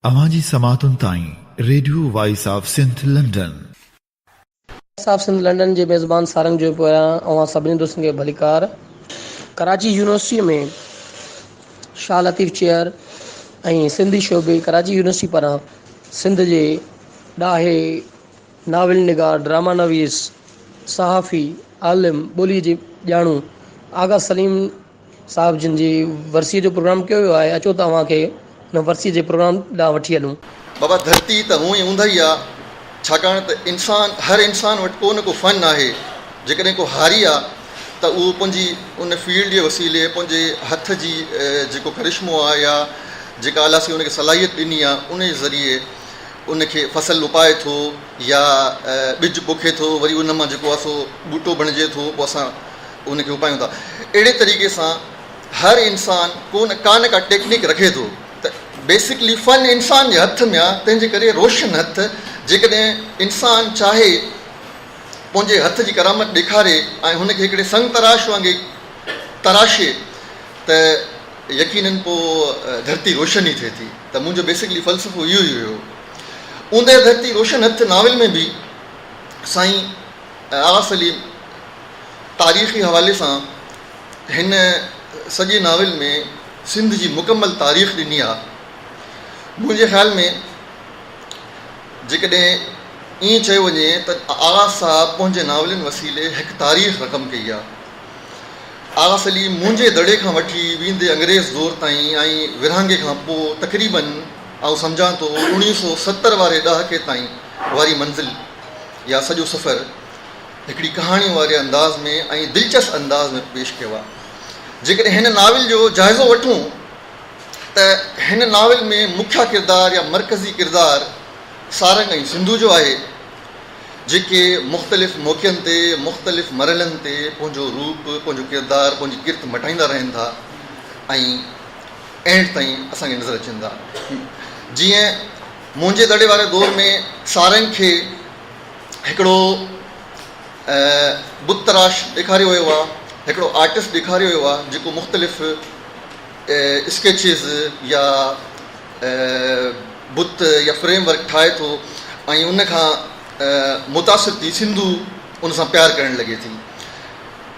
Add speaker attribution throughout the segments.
Speaker 1: अवांजी समातुन ताईं radio voice of Sindh London.
Speaker 2: साहब सिंध लंडन जे मेज़बान सारंग जो पोयां अवां सभिनी दोस्तनि खे भलीकार। कराची यूनिवर्सिटी में शाह लतीफ़ चेयर ऐं सिंधी शोबे कराची यूनिवर्सिटी पारां सिंध जे ॾाहे नाविल निगार, ड्रामा नवीस, सहाफ़ी, आलिम, ॿोली जे ॼाणू आगा सलीम साहब जिन जी वरसीअ जो प्रोग्राम कयो वियो आहे। अचो तव्हांखे हुन वरसीअ जे प्रोग्राम ॾांहुं वठी हलूं।
Speaker 3: बाबा धरती त हूअं ई हूंदा ई आहे, छाकाणि त हर इंसान वटि को न को फ़न आहे। जेकॾहिं को हारी आहे त उहो पंहिंजी उन फील्ड जे वसीले पंहिंजे हथ जी जेको करिश्मो आहे या जेका अलाह सां उनखे सलाहियत ॾिनी आहे उन जे ज़रिए उनखे फ़सुलु उपाए थो या ॿिज पोखे थो, वरी उन मां जेको आहे सो ॿूटो बणिजे थो, पोइ असां उनखे उपायूं था। अहिड़े तरीक़े सां हर इंसान का न का टेक्निक रखे थो। त बेसिकली फ़न इंसान जे हथ में आहे, तंहिंजे करे रोशन हथ जेकॾहिं इंसान चाहे पंहिंजे हथ जी करामत ॾेखारे ऐं हुनखे हिकिड़े संग तराश वांगुरु तराशे त यकीननि पोइ धरती रोशन ई थिए थी। त मुंहिंजो बेसिकली फ़लसफ़ो इहो ई हुयो। ऊंदे धरती रोशन हथ नाविल में बि साईं आगा सलीम तारीख़ी हवाले सां हिन सॼे नाविल में सिंध जी मुकमल तारीख़ ॾिनी आहे। मुंहिंजे ख़्याल में जेकॾहिं ईअं चयो वञे त आगा साहब पंहिंजे नावलनि वसीले हिकु तारीख़ रक़म कई आहे। आगा सलीम मुंहिंजे दड़े खां वठी वेंदे अंग्रेज़ दौर ताईं ऐं विरहांगे खां पोइ तक़रीबन ऐं सम्झां थो 1970 वारे ॾहाके ताईं वारी मंज़िल या सॼो सफ़र हिकिड़ी कहाणी वारे अंदाज़ में ऐं दिलचस्प अंदाज़ में पेश कयो आहे। जेकॾहिं हिन नाविल जो जाइज़ो वठूं त हिन नाविल में मुख्य किरदारु या मरकज़ी किरदारु सारंग ऐं सिंधू जो आहे, जेके मुख़्तलिफ़ मौक़नि ते मुख़्तलिफ़ मरहलनि ते पंहिंजो रूप, पंहिंजो किरदारु, पंहिंजी किरत मटाईंदा रहनि था ऐं एंड ताईं असांखे नज़र अचनि था। जीअं मुंहिंजे दड़े वारे दौर में सारंग खे हिकिड़ो बुत तराश ॾेखारियो वियो आहे, हिकिड़ो आर्टिस्ट ॾेखारियो वियो आहे जेको मुख़्तलिफ़ स्केचिस या बुत या फ्रेमवर्क ठाहे थो ऐं उनखां मुतासिर थी सिंधू उन सां प्यारु करणु लॻे थी।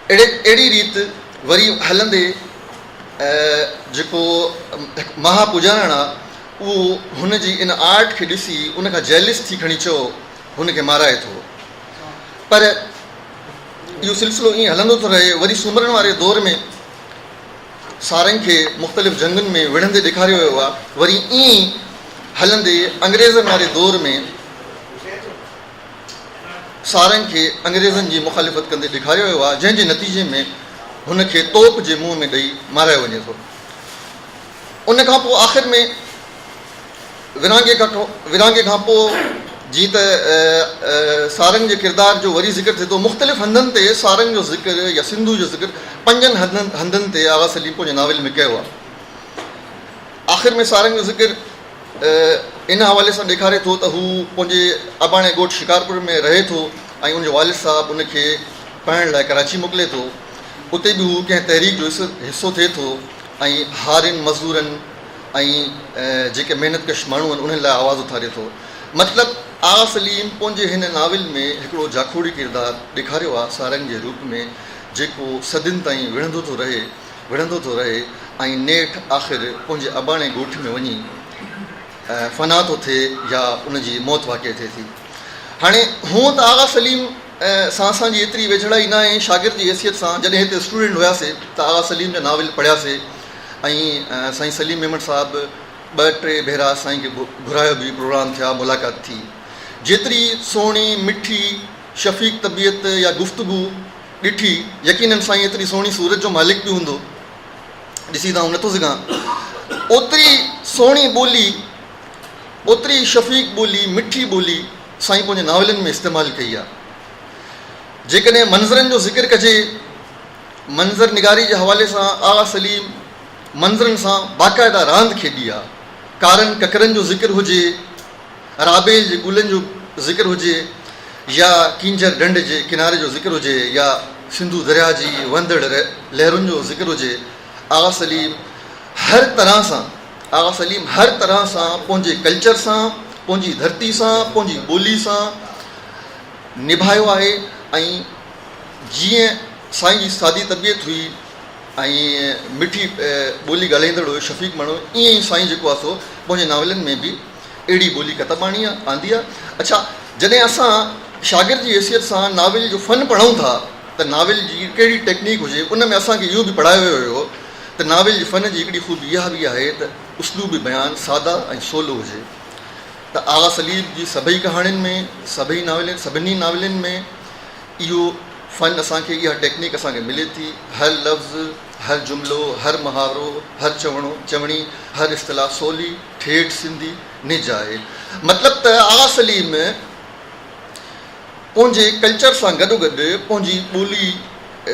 Speaker 3: अहिड़ी रीति वरी हलंदे जेको महापुजारण आहे उहो हुन जी इन आर्ट खे ॾिसी उनखां जेलिस थी खणी चयो हुनखे माराए थो। पर इहो सिलसिलो ईअं हलंदो थो रहे। वरी सुमरन वारे दौर में सारंग खे मुख़्तलिफ़ जंगुनि में विढ़ंदे ॾेखारियो वियो आहे। वरी ईअं हलंदे अंग्रेज़नि वारे दौर में सारंग खे अंग्रेज़नि जी मुख़ालिफ़त कंदे ॾेखारियो वियो आहे, जंहिंजे नतीजे में हुनखे तोप जे मुंहं में ॾेई मारायो वञे थो। उन खां पोइ आख़िर में विरहांगे खां पोइ जीअं त सारंग जे किरदार जो वरी ज़िक्र थिए थो, मुख़्तलिफ़ हंधनि ते सारंग जो ज़िक्र या सिंधू जो ज़िक्र 5 हंधनि ते आगा सलीम पंहिंजे नाविल में कयो आहे। आख़िर में सारंग जो ज़िक्र इन हवाले सां ॾेखारे थो त हू पंहिंजे अबाणे ॻोठ शिकारपुर में रहे थो ऐं उनजो वालिद साहबु उनखे पढ़ण लाइ कराची मोकिले थो। उते बि हू कंहिं तहरीक जो हिसो थिए थो ऐं हारियुनि मज़दूरनि ऐं जेके महिनतकश माण्हू आहिनि उन्हनि लाइ आवाज़ु उथारे थो। मतिलबु आगा सलीम पंहिंजे हिन नाविल में हिकिड़ो जाखोड़ी किरदारु ॾेखारियो आहे सारंग जे रूप में, जेको सदियुनि ताईं विढ़ंदो थो रहे ऐं नेठि आख़िर पंहिंजे अबाणे ॻोठ में वञी फ़ना थो थिए या उनजी मौत वाक़िअ थिए थी। हाणे हूअं त आगा सलीम सां असांजी एतिरी वेझड़ाई न आहे। शागिर्द जी हैसियत सां जॾहिं हिते स्टूडेंट हुयासीं त आगा सलीम जा नाविल पढ़ियासीं ऐं साईं सलीम मेमन साहिबु 2-3 भेरा साईं खे घुरायो बि, प्रोग्राम थिया, मुलाक़ात थी। जेतिरी सुहिणी मिठी शफ़ीक़ तबियत या गुफ़्तगू ॾिठी, यकीननि साईं एतिरी सुहिणी सूरत जो मालिक बि हूंदो, ॾिसी त आउं नथो सघां। ओतिरी सुहिणी ॿोली, ओतिरी शफ़ीक़ ॿोली, मिठी ॿोली साईं पंहिंजे नावलनि में इस्तेमालु कई आहे। जेकॾहिं मंज़रनि जो ज़िक्र कजे, मंज़र निगारी जे हवाले सां आगा सलीम मंज़रनि सां बाक़ाइदा रांदि खेॾी आहे। कारनि ककरनि जो ज़िक्र हुजे, राबेल जे गुलनि जो ज़िक्र हुजे या कींजर ढंढ जे किनारे जो ज़िक्र हुजे या सिंधू दरिया जी वंदड़ लहरुनि जो ज़िक्र हुजे, आगा सलीम हर तरह सां आगा सलीम हर तरह सां पंहिंजे कल्चर सां, पंहिंजी धरती सां, पंहिंजी ॿोली सां निभायो आहे। ऐं जीअं साईं जी सादी तबियत हुई ऐं मिठी ॿोली ॻाल्हाईंदड़ हुयो शफ़ीक माण्हू, ईअं ई साईं जेको आहे सो पंहिंजे नावलनि में बि अहिड़ी ॿोली कतबाणी आंदी आहे। अच्छा, जॾहिं असां शागिर्द जी हैसियत सां नाविल जो फ़न पढ़ूं था त नाविल जी कहिड़ी टेक्निक हुजे, उन में असांखे इहो बि पढ़ायो वियो हुयो त नाविल जे फ़न जी हिकिड़ी ख़ूबी इहा बि आहे त उसलूबी बयानु सादा ऐं सवलो हुजे। त आगा सलीम जी सभई कहाणियुनि में, सभिनी नाविलनि में इहो फ़न असांखे, इहा टेक्निक असांखे मिले थी। हर लफ़्ज़, हर जुमिलो, हर मुहावरो, हर चवणी, हर इस्तिलाह सवली ठेठ सिंधी निज आहे। मतिलबु त आगा सलीम पंहिंजे कल्चर सां गॾोगॾु पंहिंजी ॿोली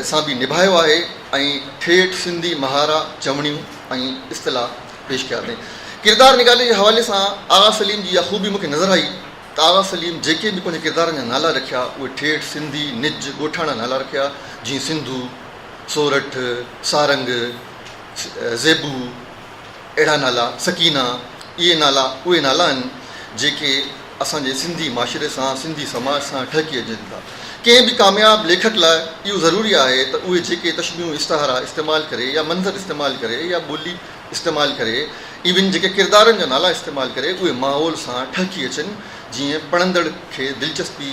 Speaker 3: सां बि निभायो आहे ऐं ठेठ सिंधी मुहावरा, चवणियूं ऐं इस्तिलाह पेश कया अथई। किरदारु निगाले जे हवाले सां आगा सलीम जी इहा ख़ूबी मूंखे नज़र आई त आगा सलीम जेके बि पंहिंजे किरदारनि जा नाला रखिया उहे ठेठ सिंधी निज ॻोठाणा नाला रखिया, जीअं सिंधू, सोरठ, सारंग, ज़ेबू, अहिड़ा नाला, सकीना, इहे नाला उहे नाला आहिनि जेके असांजे सिंधी माशरे सां, सिंधी समाज सां ठहिकी अचनि था। कंहिं बि कामयाबु लेखक लाइ इहो ज़रूरी आहे त उहे जेके तशबीहूं इश्तहारा इस्तेमालु करे या मंज़र इस्तेमालु करे या ॿोली इस्तेमालु करे, इवन जेके किरदारनि जा नाला इस्तेमालु करे, उहे माहौल सां ठहिकी अचनि जीअं पढ़ंदड़ खे दिलचस्पी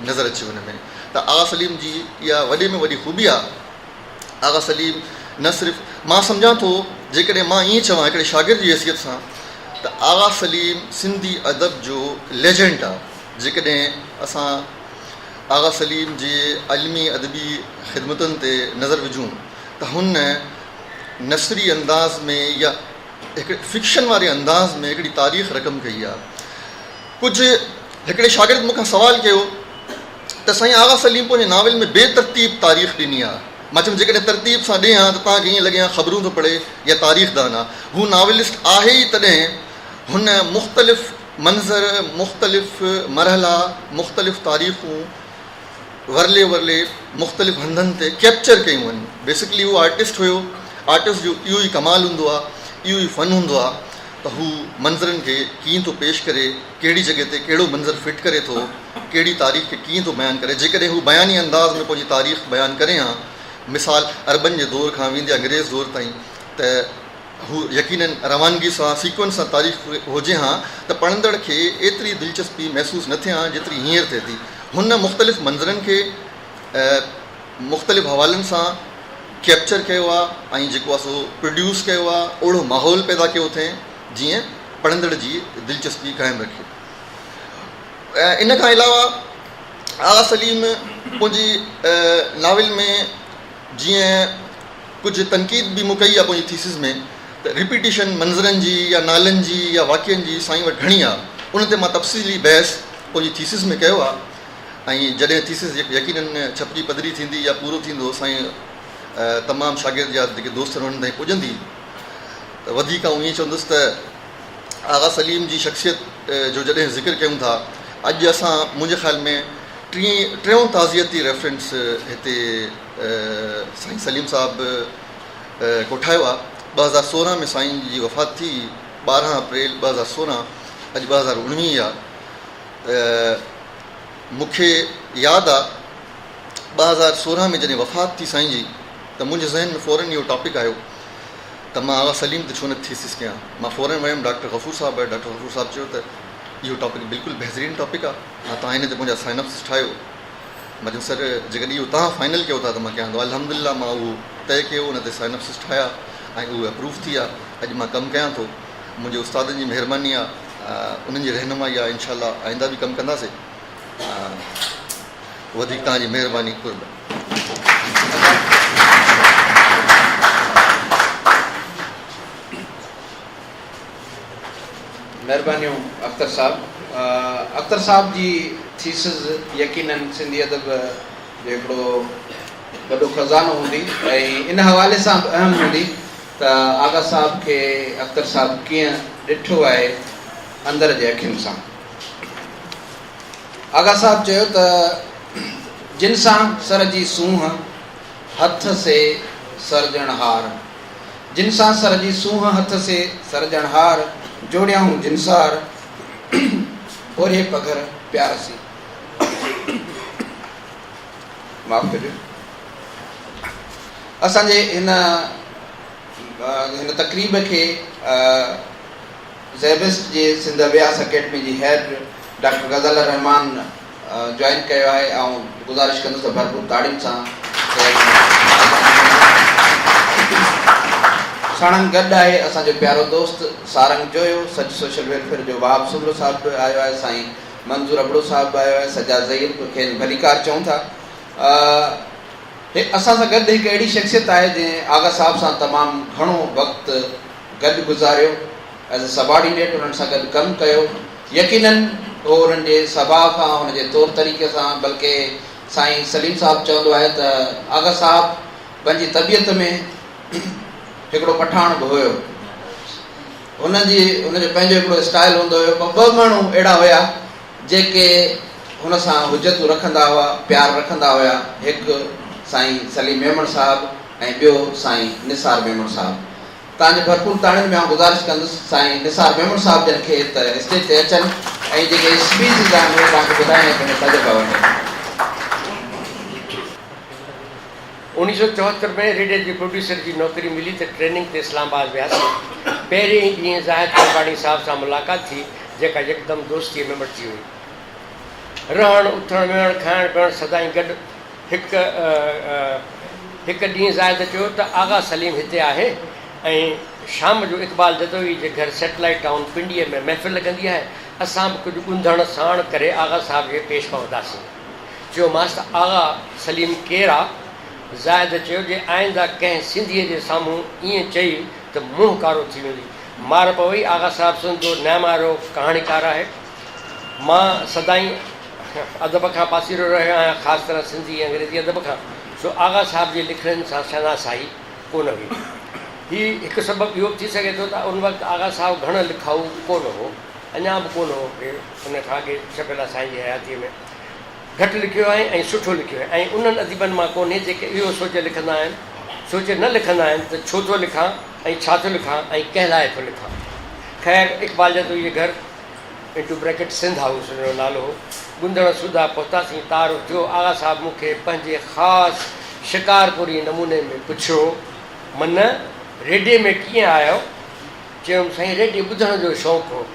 Speaker 3: नज़र अचे हुन में। त आगा सलीम जी इहा वॾे में वॾी ख़ूबी आहे। आगा सलीम न सिर्फ़ु, मां सम्झां थो जेकॾहिं मां ईअं चवां हिकिड़े शागिर्द जी हैसियत सां त आगा सलीम सिंधी अदब जो लेजेंड आहे। जेकॾहिं असां आगा सलीम जे अलमी अदबी ख़िदमतुनि ते नज़र विझूं त हुन नसरी अंदाज़ में या हिकिड़े फिक्शन वारे अंदाज़ में हिकिड़ी तारीख़ रक़म कई आहे। कुझु हिकिड़े शागिर्द मूंखां सुवालु कयो त साईं आगा सलीम पंहिंजे नाविल में बेतरतीब तारीख़ ॾिनी आहे। मां चयुमि जेकॾहिं तरतीब सां ॾियां त तव्हांखे ईअं लॻे हा ख़बरूं थो पढ़े या तारीख़दान आहे। हू नाविलिस्ट आहे ई तॾहिं हुन मुख़्तलिफ़ मंज़र, मुख़्तलिफ़ मरहला, मुख़्तलिफ़ तारीख़ूं वरले मुख़्तलिफ़ हंधनि ते कैप्चर कयूं आहिनि। बेसिकली उहो आर्टिस्ट हुयो। आर्टिस्ट जो इहो ई कमाल हूंदो आहे, इहो ई फ़न हूंदो आहे त हू मंज़रनि खे कीअं थो पेश करे, कहिड़ी जॻह ते कहिड़ो मंज़र फिट करे थो, कहिड़ी तारीख़ खे कीअं थो बयानु करे। जेकॾहिं हू बयानी अंदाज़ में पंहिंजी तारीख़ बयानु करे हा, मिसाल अरबनि जे दौर खां वेंदे अंग्रेज़ दौर ताईं, त हू यकीनन रवानगी सां, सीक्वेंस सां तारीख़ हुजे हा त पढ़ंदड़ खे एतिरी दिलचस्पी महसूसु न थिए हा जेतिरी हींअर थिए थी। हुन मुख़्तलिफ़ मंज़रनि खे मुख़्तलिफ़ हवालनि सां कैप्चर कयो आहे ऐं जेको आहे सो प्रोड्यूस कयो आहे, ओहिड़ो माहौल पैदा कयो थिए जीअं पढ़ंदड़ जी दिलचस्पी क़ाइमु रखे। इन खां अलावा आगा सलीम पंहिंजी नाविल में जीअं कुझु तनक़ीद बि मूं कई आहे पंहिंजी थीसिस में त रिपीटिशन मंज़रनि जी या नालनि जी या वाक्यनि जी साईं वटि घणी आहे। उन ते मां तफ़सीली बहस पंहिंजी थीसिस में कयो आहे। ऐं जॾहिं थीसिस यकीनन छपजी पधरी थींदी या पूरो थींदो, साईं तमामु शागिर्द या जेके दोस्त हुननि ताईं पुॼंदी, त वधीक आउं ईअं चवंदुसि त आगा सलीम जी शख़्सियत जो जॾहिं ज़िक्र कयूं था, अॼु असां मुंहिंजे ख़्याल में टियों ताज़ियती रेफरेंस हिते साईं सलीम साहिबु कोठायो आहे। 2016 में साईं जी वफ़ात थी, 12 अप्रैल 2016, अॼु 2019 आहे। मूंखे यादि आहे 2016 में जॾहिं वफ़ात थी साईं जी, त मुंहिंजे ज़हन में फ़ौरन इहो टॉपिक आयो त मां आगा सलीम ते छो न थीसिस कयां। मां फ़ौरन वियुमि डॉक्टर गफ़ूर साहिबु आहे। डॉक्टर गफ़ूर साहिबु चयो त इहो टॉपिक बिल्कुलु बहितरीनु टॉपिक आहे, हा तव्हां हिन ते मुंहिंजा साइनअप्स ठाहियो। मां चयुमि सर जेकॾहिं इहो तव्हां फाइनल कयो था त मां कयां थो। अल्हम्दुलिल्लाह मां उहो तइ कयो, उन ते साइनअप्स ठाहिया ऐं उहे अप्रूव थी विया। अॼु मां कमु कयां थो। मुंहिंजे उस्तादनि जी महिरबानी आहे, उन्हनि जी रहनुमाई आहे। इंशाअल्लाह आईंदा बि कमु कंदासीं। वधीक तव्हांजी महिरबानी कुर्ब।
Speaker 4: महिरबानियूं अख़्तर साहब। अख़्तर साहब जी थीसिस यकीनन सिंधी अदब जो हिकिड़ो वॾो ख़ज़ानो हूंदी ऐं इन हवाले सां अहम हूंदी त आगा साहब खे अख़्तर साहब कीअं ॾिठो आहे अंदर जे अखियुनि सां। आगा साहब चयो त जिन सां सर जी सूंहं, हथ से सरजण हार, जिन सां सर जी सूंह हथ से सरजण हार जोड़ियाऊं जिनसार ओरे पघर प्यार सी। माफ़ करियो। असांजे हिन तक़रीब खे ज़ेबिस्ट जे सिंध अभ्यास अकेडमी जी हेड डॉक्टर गज़ल रहमान जॉइन कयो आहे ऐं गुज़ारिश कंदुसि त भरपूर ताड़ियुनि सां साणनि गॾु आहे असांजो प्यारो दोस्त सारंग जोयो, सच सोशल वेलफेयर जो वहाब सुबलो साहब बि आयो आहे, साईं मंज़ूर अबड़ो साहब बि आयो आहे, सजा ज़हीर खे भलीकार चऊं था। असां सां गॾु हिकु अहिड़ी शख़्सियत आहे जंहिं आगा साहब सां तमामु घणो वक़्तु गॾु गुज़ारियो, एज़ अ सबॉर्डिनेट उन्हनि सां गॾु कमु कयो। यकीनन उहो उन्हनि जे स्वभाव खां, हुनजे तौर तरीक़े सां, बल्कि साईं सलीम साहब चवंदो आहे त आगा साहब पंहिंजी तबियत में हिकिड़ो पठाण बि हुयो। हुनजो पंहिंजो हिकिड़ो स्टाइल हूंदो हुयो। ॿ माण्हू अहिड़ा हुया जेके हुन सां हुजतूं रखंदा हुआ, प्यार रखंदा हुया। हिकु साईं सलीम मेमण साहब ऐं ॿियो साईं निसार मेमण साहब। तव्हांजे भरपूर ताड़ियुनि में गुज़ारिश कंदुसि साईं निसार मेमण साहब जन खे त स्टेज ते अचनि ऐं जेके स्पीचिस आहिनि उहे तव्हांखे ॿुधाइण पंहिंजो तजुर्बा वठनि।
Speaker 5: 1974 में रेडियो जी प्रोड्यूसर जी नौकरी मिली त ट्रेनिंग ते इस्लामाबाद वियासीं। पहिरीं ॾींहुं ज़ाहिद कुरबानी साहब सां मुलाक़ात थी, जेका यकदमि दोस्तीअ में मटिजी हुई। रहणु उथणु वेहणु खाइणु पीअणु सदाईं गॾु। हिकु ॾींहुं ज़ाहिद चयो त आगा सलीम हिते आहे ऐं शाम जो इक़बाल जदोई जे घर सैटेलाइट टाउन पिंडीअ में महफ़िल लॻंदी आहे, असां बि कुझु ॻुंधण साण करे आगा साहब खे पेश पवंदासीं। चयोमांसि त आगा सलीम केरु आहे? ज़ाहिद चयो जे आईंदा कंहिं सिंधीअ जे साम्हूं ईअं चई त मुंहुं कारो थी वेंदी। मार पवई। आगा साहब सुंदो न्यामारो कहाणीकार आहे। मां सदाईं अदब खां पासीरो रहियो आहियां, ख़ासि तरह सिंधी अंग्रेज़ी अदब खां। सो आगा साहब जे लिखड़नि सां शनासाई कोन हुई। हीउ हिकु सबबु इहो बि थी सघे थो त उन वक़्तु आगा साहब घणो लिखाऊ कोन हो, अञा बि कोन हो कि उन खां अॻे छपियल साईं जी हयातीअ में घटि लिखियो आहे ऐं सुठो लिखियो आहे। ऐं उन्हनि अदीबनि मां कोन्हे जेके इहो सोचे लिखंदा आहिनि, सोचे न लिखंदा आहिनि त छो थो लिखां ऐं छा थो लिखां ऐं कंहिं लाइ थो लिखां। ख़ैर इक़बाल जदोई जे घर इंटू ब्रैकेट सिंध हाउस हुनजो नालो हो। गुंदड़ सूदा पहुतासीं, तारो थियो। आगा साहब मूंखे पंहिंजे ख़ासि शिकारपुरी नमूने में पुछियो, मन रेडियो में कीअं आयो? चयुमि साईं रेडियो ॿुधण जो शौक़ु हो।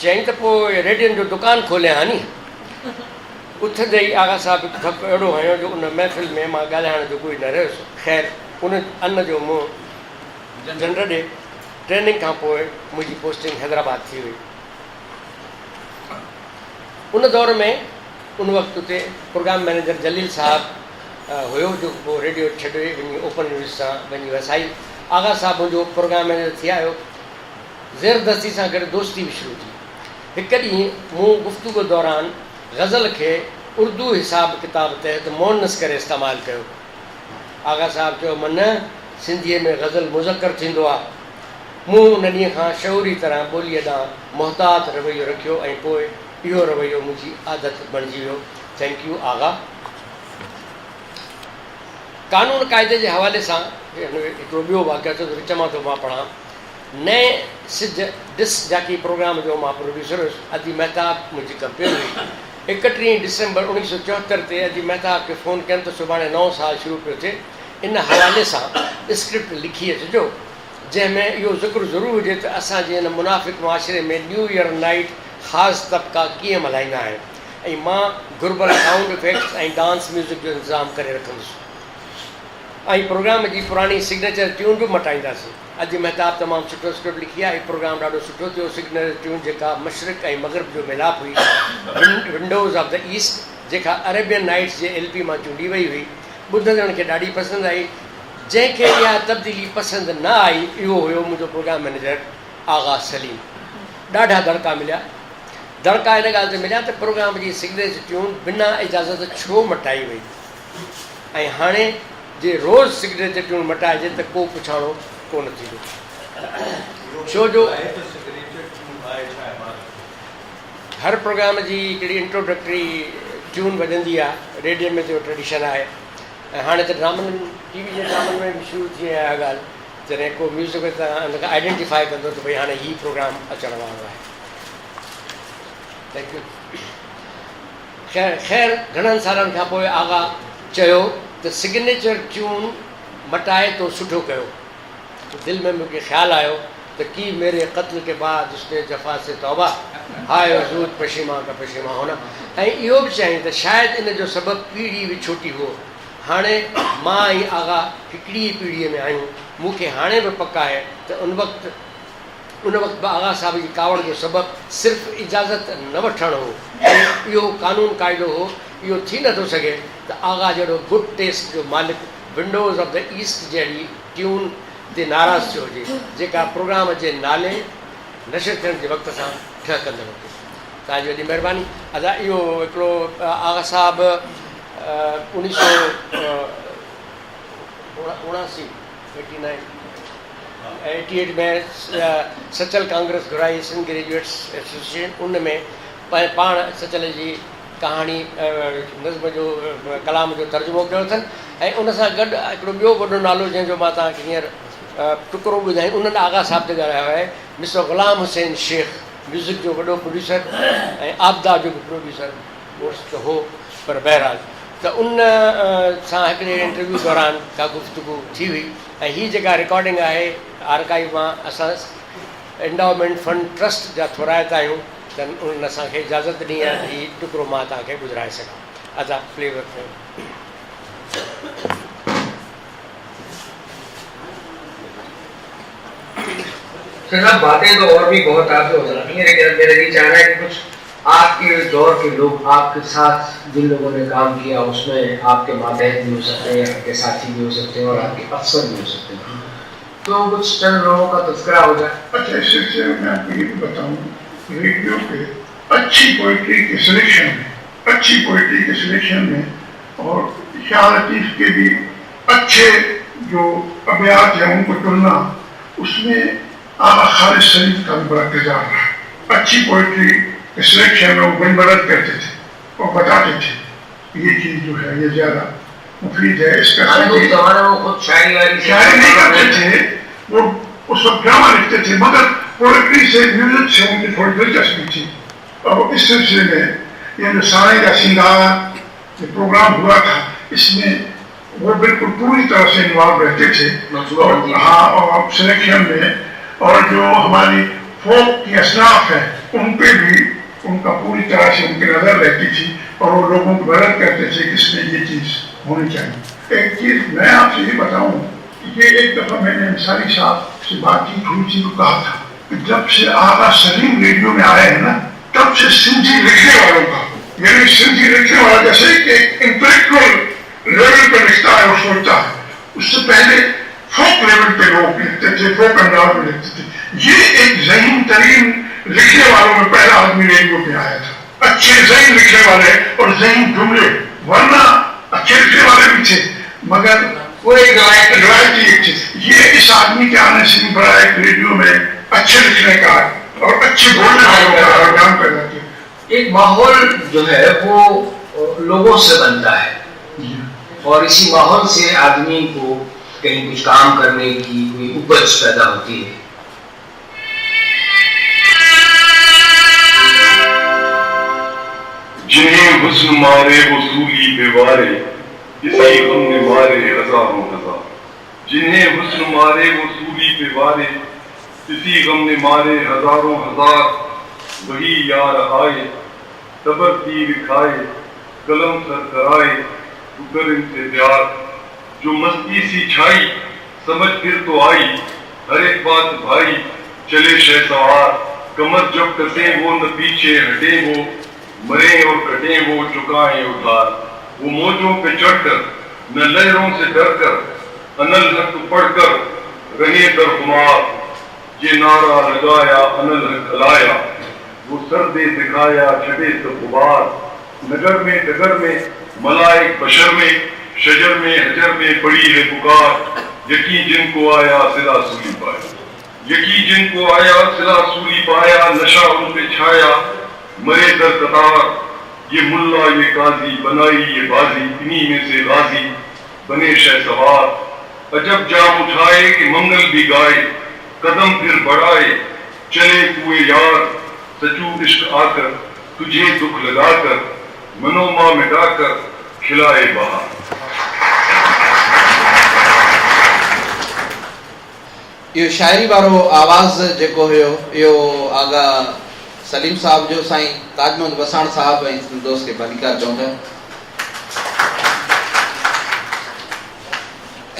Speaker 5: चयईं त पोइ रेडियोनि जो दुकानु खोलिया हा नी। उथंदे ई आगा साहब हिकु धकु अहिड़ो हयो जो उन महफ़िल में मां ॻाल्हाइण जो कोई न रहियुसि। ख़ैर उन अन्न जो मुंहुं जनरल ॾे। ट्रेनिंग खां पोइ मुंहिंजी पोस्टिंग हैदराबाद थी हुई। उन दौर में उन वक़्तु उते प्रोग्राम मैनेजर जलील साहब हुयो, जो पोइ रेडियो छॾे वञी ओपन न्यूज़ सां वञी वसाई। आगा साहब मुंहिंजो प्रोग्राम मैनेजर थी आयो। ज़ेरदस्ती सां गॾु दोस्ती बि शुरू थी। हिकु ॾींहुं मूं गुफ़्तगू दौरान गज़ल खे उर्दू हिसाब किताब तहत मोनस करे इस्तेमालु कयो। आगा साहब चयो, मन सिंधीअ में गज़ल मुज़कर थींदो आहे। मूं उन ॾींहं खां शऊरी तरह ॿोलीअ ॾांहुं मुहतात रवैयो रखियो ऐं पोइ इहो रवैयो मुंहिंजी आदत बणिजी वियो। थैंक यू आगा। कानून क़ाइदे जे हवाले सां हिकिड़ो ॿियो वाक़ियो थो विच मां थो मां पढ़ां। नए सिज डिस्क जाकी प्रोग्राम जो मां प्रोड्यूसर हुयुसि। अदी महताब मुंहिंजी कंपेन हुई। 31 डिसंबर 1974 ते अदी महताब खे फ़ोन कयमि त सुभाणे 9 साल शुरू पियो थिए, इन हवाले सां स्क्रिप्ट लिखी अचिजो जंहिंमें इहो ज़िक्र ज़रूरु हुजे त असांजे हिन मुनाफ़िक़ मुआशिरे में न्यू ईयर नाइट ख़ासि तबका कीअं मल्हाईंदा आहिनि ऐं मां घुर्बल साउंड इफेक्ट्स ऐं डांस म्यूज़िक जो इंतज़ामु करे रखंदुसि ऐं प्रोग्राम जी पुराणी सिग्नेचर ट्यून बि मटाईंदासीं। अॼु महताब तमामु सुठो स्क्रिप्ट लिखी आहे। हीउ प्रोग्राम ॾाढो सुठो थियो। सिग्नेचर ट्यून जेका मशरिक़ ऐं मग़रिब जो मिलाप हुई, विंडोज़ ऑफ द ईस्ट जेका अरेबियन नाइट्स जे LP मां चूंडी वई हुई, ॿुधंदड़नि खे ॾाढी पसंदि आई। जंहिंखे इहा तब्दीली पसंदि न आई इहो हुयो मुंहिंजो प्रोग्राम मैनेजर आगा सलीम। ॾाढा दड़का मिलिया। दड़का इन ॻाल्हि ते मिलिया त प्रोग्राम जी सिग्नेचर ट्यून बिना इजाज़त छो मटाई वई ऐं हाणे जे रोज़ सिग्नेचर ट्यून मटाइजे त को पुछाणो कोन थींदो। छो जो हर प्रोग्राम जी हिकिड़ी इंट्रोडक्टरी ट्यून वॼंदी आहे। रेडियो में जो ट्रेडिशन आहे ऐं हाणे त ड्रामनि TV जे ड्रामनि में बि शुरू थी आहे इहा ॻाल्हि। जॾहिं को म्यूज़िक हुन खां आइडेंटिफाई कंदो त भई हाणे हीउ प्रोग्राम अचण वारो आहे। Thank U. ख़ैर घणनि सालनि खां पोइ आगा चयो त सिग्नेचर ट्यून मटाए तो सुठो कयो। दिलि में मूंखे ख़्यालु आयो त की मेरे क़त्ल के बाद उसने जफ़ा से तौबा हाय वजूद पशीमा का पशीमा होना। ऐं इहो बि चई त शायदि इन जो सबबु पीढ़ी विछोटी हो। हाणे मां ऐं आगा हिकिड़ी ई पीढ़ीअ में आहियूं। मूंखे हाणे बि पक आहे त उन वक़्तु बि आगा साहिब जी कावड़ जो सबबु सिर्फ़ु इजाज़त न वठणु हो, इहो कानून क़ाइदो हो। इहो थी नथो सघे त आगा जहिड़ो गुड टेस्ट जो मालिक विंडोज़ ऑफ द ईस्ट जहिड़ी ट्यून ते नाराज़ थियो हुजे जेका प्रोग्राम जे नाले नशर थियण जे वक़्त सां ठहकंदड़ हुजे। तव्हांजी वॾी महिरबानी। अदा इहो हिकिड़ो आगा साहिब 1988 में सचल कांग्रेस घुराई सिंध ग्रेजुएट्स एसोसिएशन। उन में पाण सचल जी कहाणी नज़्म जो कलाम जो तर्जुमो कयो अथनि। ऐं उन सां गॾु हिकिड़ो ॿियो वॾो नालो जंहिंजो मां तव्हांखे हींअर टुकड़ो ॿुधाई उन्हनि आगा साहिब ते ॻाल्हायो आहे, मिस्टर ग़ुलाम हुसैन शेख, म्यूज़िक जो वॾो प्रोड्यूसर ऐं आबदा जो बि प्रोड्यूसर त हो। पर बहरहाल त उन सां हिकिड़े इंटरव्यू दौरान का गुफ़्तगू थी हुई। ऐं हीअ जेका रिकॉर्डिंग आहे आर्काइव मां असां एंडाउमेंट फंड ट्रस्ट जा थोराइता आहियूं त उन्हनि असांखे इजाज़त ॾिनी आहे त हीउ टुकड़ो मां तव्हांखे ॿुधाए सघां। अदा फ्लेवर
Speaker 6: साहब बातें तो और भी बहुत आपसे हो सकती हैं, लेकिन मेरा ये चाह रहा है कि कुछ आपके दौर के लोग आपके साथ जिन लोगों ने काम किया उसमें आपके मातहत भी हो सकते हैं, आपके साथी भी हो सकते हैं और आपके अफसर भी हो सकते हैं, तो कुछ चंद लोगों का तस्करा हो जाए।
Speaker 7: अच्छा, इस सिलसिले में मैं आपको ये भी बताऊँ, रेडियो पे अच्छी पोइट्री के सिलेक्शन में और शाह लतीफ़ के भी अच्छे जो अबयात हैं उनको चुनना, उसमें आगा खालिद सलीम का भी बड़ा किरदार रहा। अच्छी पोइट्री के सिलेक्शन में वो बनबरत करते थे और बताते थे ये चीज़ जो है ये ज़्यादा मुफीद है। इसका शायरी नहीं करते थे, वो उस वक्त ड्रामा लिखते थे, मगर पोइट्री से म्यूजिक से उनकी थोड़ी दिलचस्पी थी। और इस सिलसिले में ये जो साए का सिंगार जो प्रोग्राम हुआ था इसमें वो बिल्कुल पूरी तरह से इन्वॉल्व रहते थे। और हाँ, और सिलेक्शन में और जो हमारी फोक की असनाफ है उन पे भी उनका पूरी तरह से उनकी नज़र रहती थी और वो लोगों को मदद करते थे कि इसमें ये चीज़ होनी चाहिए। एक चीज़ मैं आपसे ये बताऊं, ये एक दफ़ा मैंने अंसारी साहब से बातचीत हुई थी, तो कहा था कि जब से आगा सलीम रेडियो में आए हैं ना, तब से सिंधी लिखने वालों का, यानी सिंधी लिखने वाला जैसे एक इंटेलेक्चुअल लेवल पर लिखता है और सोचता है, उससे पहले फोक लेवल पे लोग लिखते थे, फोक अंदाज में लिखते थे। ये एक ज़हीन तरीन लिखने वालों में पहला आदमी रेडियो पे आया था। अच्छे ज़हीन लिखने वाले और ज़हीन जुमले, वरना अच्छे लिखने वाले भी थे मगर वो एक रवायती एक चीज। ये इस आदमी के आने से बड़ा एक रेडियो में अच्छे लिखने का और अच्छे बोलने वालों का रुझान पैदा किया।
Speaker 6: एक माहौल जो है वो लोगों से बनता है और इसी माहौल से आदमी को कहीं कुछ काम करने की कोई उपज पैदा होती है।
Speaker 8: जिन्हें हुस्न मारे वो सूली बेवारे, इसी गम ने मारे हजारों हजार। जिन्हें हुस्न मारे वो सूली बेवारे, इसी गम ने मारे हजारों हजार। वही यार आए तबर तीर खाए, कलम सर कराए, उकर इनसे प्यार। जो मस्ती सी छाई समझ फिर तो आई, हर एक बात भाई चले शहसवार। कमर जब कसे वो न पीछे हटे वो, मरे और कटे वो चुकाए उधार। वो मौजों पे चढ़कर न लहरों से डरकर, अनल हक पढ़कर रहे दरखुमार। ये नारा लगाया अनल हक लाया, वो सर्दे दिखाया छठे तो गुबार। नगर में डगर में मलाइक बशर में, शजर में हजर में पड़ी है पुकार। यकीन जिनको आया सिला सूली पाया, यकीन जिनको आया सिला सूली पाया। नशा उन पे छाया मरे दर कतार। ये मुल्ला ये काजी बनाई ये बाजी, इन्हीं में से गाजी बने शहसवार। अजब जाम उठाए कि मंगल भी गाए, कदम फिर बढ़ाए चले कुए यार, सचू इश्क आकर तुझे दुख लगाकर, मनोमा मिटाकर खिलाए बहार।
Speaker 4: इहो शाइरी वारो आवाज़ जेको हुयो इहो आगा सलीम साहब जो साईं ताजमहल वसाण साहब ऐं दोस्त खे भलीकार चवंदा।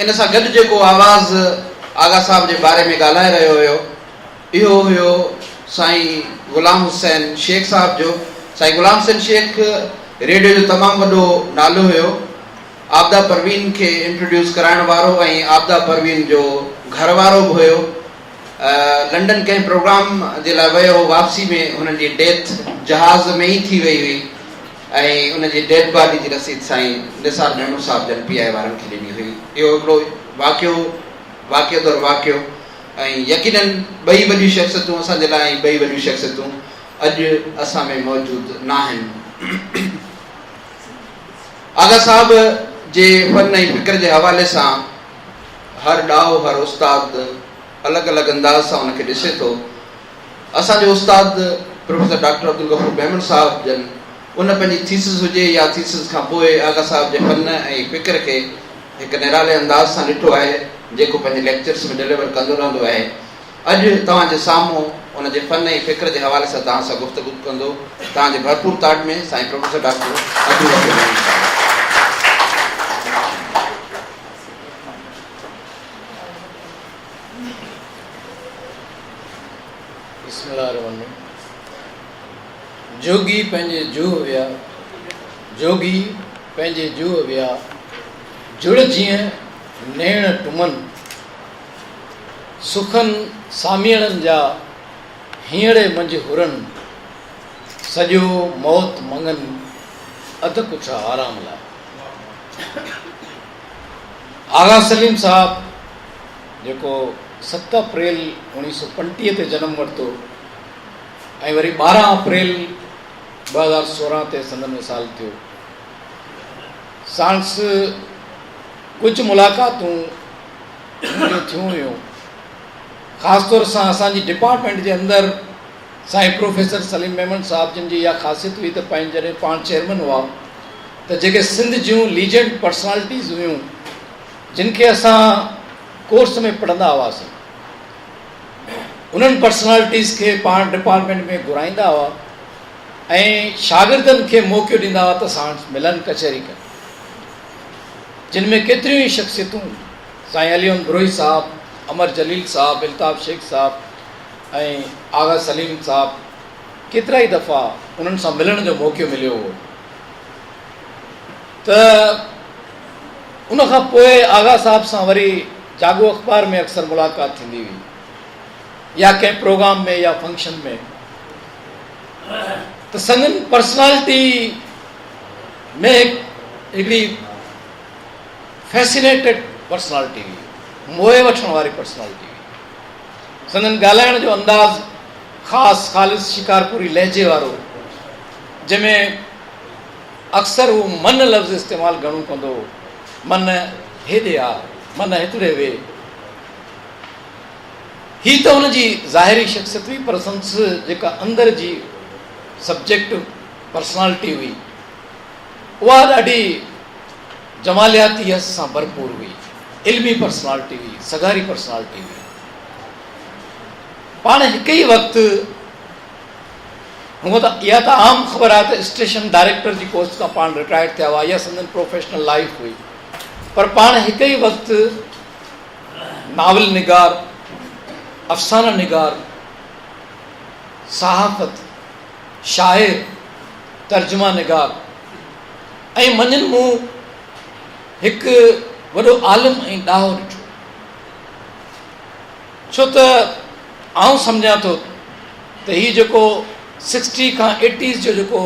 Speaker 4: इन सां गॾु जेको आवाज़ आगा साहब जे बारे में ॻाल्हाए रहियो हुयो इहो हुयो साईं ग़ुलाम हुसैन शेख साहब जो। साईं ग़ुलाम हुसैन शेख रेडियो जो तमामु वॾो नालो हुयो। आबदा परवीन खे इंट्रोड्यूस कराइण वारो ऐं आबदा परवीन जो घर वारो बि हुयो। लंडन कंहिं प्रोग्राम जे लाइ वियो हो, वापसी में हुननि जी डेथ जहाज़ में ई थी वई हुई ऐं उनजी डेड बॉडी जी रसीद साईं निसार नेहरू साहब जन पी आई वारनि खे ॾिनी हुई। इहो हिकिड़ो वाक़ियो दर वाक़ियो ऐं यकीनन ॿई वॾियूं शख़्सियतूं असांजे लाइ ॿई वॾियूं शख़्सियतूं अॼु असां में मौजूदु न आहिनि। आगा साहब जे फन ऐं फ़िक्र जे हवाले सां हर ॾाहो हर उस्ताद अलॻि अलॻि अंदाज़ सां हुनखे ॾिसे थो। असांजो उस्ताद प्रोफेसर डॉक्टर अब्दुल गफूर मेमन साहब जन उन पंहिंजी थीसिस हुजे या थीसिस खां पोइ आगा साहब जे फन ऐं फ़िक्र खे हिकु निराले अंदाज़ सां ॾिठो आहे जेको पंहिंजे लेक्चर्स में डिलीवर कंदो रहंदो आहे। अॼु तव्हांजे साम्हूं उनजे फन ऐं फ़िक्र जे हवाले सां तव्हां सां गुफ़्तगू कंदो तव्हांजे भरपूर ताट में साईं प्रोफेसर डॉक्टर अब्दुल गफूर मेमन साहब।
Speaker 9: जोगी पंहिंजे जूह विया, जोगी पंहिंजे जूह विया, जुड़ जीअं नेण टुमन, सुखनि सामियणनि जा हींअरे मंझि हुरनि, सॼो मौत मंगनि अधु कुझु आराम लाइ। आगा सलीम साहब जेको 7 अप्रैल 1935 ते जनमु वरितो ऐं वरी 12 अप्रैल 2016 ते संदन साल थियो। साणस कुझु मुलाक़ातूं थियूं हुयूं। ख़ासि तौर सां असांजी डिपार्टमेंट जे अंदरि साईं प्रोफेसर सलीम मेमन साहब जिन जी इहा ख़ासियत हुई त पंहिंजे जॾहिं पाण चेयरमैन हुआ त जेके सिंध जूं लीजेंड पर्सनालिटीज़ हुयूं जिन खे असां कोर्स में पढ़ंदा हुआसीं उन्हनि पर्सनालिटीज़ खे पाण डिपार्टमेंट में घुराईंदा हुआ ऐं शागिर्दनि खे मौक़ो ॾींदा हुआ त साण मिलनि कचहरी कनि, जिन में केतिरियूं ई शख़्सियतूं साईं अलीम ब्रोही साहब, अमर जलील साहब, इल्ताफ़ शेख साहब ऐं आगा सलीम साहब केतिरा ई दफ़ा उन्हनि सां मिलण जो मौक़ो मिलियो हो। त उन खां पोइ आगा साहब सां वरी जागो अख़बार में अक्सर मुलाक़ात थींदी हुई या कंहिं प्रोग्राम में या फंक्शन में। त संदन पर्सनालिटी में हिकिड़ी फैसिनेटेड पर्सनालिटी हुई, मोहे वठण वारी पर्सनालिटी हुई। संदन ॻाल्हाइण जो अंदाज़ ख़ासि ख़ालिस शिकारपुरी लहजे वारो, जंहिंमें अक्सर उहो मन लफ़्ज़ इस्तेमालु घणो कंदो हो, मन हेॾे आ, मन हेतिरे वे। ही त हुनजी ज़ाहिरी शख़्सियत हुई, पर संदसि जेका अंदरि जी सब्जेक्ट पर्सनालिटी हुई उहा ॾाढी जमालियाती हस सां भरपूर हुई, इल्मी पर्सनालिटी हुई, सगारी पर्सनालिटी हुई। पाण हिकु ई वक़्तु हूअं त इहा त आम ख़बर आहे त स्टेशन डायरेक्टर जी पोस्ट खां पाण रिटायर थिया हुआ, इहा संदन प्रोफेशनल लाइफ हुई, पर पाण हिकु ई वक़्तु नावल निगार, अफ़साना निगार, सहाफ़त, शाइर, तर्जुमा निगार ऐं मञनि मूं हिकु वॾो आलिम ऐं ॾाहो ॾिठो। छो त आउं सम्झां थो त हीउ जेको 60 खां 80s जो जेको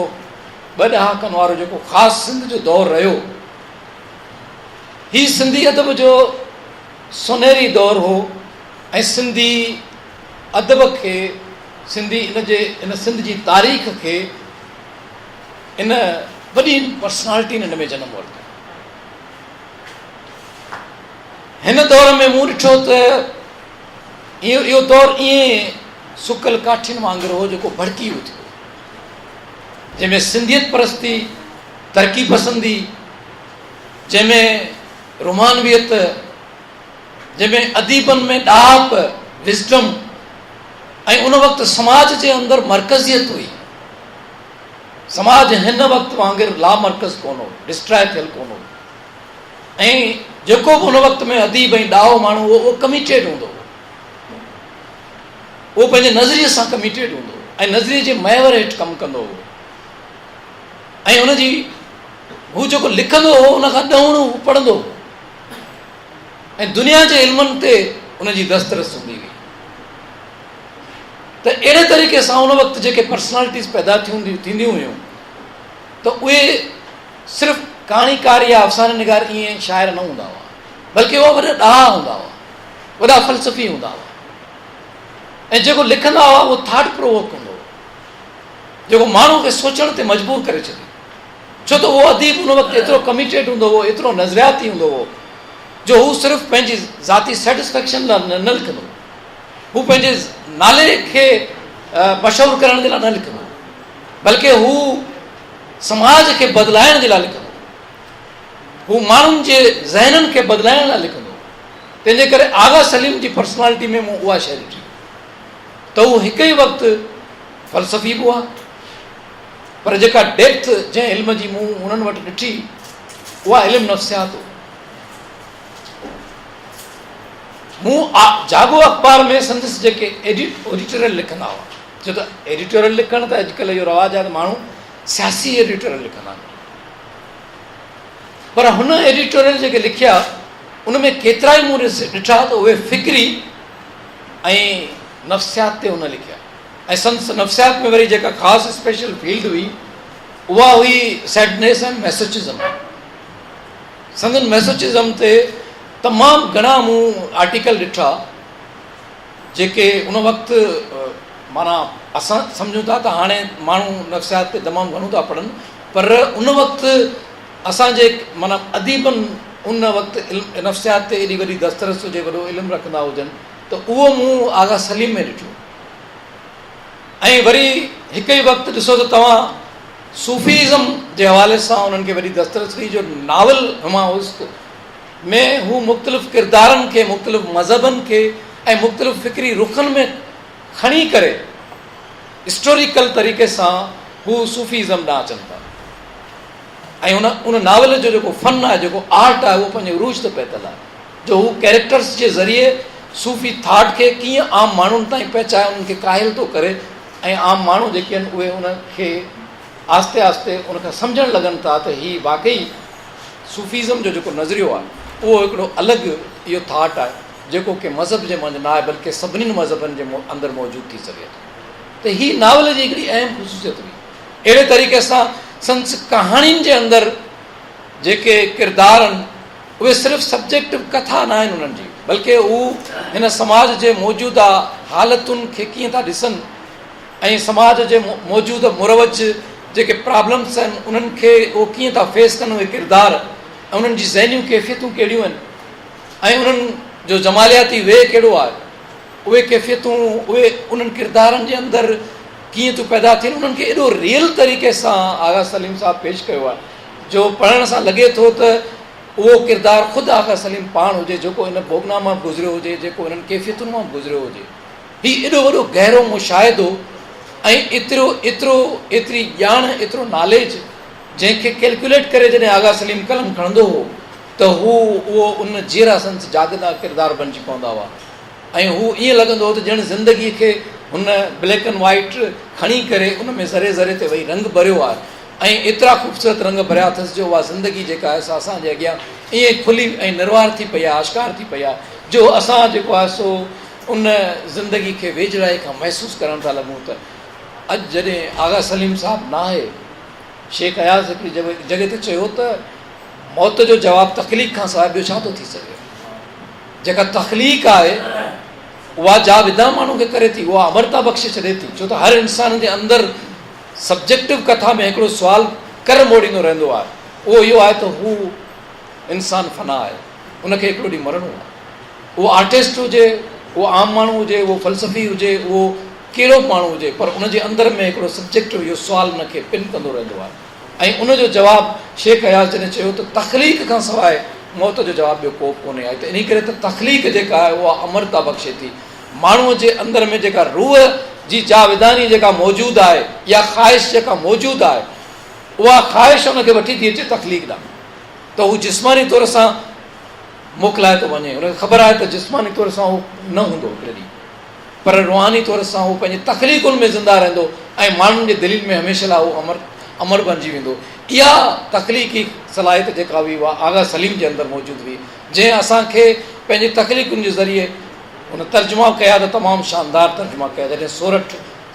Speaker 9: 2 ॾहाकनि वारो जेको ख़ासि सिंध जो दौरु रहियो, हीउ सिंधी अदब जो सुनहरी दौरु हो ऐं सिंधी अदब खे, इन सिंध जी तारीख़ खे इन वॾी पर्सनालिटी हिन में जनमु वरितो। हिन दौर में मूं ॾिठो त इहो दौरु ईअं सुकल काठियुनि वांगुरु हो जेको भड़की थियो, जंहिंमें सिंधियत परस्ती, तरक़ी पसंदी, जंहिंमें रुमानवियत, जंहिंमें अदीबनि में ॾाप, विज़डम, ऐं उन वक़्तु समाज जे अंदरि मरकज़ियत हुई। समाज हिन वक़्तु वांगुरु लामरकज़ कोन हो, डिस्ट्राय थियल कोन हो, ऐं जेको बि उन वक़्त में अदीब ऐं ॾाओ माण्हू हो उहो कमिटेड हूंदो हो, उहो पंहिंजे नज़रिए सां कमिटेड हूंदो हो ऐं नज़रिए जे महवर हेठि कमु कंदो हो, ऐं उनजी हू जेको लिखंदो हो उन खां ॾहणो हू पढ़ंदो हो, ऐं दुनिया जे इल्मनि ते उनजी दस्तरस हूंदी हुई। त अहिड़े तरीक़े सां उन वक़्तु जेके पर्सनैलिटीज़ पैदा थींदियूं हुयूं त उहे सिर्फ़ु कहाणीकार या अफ़साने निगार ईअं शाइर न हूंदा हुआ, बल्कि उहे वॾा ॾाहा हूंदा हुआ, वॾा फ़लसफ़ी हूंदा हुआ, ऐं जेको लिखंदा हुआ उहो थॉट प्रोवोक हूंदो हो, जेको माण्हू खे सोचण ते मजबूर करे छॾे, छो त उहो अदीब उन वक़्तु एतिरो कमिटेड हूंदो हो, एतिरो नज़रियाती हूंदो हो, जो हू सिर्फ़ु पंहिंजी ज़ाती सेटिस्फेक्शन लाइ न लिखंदो, हू पंहिंजे नाले खे मशहूरु करण जे लाइ न लिखंदो, बल्कि हू समाज खे बदिलाइण जे लाइ लिखंदो, हू माण्हुनि जे ज़हननि खे बदिलाइण लाइ लिखंदो। तंहिंजे करे आगा सलीम जी पर्सनैलिटी में मूं उहा शइ ॾिठी त हू हिकु ई वक़्तु फ़लसफ़ी बि हुआ, पर जेका डेप्थ जंहिं इल्म जी मूं उन्हनि वटि ॾिठी उहा इल्मु नफ़्सियात हो। मूं जागो अख़बार में संदसि जेके एडिटोरियल लिखंदा हुआ, छो त एडिटोरियल लिखण त अॼुकल्ह इहो रवाजु आहे त माण्हू सियासी एडिटोरियल लिखंदा आहिनि, पर हुन एडिटोरियल जेके लिखिया उन में केतिरा ई मूं ॾिठा त उहे फ़िक्री ऐं नफ़्सियात ते हुन लिखिया, ऐं संदसि नफ़्सियात में वरी जेका ख़ासि स्पेशल फील्ड हुई उहा हुई सैडनेस ऐं मैसोचिज़म। संदन मैसोचिज़म ते तमामु घणा मूं आर्टिकल ॾिठा जेके उन वक़्तु माना असां सम्झूं था त हाणे माण्हू नफ़्सियात ते तमामु घणो था पढ़नि, पर उन वक़्तु असांजे माना अदीबनि उन वक़्तु नफ़्सियात ते एॾी वॾी दस्तरस हुजे, वॾो इल्मु रखंदा हुजनि, त उहो मूं आगा सलीम में ॾिठो। ऐं वरी हिकु ई वक़्तु ॾिसो त तव्हां सूफ़ीज़म जे हवाले सां उन्हनि खे वॾी दस्तरस हुई, जो नावल हुमाउस्त में हू मुख़्तलिफ़ किरदारनि खे, मुख़्तलिफ़ मज़हबनि खे ऐं मुख़्तलिफ़ फ़िक्री रुखनि में खणी करे हिस्टोरिकल तरीक़े सां हू सूफ़ीज़म ॾांहुं अचनि था, ऐं उन नावल जो जेको फ़न आहे, जेको आर्ट आहे, उहो पंहिंजे उरूज ते पहुतल आहे, जो हू कैरेक्टर्स जे ज़रिए सूफ़ी थाट खे कीअं आम माण्हुनि ताईं पहुचाए, उन्हनि खे क़ाइल थो करे, ऐं आम माण्हू जेके आहिनि उहे उनखे आस्ते आस्ते उनखां सम्झणु लॻनि था त हीअ वाक़ई सूफ़ीज़म जो जेको नज़रियो आहे उहो हिकिड़ो अलॻि इहो थाट आहे, जेको कि मज़हब जे मंझि न आहे, बल्कि सभिनीनि मज़हबनि जे अंदरि मौजूदु थी सघे थो। त हीअ नावल जी हिकिड़ी अहम ख़ुसूसियत हुई। अहिड़े तरीक़े सां संस कहाणियुनि जे अंदरि जेके किरदार आहिनि उहे सिर्फ़ु सब्जेक्टिव कथा न आहिनि उन्हनि जी, बल्कि हू हिन समाज जे मौजूदा हालतुनि खे कीअं था ॾिसनि ऐं समाज जे मौजूदा मुरवज जेके प्रॉब्लम्स आहिनि उन्हनि खे उहो कीअं था फेस कनि, उहे किरदार ऐं उन्हनि जी ज़हनियूं कैफ़ियतूं कहिड़ियूं आहिनि ऐं उन्हनि जो जमालियाती वे कहिड़ो आहे, उहे कैफ़ियतूं उहे उन्हनि किरदारनि जे अंदरि कीअं थियूं पैदा थियनि, उन्हनि खे एॾो रियल तरीक़े सां आगा सलीम साहब पेश कयो आहे, जो पढ़ण सां लॻे थो त उहो किरदारु ख़ुदि आगा सलीम पाण हुजे, जेको इन भोगना मां गुज़रियो हुजे, जेको इन्हनि कैफ़ियतुनि मां गुज़रियो हुजे। हीउ एॾो वॾो गहरो मुशाहिदो ऐं एतिरी ॼाण, एतिरो नॉलेज जंहिंखे कैलकुलेट करे जॾहिं आगा सलीम कलम खणंदो हो त उहो उन जहिड़ा संस जागदा किरदार बणिजी पवंदा हुआ, ऐं हू ईअं लॻंदो हो त ॼण ज़िंदगीअ खे हुन ब्लैक एंड वाइट खणी करे उन में ज़रे ज़रे ते वही रंग भरियो आहे, ऐं एतिरा ख़ूबसूरत रंग भरिया अथसि जो उहा ज़िंदगी जेका आहे असांजे अॻियां ईअं खुली ऐं निर्वार थी पई आहे, आश्कार थी पई आहे, जो असां जेको आहे सो उन ज़िंदगी खे वेझड़ाई खां महसूसु करण था लॻूं। त अॼु जॾहिं आगा सलीम साहब न आहे, शेख अयाज़ हिकिड़ी जॻह ते चयो त मौत जो जवाबु तख़लीक़ खां सवाइ ॿियो छा थो थी सघे। जेका तख़लीक़ आहे उहा जाविदा माण्हू खे करे थी, उहा अमरता बख़्शे छॾे थी, छो त हर इंसान जे अंदरि सब्जेक्टिव कथा में हिकिड़ो सुवालु कर मोड़ींदो रहंदो आहे, उहो इहो आहे त हू इंसानु फ़ना आहे, उनखे हिकिड़ो ॾींहुं मरणो आहे। उहो आर्टिस्ट हुजे, उहो आम माण्हू हुजे, उहो फ़लसफ़ी हुजे, उहो कहिड़ो माण्हू हुजे, पर उनजे अंदर में हिकिड़ो सब्जेक्ट इहो सुवालु उनखे पिन कंदो रहंदो आहे। ऐं उनजो जवाबु शेख अयाज़ जॾहिं चयो त तख़लीक़ खां सवाइ मौत जो जवाबु ॿियो को कोन्हे आहे। त इन करे त तख़लीक़ जेका आहे उहा अमरता बख़्शे थी। माण्हूअ जे अंदर में जेका रूह जी जाविदानी जेका मौजूदु आहे या ख़्वाहिश जेका मौजूदु आहे, उहा ख़्वाहिश उनखे वठी थी अचे तख़लीक़ ॾांहुं। त हू जिस्मानी तौर सां मोकिलाए थो वञे, उनखे ख़बर आहे त जिस्मानी तौर सां उहो न हूंदो हिकिड़े ॾींहुं, पर रुहानी तौर सां उहो पंहिंजे तख़लीक़ुनि में ज़िंदा रहंदो ऐं माण्हुनि जे दिलनि में हमेशह लाइ उहो अमर बणिजी वेंदो। इहा तख़लीक़ी सलाहियत जेका हुई उहा आगा सलीम जे अंदरि मौजूदु हुई, जंहिं असांखे पंहिंजे तख़लीक़ुनि जे ज़रिए हुन तर्जुमा कया त तमामु शानदार तर्जुमा कया। जॾहिं सोरठ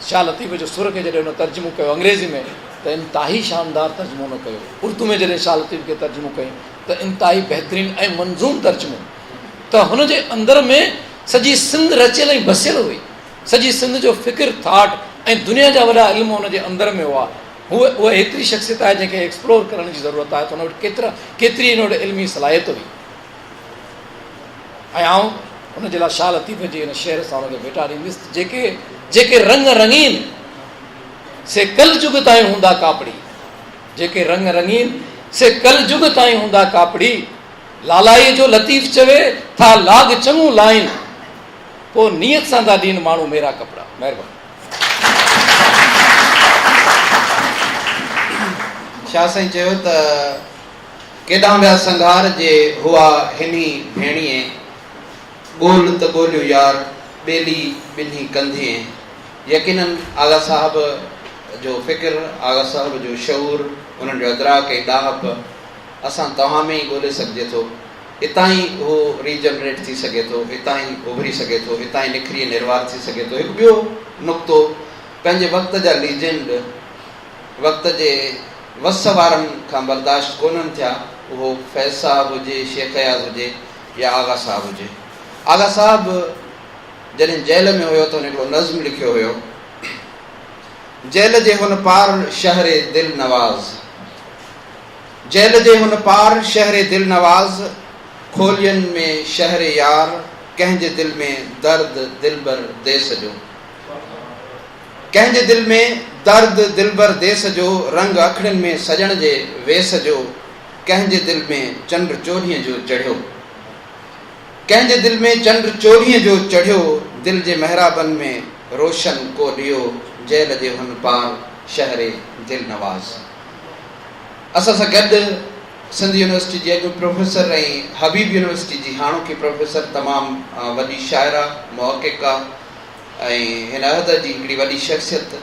Speaker 9: शाह लतीफ़ जो सुर खे जॾहिं हुन तर्जुमो कयो अंग्रेज़ी में त इंतिहाई शानदार तर्जुमो न कयो। उर्दू में जॾहिं शाह लतीफ़ खे तर्जुमो कयूं त इंतिहाई बहितरीनु ऐं मंज़ूम तर्जुमो। त हुनजे अंदर में सॼी सिंध रचियल ऐं बसियल हुई, सॼी सिंध जो फ़िक्र थाट ऐं दुनिया जा वॾा इल्म हुनजे अंदर में हुआ। उहा एतिरी शख़्सियत आहे जंहिंखे एक्सप्लोर करण जी ज़रूरत आहे। त हुन वटि केतिरी हिन वटि इल्मी सलाहियत हुई। ऐं आउं हुनजे लाइ शाह लतीफ़ जे हिन शेर सां हुनखे भेटा ॾींदुसि, जेके रंग रंगीन से कल जुग ताईं हूंदा कापड़ी, जेके रंग रंगीन से कल जुग ताईं हूंदा कापड़ी, लालाई जो लतीफ़ चवे था लाग चङो लाइन, पोइ नियत सां था ॾीन माण्हू मेरा कपिड़ा। महिरबानी।
Speaker 4: शाह साईं चयो त केॾां विया संघार जे हुआ हिनी भेणीअ, ॻोल्ह त ॻोल्हियो यार ॿेली ॿिन्ही कंधे। यकीनन आगा साहब जो फ़िक्र, आगा साहब जो शऊर, उन्हनि जो अदराक ऐं ॾाहप असां तव्हां में ई ॻोल्हे सघिजे थो। हितां ई उहो रीजनरेट थी सघे थो, हितां ई उभरी सघे थो, हितां ई निखरी निर्वार थी सघे थो। हिकु ॿियो नुक़्तो, पंहिंजे वक़्त जा लीजेंड, वक़्त जे वस वारनि खां बर्दाश्त कोन्हनि थिया, उहो फैज़ साहब हुजे, शेख अयाज़ हुजे या आगा साहब हुजे। आगा साहब जॾहिं जेल में हुयो त हुन हिकिड़ो नज़्म लिखियो हुयो, जेल जे हुन पार शहरे दिल नवाज़, जेल जे हुन पार शहरे दिल नवाज़, खोलियनि में शहरे यार, कंहिंजे दिल में दर्द दिलबर दे सॼो, कंहिंजे दिल में दर्द दिलबर दे सॼो, रंग अखड़ियुनि में सजण जे वेस जो, कंहिंजे दिल में चंड चोॾीअ जो चढ़ियो, कंहिंजे दिल में चंड चोॾीअ जो चढ़ियो, दिल जे महराबन में रोशन को ॾियो, जेल जे हुन पार शहरे दिल नवाज़। असां सां गॾु सिंध यूनिवर्सिटी जी अॻु प्रोफेसर ऐं हबीब यूनिवर्सिटी जी हाणोकी प्रोफेसर, तमामु वॾी शाइरा, मुहक़िक़ा ऐं हिन अहद जी हिकिड़ी वॾी शख़्सियत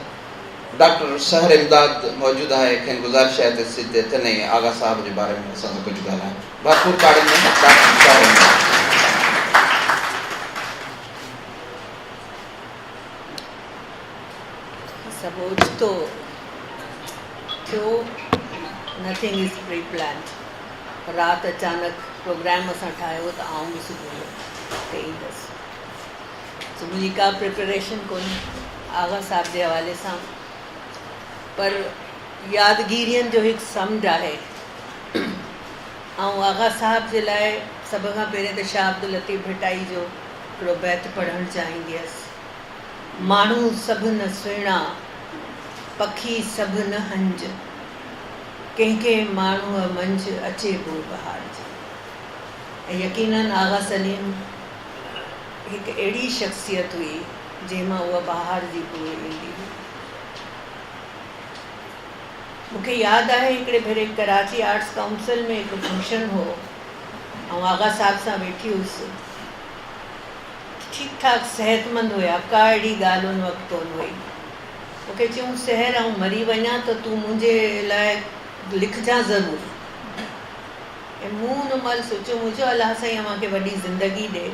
Speaker 4: डॉक्टर सहर इमदाद मौजूदु आहे। खेनि गुज़ारिश आहे त सिधे तने आगा साहब जे बारे में असां सां कुझु ॻाल्हायूं। भरपूर ताड़ियुनि में डॉक्टर सहर इमदाद।
Speaker 10: सब ओचितो थियो, नथिंग इज़ प्री प्लान। राति अचानक प्रोग्राम असां ठाहियो त आऊं बि सुबुह जो ते ईंदसि। सो मुंहिंजी का प्रिपरेशन कोन्हे आगा साहब जे हवाले सां, पर यादगिरियुनि जो हिकु समुंड आहे। ऐं आगा साहब जे लाइ सभ खां पहिरियों त शाह अब्दुल लतीफ़ भिटाई जो हिकिड़ो बैत पढ़णु चाहींदी हुअसि। माण्हू सभु न सुहिणा, पखी सभु न हंज, कंहिंखे माण्हूअ मंझि अचे पियो बहार जी। ऐं यकीनन आगा सलीम हिकु अहिड़ी शख़्सियत हुई जंहिंमां उहा बहार जी पोइ ईंदी हुई। मूंखे यादि आहे हिकिड़े भेरे कराची आर्ट्स काउंसिल में हिकु फंक्शन हो ऐं आगा साहब सां वेठी हुअसि। ठीकु ठाक सेहतमंद हुया, का अहिड़ी ॻाल्हि उन वक़्तु कोन हुई। मूंखे चयूं सहर ऐं मरी वञा त तूं मुंहिंजे लाइ लिखजां ज़रूरु। ऐं मूं हुन महिल सोचियो, मुंहिंजो अलाह साईं मूंखे वॾी ज़िंदगी ॾे।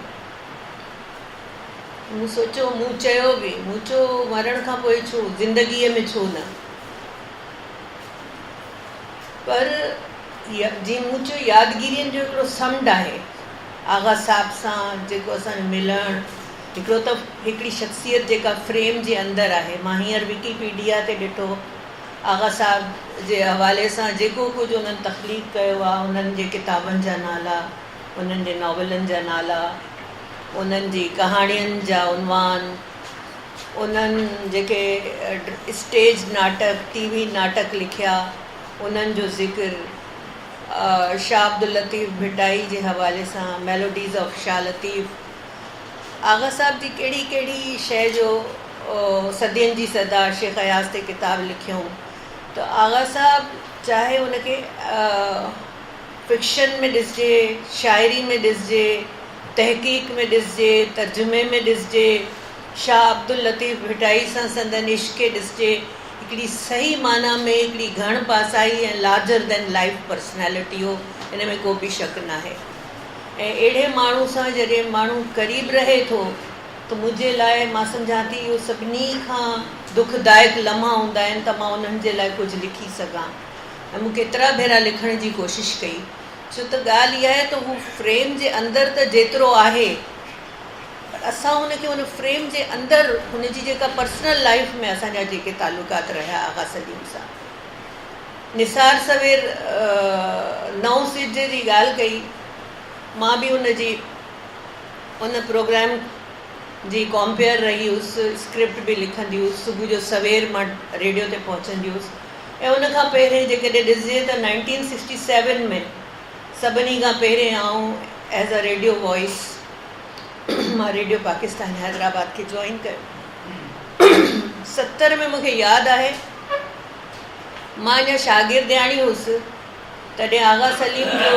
Speaker 10: मूं सोचियो, मूं चयो बि, मूं चयो मरण खां पोइ छो, ज़िंदगीअ में छो न। पर जीअं मूं चयो यादगिरियुनि जो हिकिड़ो समुंड आहे आगा साहब सां जेको असांजो मिलणु। हिकिड़ो त हिकिड़ी शख़्सियत जेका फ्रेम जे अंदरि आहे। मां हींअर विकीपीडिया ते ॾिठो आगा साहब जे हवाले सां जेको कुझु उन्हनि तख़लीक़ कयो आहे, उन्हनि जे किताबनि जा नाला, उन्हनि जे नॉवलनि जा नाला, उन्हनि जी कहाणियुनि जा उनवान, उन्हनि जेके स्टेज नाटक, टीवी नाटक लिखिया, उन्हनि जो ज़िक्र, शाह अब्दुल लतीफ़ भिटाई जे हवाले सां मेलोडीज़ ऑफ शाह लतीफ़, आगा साहब जी कहिड़ी कहिड़ी शइ जो सदियुनि जी सदा शेख अयाज़ ते किताब लिखियूं। त आगा साहब चाहे उनखे फिक्शन में ॾिसजे, शाइरी में ॾिसजे, तहक़ीक़ में ॾिसजे, तर्जुमे में ॾिसजे, शाह अब्दुल लतीफ़ भिटाई सां संदन इश्क़ ॾिसजे, हिकिड़ी सही माना में हिकिड़ी घण पासाई ऐं लार्जर देन लाइफ पर्सनैलिटी हो, इन में को बि शक न आहे। ऐं अहिड़े माण्हू सां जॾहिं माण्हू क़रीब रहे थो त मुंहिंजे लाइ मां सम्झां थी इहो सभिनी खां दुखदायक लम्हा हूंदा आहिनि त मां उन्हनि जे लाइ कुझु लिखी सघां। ऐं मूं केतिरा भेरा लिखण जी कोशिशि कई, छो त ॻाल्हि इहा आहे त हू फ्रेम जे अंदरि त जेतिरो आहे, पर असां हुनखे हुन फ्रेम जे अंदरि हुनजी जेका पर्सनल लाइफ में असांजा जेके तालुकात रहिया आगा सलीम सां। निसार सवेर नओं सिज जी ॻाल्हि कई, मां बि उन प्रोग्राम जी कॉम्पेयर रही हुअसि, स्क्रिप्ट बि लिखंदी हुअसि, सुबुह जो सवेर मां रेडियो ते पहुचंदी हुअसि। ऐं उन खां पहिरें जेकॾहिं ॾिसिजे त 1967 में सभिनी खां पहिरें आऊं एज़ अ रेडियो वॉइस मां रेडियो पाकिस्तान हैदराबाद खे जॉइन कयो। 70 में मूंखे यादि आहे मां अञा शागिर्दियाणी हुअसि, तॾहिं आगा सलीम जो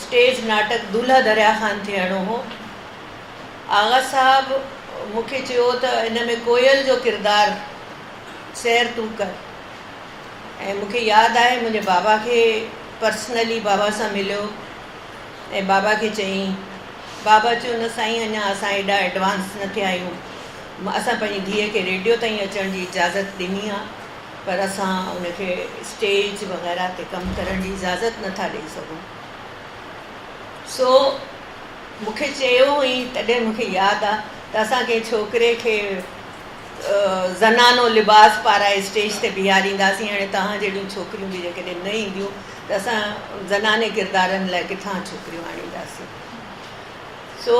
Speaker 10: स्टेज नाटक दूल्हा दरिया ख़ान थियणो हो। आगा साहब मूंखे चयो त इन में कोयल जो किरदारु सैर तूं कर। ऐं मूंखे यादि आहे मुंहिंजे बाबा खे पर्सनली बाबा सां मिलियो ऐं बाबा खे चयईं, बाबा चयो न साईं अञा असां एॾा एडवांस न थिया आहियूं, असां पंहिंजी धीअ खे रेडियो ताईं अचण जी इजाज़त ॾिनी आहे, पर असां उनखे स्टेज वग़ैरह ते कमु करण जी इजाज़त नथा ॾेई सघूं। सो मूंखे चयो हुई, तॾहिं मूंखे यादि आहे त असां कंहिं छोकिरे खे ज़नानो लिबास पाराए स्टेज ते बीहारींदासीं। हाणे तव्हां जहिड़ियूं छोकिरियूं बि जेकॾहिं न ईंदियूं त असां ज़नाने किरदारनि लाइ किथां छोकिरियूं आणींदासीं। सो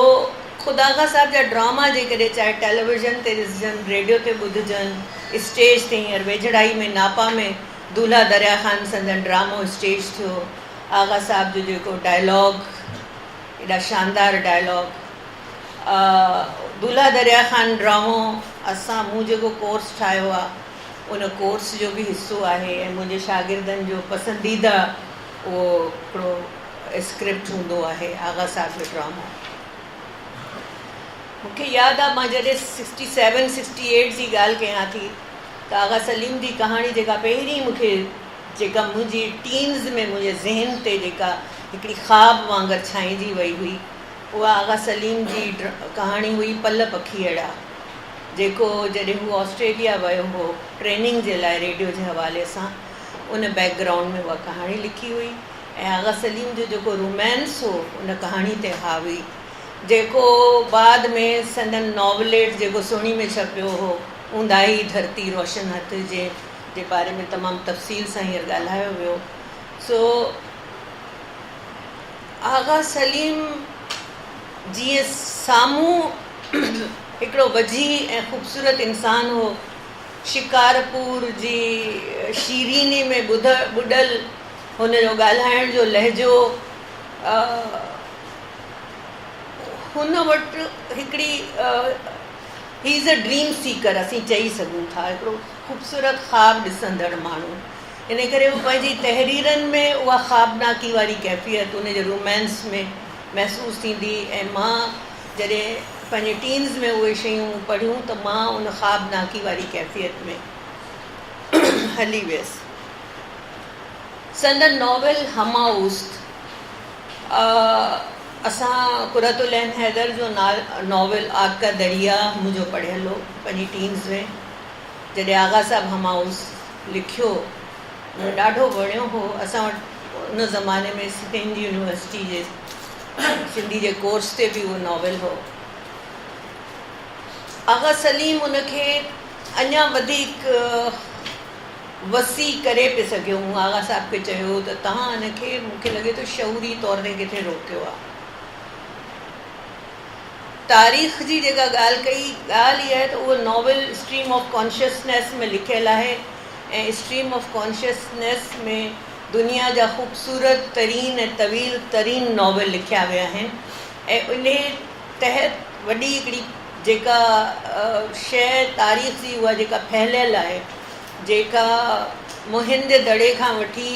Speaker 10: ख़ुदा खां साहब जा ड्रामा जेकॾहिं चाहे टेलीविज़न ते ॾिसजनि, रेडियो ते ॿुधजनि, स्टेज ते हींअर वेझड़ाई में नापा में दूल्हा दरिया ख़ान संदन ड्रामो स्टेज थियो। आगा साहब जो जेको डायलॉग, एॾा शानदार डायलॉग, दूल्हा दरिया ख़ान ड्रामो मूं जेको कोर्स ठाहियो आहे उन कोर्स जो बि हिसो आहे। ऐं मुंहिंजे शागिर्दनि जो पसंदीदा उहो हिकिड़ो स्क्रिप्ट हूंदो आहे आगा साहब जो ड्रामो। मूंखे यादि आहे मां जॾहिं 67-68 जी ॻाल्हि कयां थी त आगा सलीम जी कहाणी जेका पहिरीं मूंखे, जेका मुंहिंजी टीन्स में मुंहिंजे ज़हन ते जेका हिकिड़ी ख़्वाब वांगुरु छांइजी वई हुई, उहा आगा सलीम जी कहाणी हुई पल पखीअड़ा, जेको जॾहिं हू ऑस्ट्रेलिया वियो हो ट्रेनिंग जे लाइ रेडियो जे हवाले सां, उन बैकग्राउंड में उहा कहाणी लिखी हुई। ऐं आगा सलीम जो जेको रोमांस हो उन कहाणी ते हावी, जेको बाद में संदन नॉवलेट जेको सोणी में छपियो हो, ऊंदाही धरती रोशन हथ जे बारे में तमामु तफ़सील सां हींअर ॻाल्हायो वियो। सो आगा सलीम जीअं साम्हूं हिकिड़ो वजी ऐं ख़ूबसूरत इंसानु हो, शिकारपुर जी शीरीनी में ॿुॾल हुनजो ॻाल्हाइण जो लहजो, हुन वटि हिकिड़ी he is a dream Sikar असीं चई सघूं था, हिकिड़ो ख़ूबसूरत ख़्वाबु ॾिसंदड़ माण्हू। इन करे उहो पंहिंजी तहरीरनि में उहा ख़्वाबनाकी वारी कैफ़ियत उनजे रोमांस में महसूसु थींदी। ऐं मां जॾहिं पंहिंजे टीन्स में उहे शयूं पढ़ियूं त मां उन ख़्वाबनाकी वारी कैफ़ियत में हली वियसि। संदन नॉवेल हमाउस्त, असां कुरतुल ऐन हैदर जो नॉवेल आग का दरिया मुंहिंजो पढ़ियल हो पंहिंजी टीन्स में। जॾहिं आगा साहब हमाउस लिखियो मूंखे ॾाढो वणियो हो। असां वटि उन ज़माने में सिंध यूनिवर्सिटी जे सिंधी जे कोर्स ते बि उहो नॉवेल हो। आगा सलीम उनखे अञा वधीक वसी करे पिए सघियो। मूं आगा साहब खे चयो त तव्हां हिनखे, मूंखे लॻे थो शऊरी तौर ते किथे रोकियो आहे। तारीख़ जी जेका ॻाल्हि कई, ॻाल्हि इहा आहे त उहो नॉवल स्ट्रीम ऑफ कॉन्शियसनेस में लिखियलु आहे ऐं स्ट्रीम ऑफ कॉन्शियसनेस में दुनिया जा ख़ूबसूरत तरीन ऐं तवील तरीन नॉवल लिखिया विया आहिनि ऐं उन तहत वॾी हिकिड़ी जेका शइ तारीख़ जी उहा जेका फैलियल आहे, जेका मुहिंद दड़े खां वठी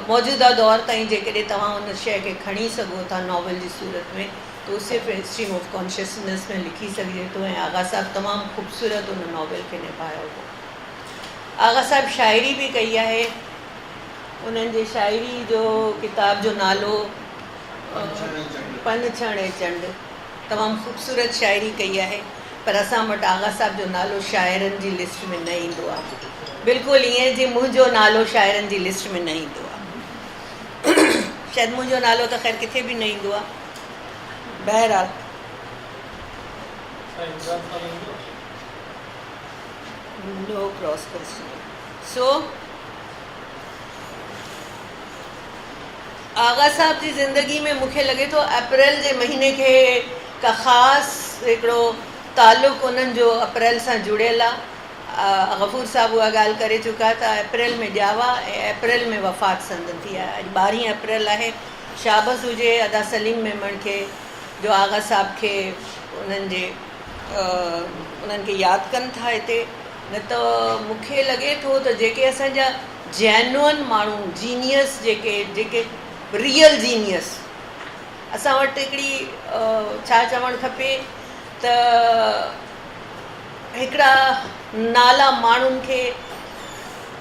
Speaker 10: मौजूदा दौर ताईं जेकॾहिं तव्हां उन शइ खे खणी सघो था नॉवल जी सूरत में, त उहो सिर्फ़ु स्ट्रीम ऑफ कॉन्शियसनेस में लिखी सघिजे थो ऐं आगा साहब तमामु ख़ूबसूरत उन नॉवल खे निभायो हो। आगा साहब शाइरी बि कई आहे, उन्हनि जे शाइरी जो किताब जो नालो पन छण ऐं चंड, तमामु ख़ूबसूरत शाइरी कई आहे, पर असां वटि आगा साहब जो नालो शाइरनि जी लिस्ट में न ईंदो आहे, बिल्कुलु ईअं जीअं मुंहिंजो नालो शाइरनि जी लिस्ट में न ईंदो आहे। शायदि मुंहिंजो नालो त ख़ैर किथे बि न ईंदो आहे। बहरहाल नो क्रॉस सो आगा साहब जी ज़िंदगी में मूंखे लॻे थो अप्रैल जे महीने खे का ख़ासि हिकिड़ो तालुक़ु उन्हनि जो अप्रैल सां जुड़ियल आहे। गफ़ूर साहब उहा ॻाल्हि करे चुका त अप्रैल में ॼावा ऐं अप्रैल में वफ़ात संदन थी आहे। अॼु 12 अप्रैल आहे। शाबस हुजे अदा सलीम मेमण खे जो आगा साहब खे उन्हनि खे यादि कनि था हिते, न त मूंखे लॻे थो त जेके असांजा जेन्युइन माण्हू जीनियस जेके रियल जीनियस असां वटि हिकिड़ी छा चवणु खपे त हिकिड़ा नाला माण्हुनि खे,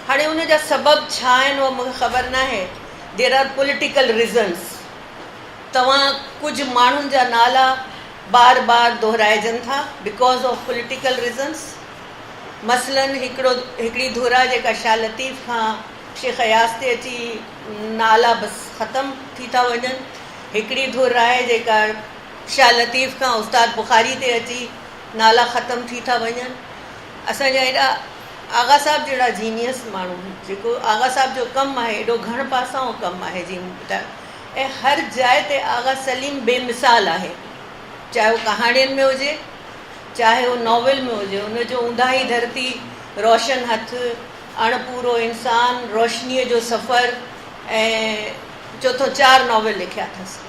Speaker 10: हाणे उन जा सबब छा आहिनि उहो मूंखे ख़बर न आहे। There are political reasons. तव्हां कुझु माण्हुनि जा नाला बार बार दोहराइजनि था बिकॉज़ ऑफ पॉलिटिकल रीज़न्स। मसलन हिकिड़ी धुरा जेका शाह लतीफ़ खां शेख अयास ते अची नाला बसि ख़तमु थी था वञनि, हिकिड़ी धुर आहे जेका शाह लतीफ़ खां उस्ताद बुखारी ते अची नाला ख़तमु थी था वञनि। असांजा एॾा आगा साहब जहिड़ा जीनियस माण्हू, जेको आगा साहब जो कमु आहे एॾो घण पासाऊं कमु आहे जीअं ॿुधायो, ऐं हर जाइ ते आगा सलीम बेमिसाल आहे, चाहे उहो कहाणियुनि में हुजे चाहे उहो नॉवल में हुजे। उनजो ऊंदाही धरती, रोशन हथ, अणपूरो इंसान, रोशनीअ जो सफ़र ऐं चोथों 4 नॉवल लिखिया अथसि।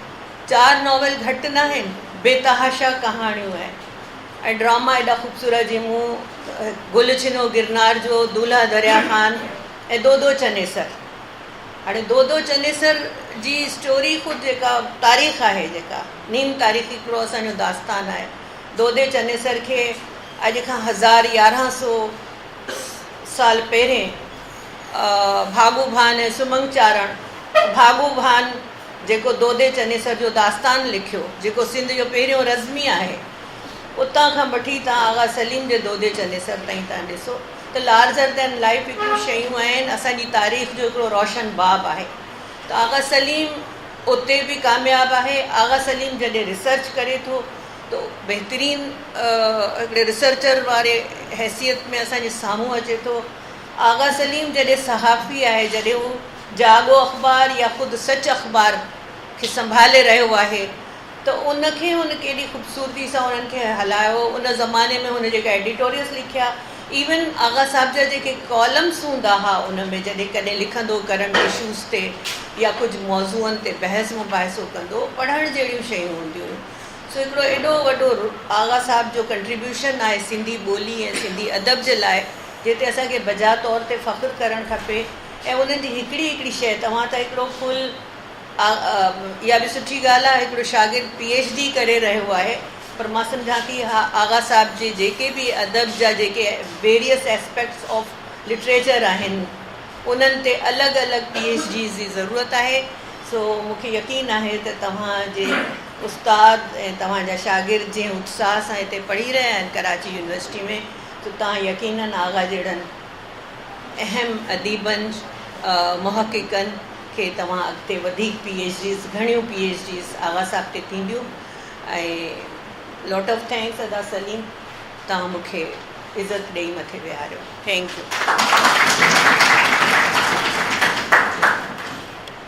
Speaker 10: 4 नॉवल घटि न आहिनि, बेतहाशा कहाणियूं आहिनि ऐं ड्रामा एॾा ख़ूबसूरत जीअं मूं गुल छिनो गिरनार जो, दूल्हा दरिया ख़ान ऐं दो दो चनेसर। हाणे दो दो चनेसर जी स्टोरी ख़ुदि जेका तारीख़ आहे, जेका नीम तारीख़ हिकिड़ो असांजो दास्तान आहे। दो दो चनेसर खे अॼु खां 1100 साल पहिरें भागू भान ऐं सुमंग चारण, भागू भान जेको दोदे चनेसर जो दास्तान लिखियो, जेको सिंध जो पहिरियों रज़मी आहे, उतां खां वठी तव्हां आगा सलीम जे दोदे चनेसर ताईं तव्हां ॾिसो त लार्जर दैन लाइफ हिकिड़ियूं शयूं आहिनि। असांजी तारीख़ जो हिकिड़ो रोशन बाब आहे। त आगा सलीम उते बि कामयाबु आहे। आगा सलीम जॾहिं रिसर्च करे थो तो बहितरीन हिकिड़े रिसर्चर वारे हैसियत में असांजे साम्हूं अचे थो। आगा सलीम जॾहिं सहाफ़ी आहे, जॾहिं हू जागो अख़बार या ख़ुदि सच अख़बार खे संभाले रहियो आहे, त उनखे हुन केॾी ख़ूबसूरती सां उन्हनि खे हलायो। उन ज़माने में हुन जेका एडिटोरियल्स लिखिया, इवन आगा साहब जा जेके कॉलम्स हूंदा हुआ उन में, जॾहिं कॾहिं लिखंदो करंट इशूज़ ते या कुझु मौज़ूअनि ते बहस मुबाहिसो कंदो, पढ़ण जहिड़ियूं शयूं हूंदियूं हुयूं। सो हिकिड़ो एॾो वॾो आगा साहब जो कंट्रीब्यूशन आहे सिंधी ॿोली ऐं सिंधी अदब जे लाइ, जिते असांखे बजा तौर ते फ़ख़्रु करणु खपे। ऐं उन्हनि जी हिकिड़ी शइ, तव्हां त हिकिड़ो फुल, इहा बि सुठी ॻाल्हि आहे, हिकिड़ो शागिर्द PhD करे रहियो आहे, पर मां सम्झां थी आगा साहब जे जेके बि अदब जा जेके वेरियस एस्पेक्ट्स ऑफ लिटरेचर आहिनि, उन्हनि ते अलॻि अलॻि PhDs जी ज़रूरत आहे। सो मूंखे यकीन आहे त तव्हांजे उस्ताद ऐं तव्हांजा शागिर्द जंहिं उत्साह सां हिते पढ़ी रहिया आहिनि कराची यूनिवर्सिटी में, त तव्हां यकीनन आगा जहिड़नि अहम अदीबनि, मुहक़िक़नि खे तव्हां अॻिते वधीक PhDs, घणियूं PhDs आगा साहब ते थींदियूं। ऐं लॉट ऑफ थैंक्स अदा सलीम, तव्हां मूंखे इज़त ॾेई मथे विहारियो। Thank you.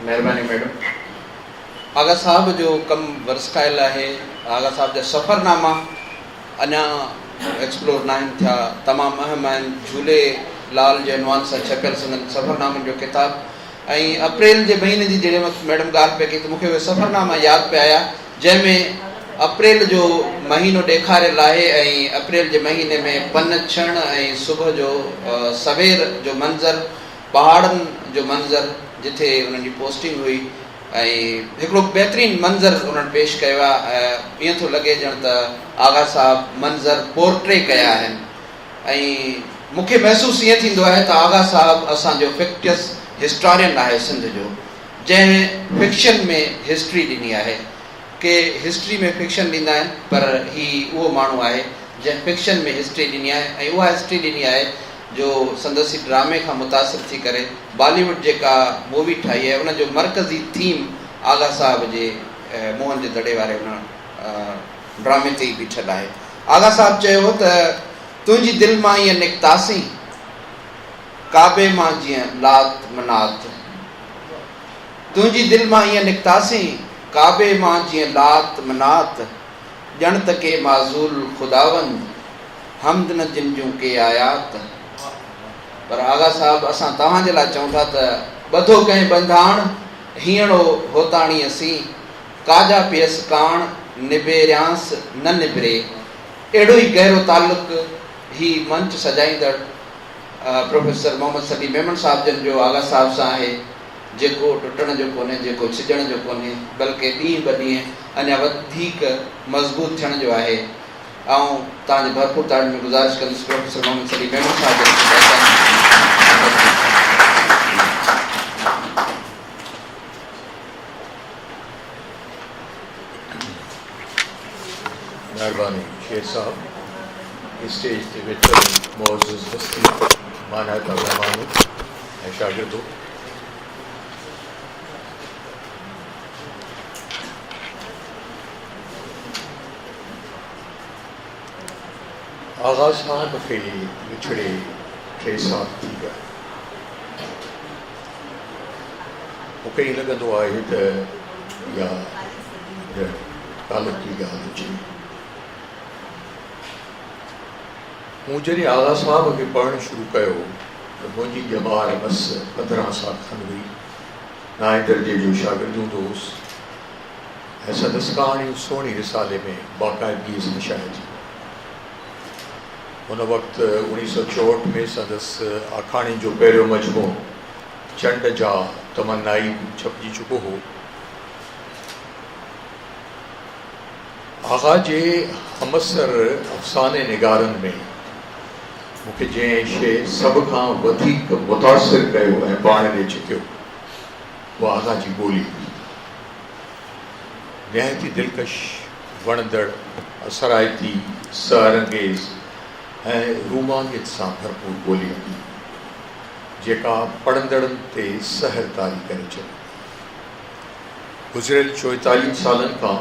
Speaker 4: महिरबानी मैडम। आगा साहब जो कमु वर्सटाइल आहे। आगा साहब जा सफ़रनामा अञा एक्सप्लोर न आहिनि थिया, तमामु अहम आहिनि। झूलेलाल जे अनवान सां छपियल संदनि सफ़रनामनि जो किताबु। ऐं अप्रैल जे महीने जी जॾहिं मैडम ॻाल्हि पई कई त मूंखे उहे सफ़रनामा यादि पिया आया, जंहिंमें अप्रैल जो महीनो ॾेखारियल आहे ऐं अप्रैल जे महीने में पन छण ऐं सुबुह जो सवेर जो मंज़र, पहाड़नि जो मंज़र जिथे उन्हनि जी पोस्टिंग हुई, ऐं हिकिड़ो बहितरीनु मंज़र उन्हनि पेश कयो आहे। ईअं थो लॻे ॼण त आगा साहब मंज़र पोर्ट्रे कया आहिनि। ऐं मूंखे महसूसु ईअं थींदो आहे त आगा साहब असांजो फिक्टियस हिस्टोरियन आहे सिंध जो, जंहिं फिक्शन में हिस्ट्री ॾिनी आहे। के हिस्ट्री में फिक्शन ॾींदा आहिनि, पर ही उहो माण्हू आहे जंहिं फिक्शन में हिस्ट्री ॾिनी आहे। ऐं उहा हिस्ट्री ॾिनी आहे जो संदसि ड्रामे खां मुतासिर थी करे बॉलीवुड जेका मूवी ठाही आहे उनजो मरकज़ी थीम आगा साहब जे मोहन जे दड़े वारे उन ड्रामे ते ई बीठल आहे। आगा साहब चयो त तुंहिंजी दिलि मां ईअं निकितासीं काबे मां जीअं लात मनात, तुंहिंजी दिलि मां ईअं निकितासीं काबे मां जीअं लात मनात, ॼण त के माज़ूल खुदावंद हमद न जिन जूं के आयात। पर आगा साहब असां तव्हांजे लाइ चऊं था त ॿधो कंहिं बंधाण हीअड़ो होताणी असीं, काजा पियस काण निबेरियांस न निबरे। अहिड़ो ई गहरो तालुक ही मंच सजाईंदड़ प्रोफेसर मोहम्मद सली मेमन साहब जन जो आगा साहब सां आहे, जेको टुटण जो कोन्हे, जेको छिजण जो कोन्हे, बल्कि ॾींहं ब ॾींहं अञा वधीक मज़बूत थियण जो आहे। ऐं तव्हांजे भरपूर ताड़ियुनि में गुज़ारिश कंदुसि प्रोफेसर मोहम्मद सली मेमन साहब
Speaker 11: महिरबानी शेर साहब। स्टेज ते वेठल मौजूद हस्ती मानाता महिमानों ऐं शागिर्दों, आगा साहब खे विछड़े 3 साल थी विया। मूंखे ईअं लॻंदो आहे त इहा तालुक जी ॻाल्हि हुजे। मूं जॾहिं आगा साहब खे पढ़णु शुरू कयो त मुंहिंजी ॼमार बस 15 साल खनि हुई। 9 दर्जे जो शागिर्द हूंदो हुउसि ऐं संदसि कहाणियूं सोणी रिसाले में बाक़ाइदगी सां शाया थी। उन वक़्तु 1964 में संदसि आखाणी जो पहिरियों मजमो चंड जा तमन्नाई छपिजी चुको हो। आगा जे हमसर अफ़साने निगारनि में मूंखे जंहिं शइ सभ खां वधीक मुतासिर कयो ऐं पाण ॾे छिकियो उहा आगा जी ॿोली हुई। निहायती दिलकश, वणंदड़, असराइती, सहरंगेज़ ऐं रूमानियत सां भरपूर ॿोली हुई, जेका पढ़ंदड़नि ते सहर तारी करे छॾी। गुज़िरियल 44 सालनि खां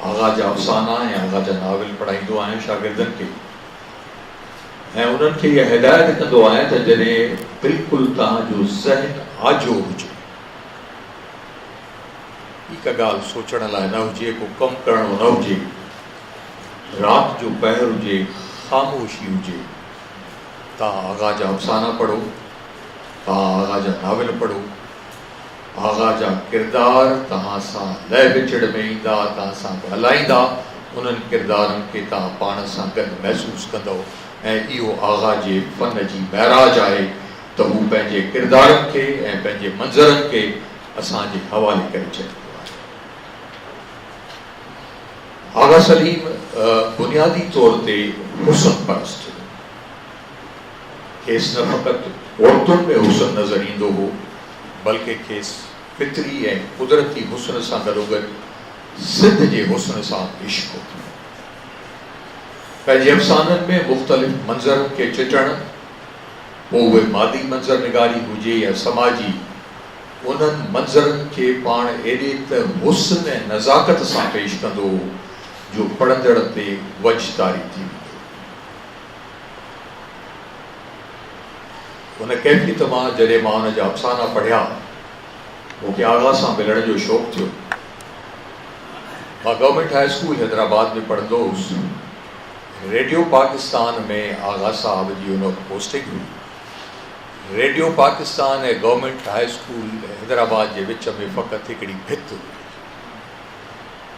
Speaker 11: आगा जा अफ़साना ऐं आगा जा नाविल पढ़ाईंदो आहियां शागिर्दनि खे, ऐं उन्हनि खे इहा हिदायत कंदो आहियां त जॾहिं बिल्कुलु तव्हांजो ज़हन आजो हुजे, हिकु ॻाल्हि सोचण लाइ न हुजे, को कमु करणो न हुजे, राति जो पहर हुजे, ख़ामोशी हुजे, तव्हां आगा जा अफ़साना पढ़ो, तव्हां आगा जा नाविल पढ़ो। आगा जा किरदार तव्हां सां लह विचड़ में ईंदा, तव्हां सां ॻाल्हाईंदा, उन्हनि किरदारनि खे तव्हां पाण सां गॾु महसूसु कंदव। ऐं इहो आगा जे फ़न जी महराज आहे त हू पंहिंजे किरदारनि खे ऐं पंहिंजे मंज़रनि खे असांजे हवाले करे छॾींदो आहे। आगा सलीम बुनियादी तौर ते हुस्न परस्त हो। खेसि न फ़क़ति औरतुनि में हुस्न नज़र ईंदो हो, बल्कि खेसि फितरी ऐं कुदरती हुस्न सां गॾोगॾु सिद्ध जे हुस्न सां इश्क़ हो। पंहिंजे अफ़साननि में मुख़्तलिफ़ मंज़रनि खे चिटणु, पोइ उहे मादी मंज़र निगारी हुजे या समाजी, उन्हनि मंज़रनि खे पाण एॾे त हुस्न ऐं नज़ाकत सां पेश कंदो हो जो पढ़ंदड़ ते वजदारी थी वेंदो। उन कैफ़ियत मां जॾहिं मां उन जा अफ़साना पढ़िया मूंखे आगा सां मिलण जो शौक़ु थियो। मां गवर्नमेंट हाई स्कूल हैदराबाद में पढ़ंदो हुउसि। रेडियो पाकिस्तान में आगा साहब जी उन वक़्तु पोस्टिंग हुई। रेडियो पाकिस्तान ऐं गवर्नमेंट हाई स्कूल हैदराबाद जे विच में फ़क़ति हिकिड़ी भित हुई।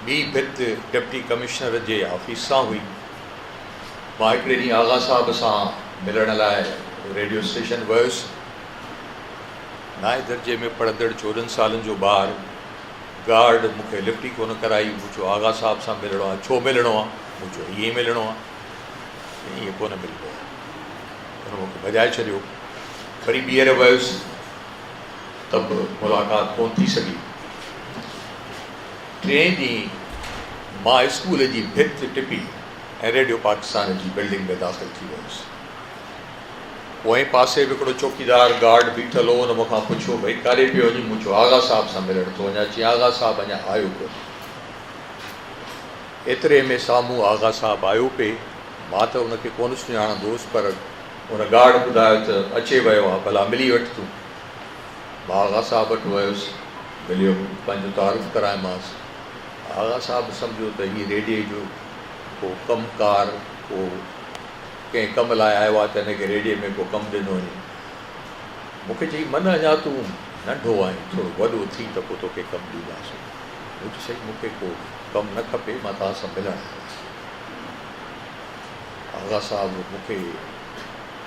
Speaker 11: ॿी भित डिप्टी कमिश्नर जे ऑफिस सां हुई। मां हिकिड़े ॾींहुं आगा साहब सां मिलण लाइ रेडियो स्टेशन वियुसि। 9 दर्जे में पढ़ंदड़ 14 सालनि जो ॿारु, गार्ड मूंखे लिफ्ट ई कोन कराई। मूं चयो आगा साहब सां मिलणो आहे। छो मिलणो आहे? मूं चयो ईअं ई मिलणो आहे। ईअं कोन मिलंदो आहे। हुन मूंखे भॼाए छॾियो। वरी ॿीहर वियुसि त बि मुलाक़ात कोन थी सघी। 3 ॾींहं मां स्कूल जी भित टिपी ऐं रेडियो पाकिस्तान जी बिल्डिंग में दाख़िल थी वियुसि। पोइ पासे बि हिकिड़ो चौकीदार गार्ड बीठल हो। हुन मूंखां पुछियो भई काॾे पियो वञी? मूं चयो आगा साहब सां मिलण थो वञा। चई आगा साहब अञा आयो कोन। एतिरे में साम्हूं आगा साहब आयो पिए। मां त हुनखे कोन सुञाणंदोसि, पर हुन गार्ड ॿुधायो त अचे वियो आहे, भला मिली वठि तूं। मां आगा साहब वटि वियुसि, मिलियो, पंहिंजो तारीफ़ करायोमांसि। आगा साहब सम्झो त हीअ रेडियो जो को कमकार, को कंहिं कम लाइ आयो आहे त हिनखे रेडियो में को कमु ॾिनो वञे। मूंखे चई मन अञा तूं नंढो आहीं, थोरो वॾो थी त पोइ तोखे कमु ॾींदासीं। मूं चयो साईं मूंखे को कमु न खपे, मां तव्हां सां मिलणु आयो आहियां। आगा साहब मूंखे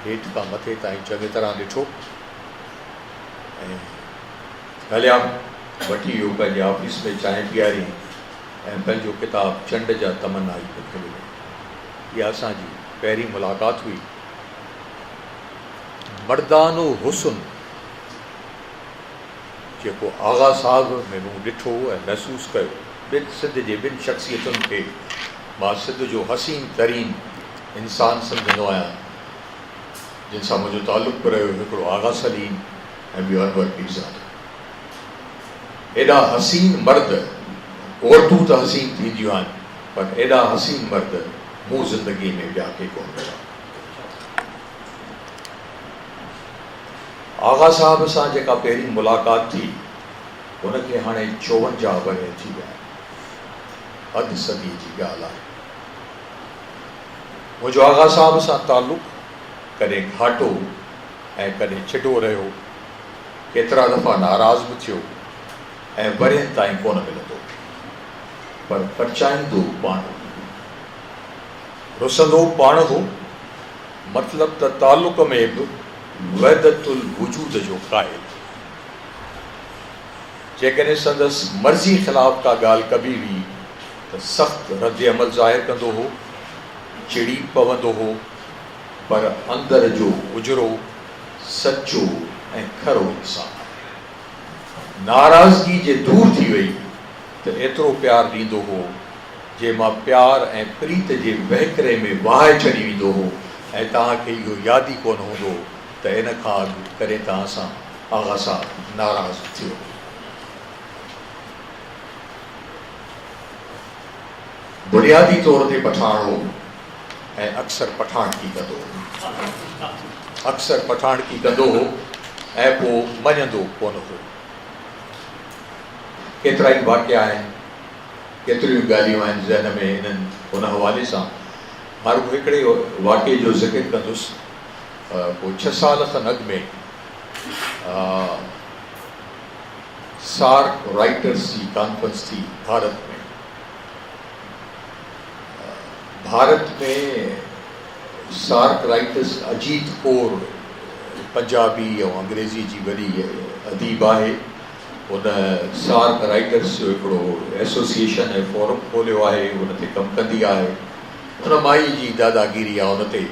Speaker 11: हेठि खां मथे ताईं चङी तरह ॾिठो ऐं हलिया। वठी वियो पंहिंजे ऑफिस में, चांहि पीआरी ऐं पंहिंजो किताबु चंड जा तमन्ना मूंखे मिलियो। इहा असांजी पहिरीं मुलाक़ात हुई। मर्दानो हुस्न जेको आगा साहब में मूं ॾिठो ऐं महसूसु कयो, सिंध जे ॿिनि शख़्सियतुनि खे मां सिंध जो हसीन तरीन इंसानु सम्झंदो आहियां, जिन सां मुंहिंजो तालुक़ु रहियो। हिकिड़ो आगा सलीम ऐं ॿियो अनवर पीरज़ादा। एॾा हसीन मर्द, औरतूं त हसीन थींदियूं आहिनि, पर एॾा हसीन मर्द मूं ज़िंदगी में ॿिया के कोन मिलिया। आगा साहब सां जेका पहिरीं मुलाक़ात थी, हुनखे हाणे 54 वरस थी विया। अधु सदी जी ॻाल्हि आहे। मुंहिंजो आगा साहब सां तालुक़ु कॾहिं घाटो ऐं कॾहिं छिॾो रहियो। केतिरा दफ़ा नाराज़ बि थियो ऐं वरियनि ताईं कोन मिलंदो, पर परचाईंदो पाण, रुसंदो पाण हो। मतिलबु त तालुक़ में बि वहदतुल वजूद जो क़ाइल। जेकॾहिं संदसि मर्ज़ी ख़िलाफ़ का ॻाल्हि कबी हुई त सख़्तु रद्द अमल ज़ाहिर कंदो हो, चिड़ी पवंदो हो, पर अंदर जो उजरो सचो ऐं खरो इंसानु। नाराज़गी जे दूर थी वई त एतिरो प्यारु ॾींदो हो जे मां प्यार ऐं प्रीत जे वहकरे में वाहे छॾी वेंदो हो ऐं तव्हांखे इहो यादि ई कोन हूंदो त इन खां अॻु कॾहिं तव्हां सां आगा साहब नाराज़ थियो। बुनियादी तौर ते पठाण हो ऐं अक्सर पठाणकी कंदो हो। अक्सर पठाणकी कंदो हो ऐं पोइ मञंदो कोन हो। केतिरा ई वाक़िया आहिनि, केतिरियूं ॻाल्हियूं आहिनि ज़हन में इन्हनि उन हवाले सां। मां रुॻो हिकिड़े वाक़े जो ज़िक्र कंदुसि। पोइ 6 साल खनि अॻु में सार्क राइटर्स जी कॉन्फ्रेंस थी भारत में। भारत में सार्क राइटर्स, अजीत कौर पंजाबी ऐं अंग्रेज़ी जी वॾी अदीब आहे। उन सार्क राइटर्स जो हिकिड़ो एसोसिएशन ऐं फोरम खोलियो आहे, उन ते कमु कंदी आहे। उन माई जी दादागिरी आहे उन ते,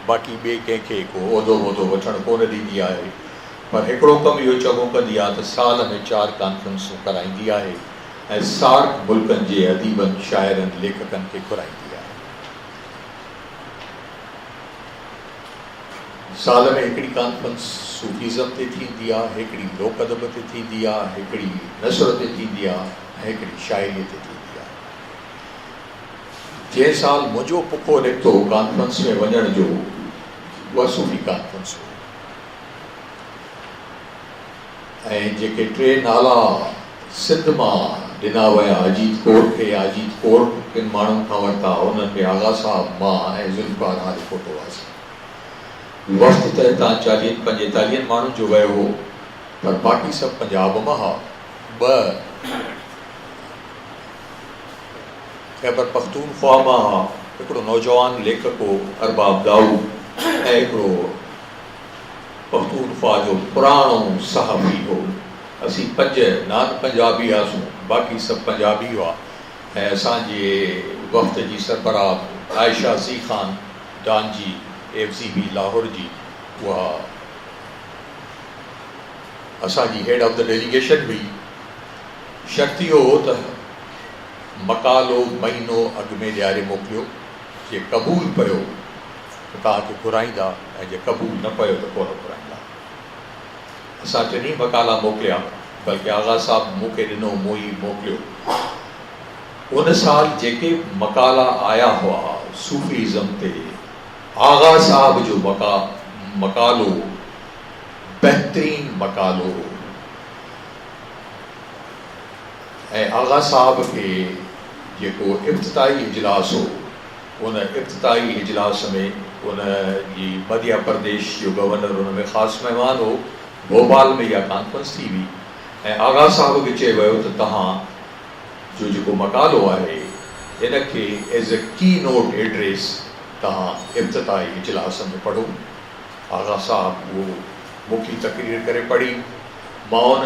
Speaker 11: बाक़ी ॿिए कंहिंखे को उहिदो वहिदो वठणु कोन ॾींदी आहे। पर हिकिड़ो कमु इहो चङो कंदी आहे त साल में 4 कॉन्फ्रेंसूं कराईंदी आहे ऐं सार्क मुल्कनि जे अदीबनि, शाइरनि, लेखकनि खे घुराईंदी आहे। साल में हिकिड़ी कॉन्फ्रेंस सूफीज़म ते थींदी आहे, हिकिड़ी लोक अदब ते थींदी आहे, हिकिड़ी नसर ते थींदी आहे ऐं हिकिड़ी शाइरी ते थींदी आहे। जंहिं साल मुंहिंजो पुखो निकितो कॉन्फ्रेंस में वञण जो, उहा सूफ़ी कॉन्फ्रेंस हुई। ऐं जेके 3 नाला सिंध मां ॾिना विया, अजीत कोर खे, अजीत कोर किन माण्हुनि खां वरिता, उन्हनि में आगा साहब, मां ऐं ज़ुल्फ़िकार हाली फोटो हुआसीं। वक़्तु त हितां 40-45 माण्हुनि जो वियो हो, पर बाक़ी सभु पंजाब मां हुआ। 2 ख़ैबर पख्तूनख्वा मां हिकिड़ो नौजवान लेखक हो अरबाब दाऊद, ऐं हिकिड़ो पख्तूनख्वा जो पुराणो सहाफ़ी हो। असीं 5 नान पंजाबी हुआसीं, बाक़ी सभु पंजाबी हुआ। ऐं असांजे वक़्त जी सरबराह आयशा ज़ी ख़ान डांजी FCB लाहौर जी, उहा असांजी हेड ऑफ द डेलीगेशन हुई। शर्त इहो हो त मकालो महीनो अॻु में ॾियारे मोकिलियो, जे क़बूल पियो त तव्हांखे घुराईंदा, ऐं जे क़बूल न पियो त कोन घुराईंदा। असां 3 मकाला मोकिलिया, बल्कि आगा साहब मूंखे ॾिनो, मूं ई मोकिलियो। उन साल जेके मकाला आया हुआ सूफ़ीज़म ते, आगा साहब जो मकालो बहितरीन मकालो, ऐं आगा साहब खे जेको इब्तिदाई इजलास हो, उन इब्तिदाई इजलास में उन जी मध्य प्रदेश जो गवर्नर उन में ख़ासि महिमान हो। भोपाल में इहा कॉन्फ्रेंस थी हुई, ऐं आगा साहब खे चयो वियो त तव्हां जो जेको मकालो आहे इनखे एज़ अ की नोट एड्रेस तव्हां इब्तिदाई इजलास में पढ़ो। आगा साहब उहो मुखी तकरीर करे पढ़ी। मां उन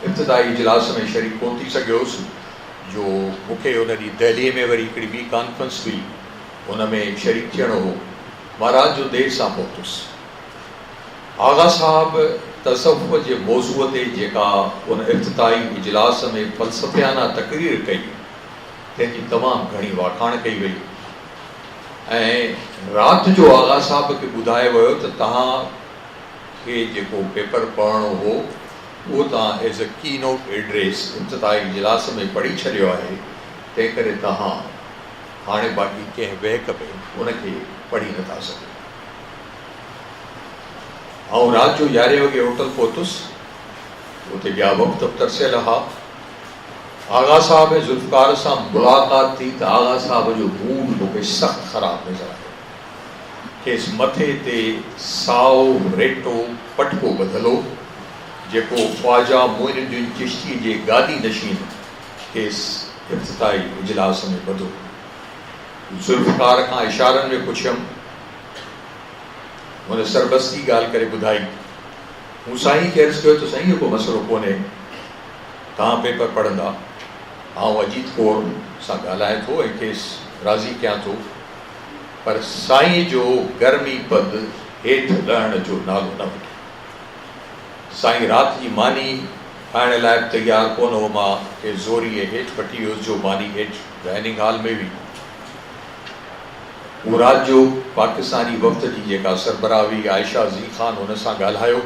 Speaker 11: इब्तिदाई इजलास में शरीक कोन थी सघियोसि, जो मूंखे उन ॾींहुं दिल्लीअ में वरी हिकिड़ी ॿी कॉन्फ्रेंस हुई, उन में शरीक थियणो हो। मां राति जो देरि सां पहुतुसि। आगा साहब तसव्वुफ़ जे मौज़ूअ ते जेका उन इब्तिदाई इजलास में फ़लसफ़ियाना तकरीर कई, तंहिंजी तमामु घणी वाखाण कई वई। ऐं राति जो आगा साहब खे ॿुधायो वियो त तव्हांखे जेको पेपर पढ़णो हो उहो तव्हां एज़ अ की नोट एड्रेस इब्तिदाई इजलास में पढ़ी छॾियो आहे, तंहिं करे तव्हां हाणे बाक़ी कंहिं वहक में उनखे पढ़ी नथा सघो। ऐं राति जो 11 वॻे होटल पहुतुसि। उते ॿिया वक़्त तरसियल हुआ। आगा साहब ऐं ज़ुल्फ़िकार सां मुलाक़ात थी त आगा साहब जो मूड मूंखे सख़्तु ख़राबु नज़र आयो। खेसि मथे ते साओ रेटो पटको ॿधलु हो, जेको ख्वाजा मोइनुद्दीन चिश्ती जे गादी नशीन खेसि इब्तिदाई इजलास में ॿधो। ज़ुल्फ़िकार खां इशारनि में पुछियमि, हुन सरबस्ती ॻाल्हि करे ॿुधाई। मूं साईं खे अर्ज़ु कयो त साईं को मसइलो कोन्हे, तव्हां पेपर पढ़ंदा, आउं अजीत कौर सां ॻाल्हायां थो ऐं खेसि राज़ी कयां थो, पर साईं जो गर्मी पद हेठि लहण जो नालो न वठे। साईं राति जी मानी खाइण लाइ तयारु कोन हो। मां के ज़ोरीअ हेठि वठी वियुसि, जो मानी हेठि डाइनिंग हॉल में हुई। उहो राति जो पाकिस्तानी वफ़्त जी जेका सरबराह हुई आयशा ज़ी ख़ान, हुन सां ॻाल्हायो।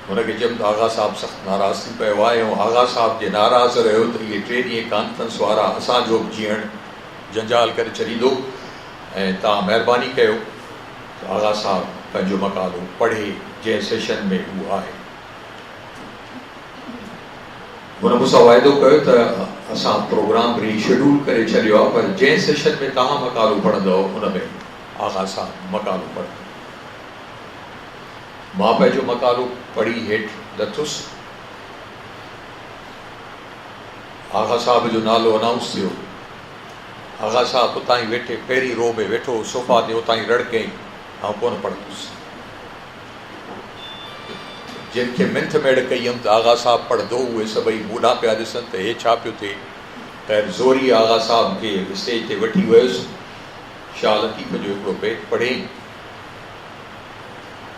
Speaker 11: हुनखे चयुमि त आगा साहब सख़्तु नाराज़ थी पियो आहे, ऐं आगा साहब जे नाराज़ रहियो त इहे 3 ॾींहं कॉन्फ्रेंस वारा असांजो बि जीअण जंजाल करे छॾींदो, ऐं तव्हां महिरबानी कयो त आगा साहब पंहिंजो मकालो पढ़े जंहिं सेशन में उहो आहे। हुन मूंसां वाइदो कयो त असां प्रोग्राम रीशेड्यूल करे छॾियो आहे, पर जंहिं सेशन में तव्हां मकालो पढ़ंदव उन में आगा साहब मकालो पढ़ंदो। मां पंहिंजो मकालो पढ़ी हेठि लथुसि। आगा साहब जो नालो अनाउंस थियो। आगा साहब उतां ई वेठे पहिरीं रो में वेठो सोफ़ा ते, उतां ई रड़ कयईं, आउं कोन पढ़ंदुसि। जिन खे मिंथ मेड़ कई हुयमि त आगा साहब पढ़ंदो, उहे सभई बूढ़ा पिया ॾिसनि त हे छा पियो थिए। ख़ैर ज़ोरी आगा साहब खे स्टेज ते वठी वियुसि, शाह लतीफ़ जो हिकिड़ो बैत पढ़ियईं,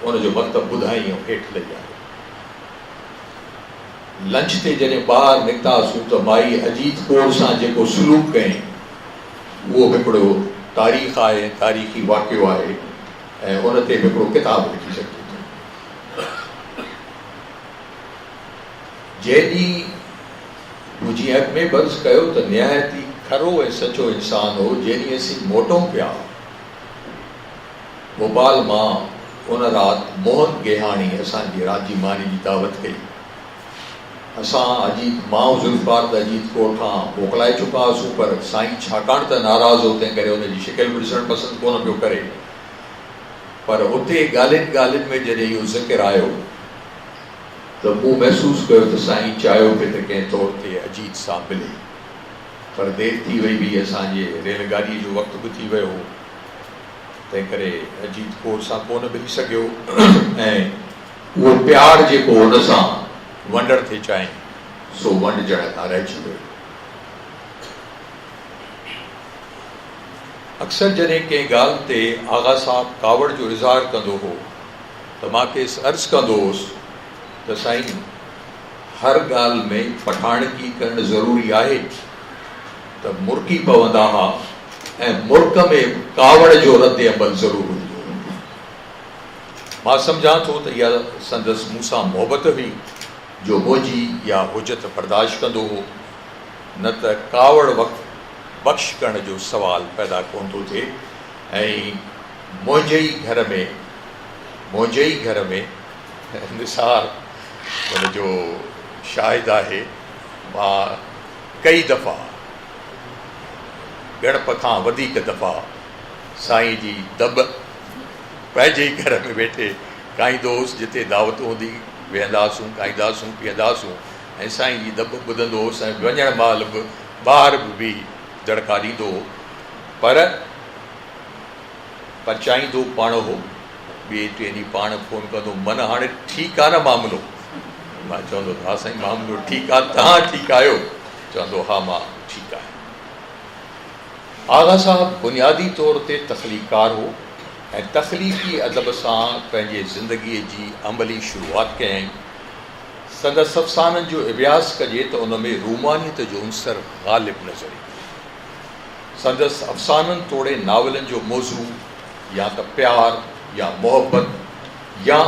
Speaker 11: उनजो मतिलबु ॿुधाईं ऐं हेठि लही आयो। लंच ते जॾहिं ॿाहिरि निकितासीं त माई अजीत कौर सां जेको सलूक कयईं उहो हिकिड़ो तारीख़ आहे, तारीख़ी वाक़ियो आहे, ऐं उन ते हिकिड़ो किताबु लिखी सघे थो। जंहिं ॾींहुं जीअं अॻ में बर्ज़ कयो त निहायती खरो ऐं सचो इंसानु हो, जंहिं ॾींहुं असीं मोटूं पिया भोपाल मां, उन राति मोहन गेहाणी असांजी रात जी मानी जी दावत कई। असां अजीत मां ज़ुल्फ़ार त अजीत कोट खां मोकिलाए चुका हुआसीं, पर साईं छाकाणि त नाराज़ हो तंहिं करे हुनजी शिकिल बि ॾिसणु पसंदि कोन पियो करे। पर उते ॻाल्हियुनि ॻाल्हियुनि में जॾहिं इहो ज़िक्र आयो त मूं महसूसु कयो त साईं चाहियो पिए त कंहिं तौर ते अजीत सां मिले, पर देरि थी वई हुई, असांजे रेलगाॾीअ जो वक़्तु बि थी वियो हो, तंहिं करे अजीत कोट सां कोन मिली सघियो ऐं उहो प्यारु जेको हुन सां वंडण थे चाहिं सो वंड ॼण खां रहिजी वियो। अक्सर जॾहिं कंहिं ॻाल्हि ते आगा साहब कावड़ जो इज़हार कंदो हो त मां खेसि अर्ज़ु कंदो हुउसि त साईं हर ॻाल्हि में पठाणकी करणु ज़रूरी आहे त मुर्की पवंदा हुआ ऐं मुल्क में कावड़ जो रद्द अमल ज़रूरु हूंदो। मां सम्झां थो त इहा संदसि मूंसां मोहबत हुई जो मुंहिंजी या हुजत बर्दाश्त कंदो हो, न त कावड़ वक़्तु बख़्श करण जो सुवाल पैदा कोन थो थिए। ऐं मुंहिंजे ई घर में निसार हुनजो शाहिद आहे, मां कई दफ़ा गणप खां वधीक दफ़ा साईं जी दब पंहिंजे ई घर में वेठे ॻाईंदो हुउसि, जिते दावत हूंदी वेहंदासूं, ॻाईंदासूं, पीअंदासूं ऐं साईं जी दब ॿुधंदो हुउसि ऐं वञण महिल बि ॿाहिरि बि दड़का ॾींदो हो, पर चाहींदो पाण हो, ॿिए टे ॾींहं पाण फ़ोन कंदो, मन हाणे ठीकु आहे न मामिलो? मां चवंदो हा साईं मामिलो ठीकु आहे, तव्हां ठीकु आहियो? चवंदो हा मां ठीकु आहियां। आगा साहब बुनियादी तौर ते तख़लीक़कार हो ऐं तख़लीक़ी अदब सां पंहिंजे ज़िंदगीअ जी अमली शुरूआति कयईं। संदसि अफ़साननि जो अभ्यास कजे त उन में रूमानियत जो अंसर ग़ालिब नज़र ईंदो। संदसि अफ़साननि तोड़े नावलनि जो मौज़ू या त प्यार या मोहब्बत या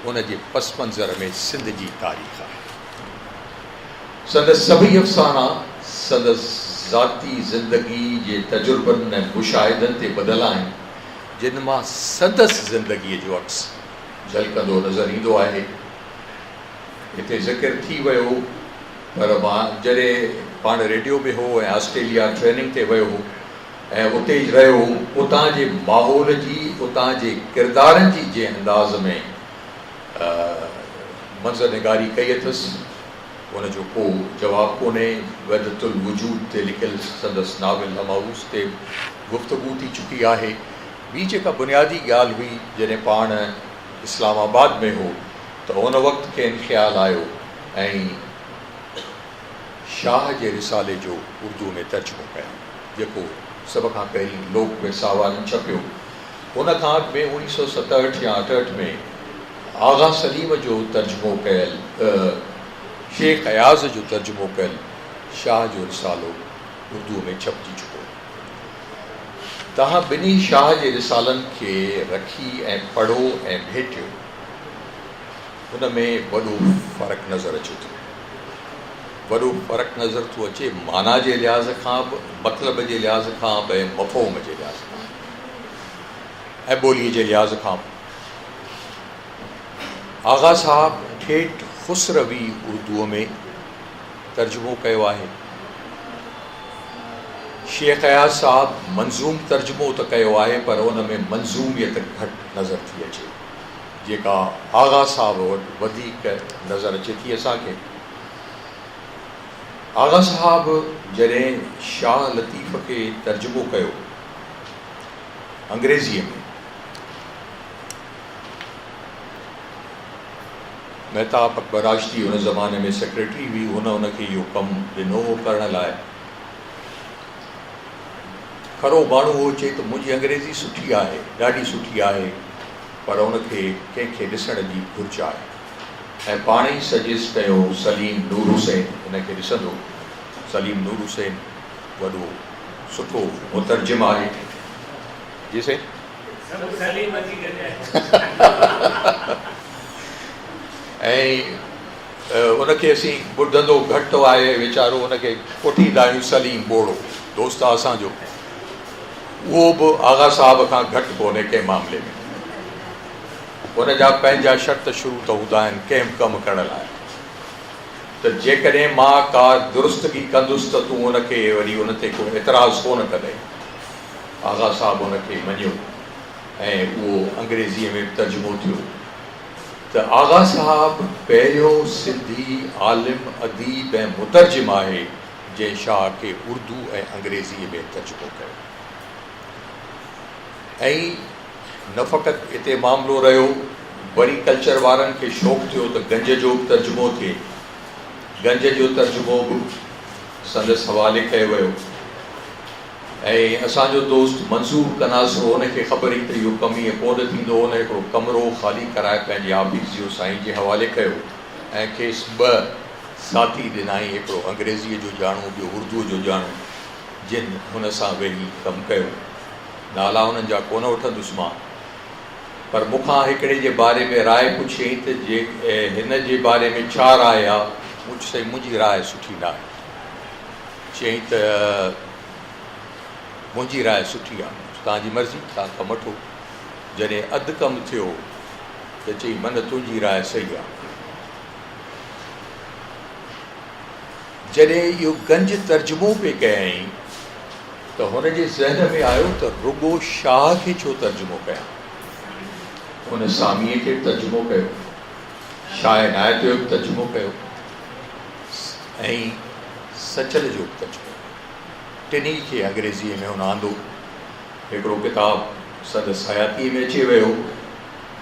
Speaker 11: उन जे पस मंज़र में सिंध जी तारीख़ आहे। संदसि सभई अफ़साना संदसि ज़ाती ज़िंदगी जे तजुर्बनि ऐं मुशाहिदनि ते ॿधल आहिनि, जिन मां संदसि ज़िंदगीअ जो अक्स झलकंदो नज़र ईंदो आहे। हिते ज़िक्र थी वियो, पर मां जॾहिं पाण रेडियो में हो ऐं ऑस्ट्रेलिया ट्रेनिंग ते वियो हो ऐं उते रहियो, उतां जे माहौल जी, उतां जे किरदारनि जी जंहिं अंदाज़ में मंज़र निगारी कई अथसि उनजो को जवाबु कोन्हे। वहदतुल वजूद ते लिखियलु संदसि नाविल हमाऊस ते गुफ़्तगू थी चुकी आहे। ॿी जेका बुनियादी ॻाल्हि हुई, जॾहिं पाण इस्लामाबाद में हो त उन वक़्तु खेनि ख़्यालु आयो ऐं शाह जे रिसाले जो उर्दू में तर्जुमो कयो, जेको सभ खां पहिरीं लोक में सावारनि छपियो। उन खां अॻु में 1967 या 68 में आगा सलीम जो तर्जुमो कयल, शेख अयाज़ जो तर्जुमो कयल शाह जो रिसालो उर्दू में छपिजी चुको। तव्हां ॿिन्ही शाह जे रिसालनि खे रखी ऐं पढ़ो ऐं भेटियो, हुन में वॾो फ़र्क़ु नज़र अचे थो। वॾो फ़र्क़ु नज़र थो अचे माना जे लिहाज़ खां बि, मतिलब जे लिहाज़ खां बि, मफ़हूम जे लिहाज़ खां ऐं ॿोलीअ जे लिहाज़ खां बि। आगा साहब ठेठ ख़ुसरवी उर्दूअ में तर्जुमो कयो आहे। शेख अयाज़ साहब मंज़ूम तर्जुमो त कयो आहे, पर उन में मंज़ूमियत घटि नज़र थी अचे, जेका आगा साहब वटि वधीक नज़र अचे थी असांखे। आगा साहब जॾहिं शाह लतीफ़ खे तर्जुमो कयो अंग्रेज़ीअ में, महताब अकबर राशिदी उन ज़माने में सेक्रेटरी हुई, उनखे इहो कमु ॾिनो करण लाइ। खरो माण्हू हो चए त मुंहिंजी अंग्रेज़ी सुठी आहे, ॾाढी सुठी आहे, पर उनखे कंहिंखे ॾिसण जी घुर्ज आहे ऐं पाण ई सजेस्ट कयो सलीम नूर हुसैन हिनखे ॾिसंदो। सलीम नूर हुसैन वॾो सुठो मुतर्जिम आहे। जी साईं, ऐं उनखे असीं ॿुधंदो घटि आहे वीचारो, उनखे कोठींदा आहियूं सलीम बोड़ो दोस्त आहे असांजो, उहो बि आगा साहब खां घटि कोन्हे कंहिं मामले में। उनजा पंहिंजा शर्त शुरू त हूंदा आहिनि कंहिं बि कमु करण लाइ। त जेकॾहिं मां का दुरुस्तगी कंदुसि त तूं उनखे वरी उन ते को एतिराज़ु कोन कॾहिं। आगा साहब उनखे मञियो ऐं उहो अंग्रेज़ीअ में तर्जुमो थियो। त आगा साहब पहिरियों सिंधी आलिम अदीब ऐं मुतर्जिम आहे जंहिं शाह खे उर्दू ऐं अंग्रेज़ीअ में तर्जुमो कयो। ऐं न फ़क़ति हिते मामिलो रहियो, वरी कल्चर वारनि खे शौक़ु थियो त गंज जो बि तर्जुमो थिए। गंज जो तर्जुमो बि संदसि हवाले कयो वियो ऐं असांजो दोस्त मंसूर कनासरो हुनखे ख़बर ई त इहो कमु ईअं कोन थींदो। हुन हिकिड़ो कमिरो ख़ाली कराए पंहिंजे हाफ़िज़ जो साईं जे हवाले कयो ऐं खेसि 2 साथी ॾिनाई, हिकिड़ो अंग्रेज़ीअ जो ॼाणो, ॿियो उर्दूअ जो ॼाणो, जिन हुन सां वेही कमु कयो। नाला हुननि जा कोन वठंदुसि मां, पर मूंखां हिकिड़े जे बारे में राय पुछियईं त जे हिन जे बारे में छा राय आहे। मुंहिंजी राय सुठी न आहे। चयईं त मुंहिंजी राय सुठी आहे, तव्हांजी मर्ज़ी, तव्हां कमु वठो। जॾहिं अधु कमु थियो त चई मन तुंहिंजी राय सही आहे। जॾहिं इहो गंज तर्जुमो पे कयईं त हुनजे ज़हन में आयो त रुगो शाह खे छो तर्जुमो कयां। हुन सामीअ खे तर्जुमो कयो, शाह इनायत जो बि तर्जुमो कयो ऐं सचल जो बि तर्जुमो। टिनी खे अंग्रेज़ीअ में हुन आंदो। हिकिड़ो किताबु संदसि हयातीअ में अची वियो,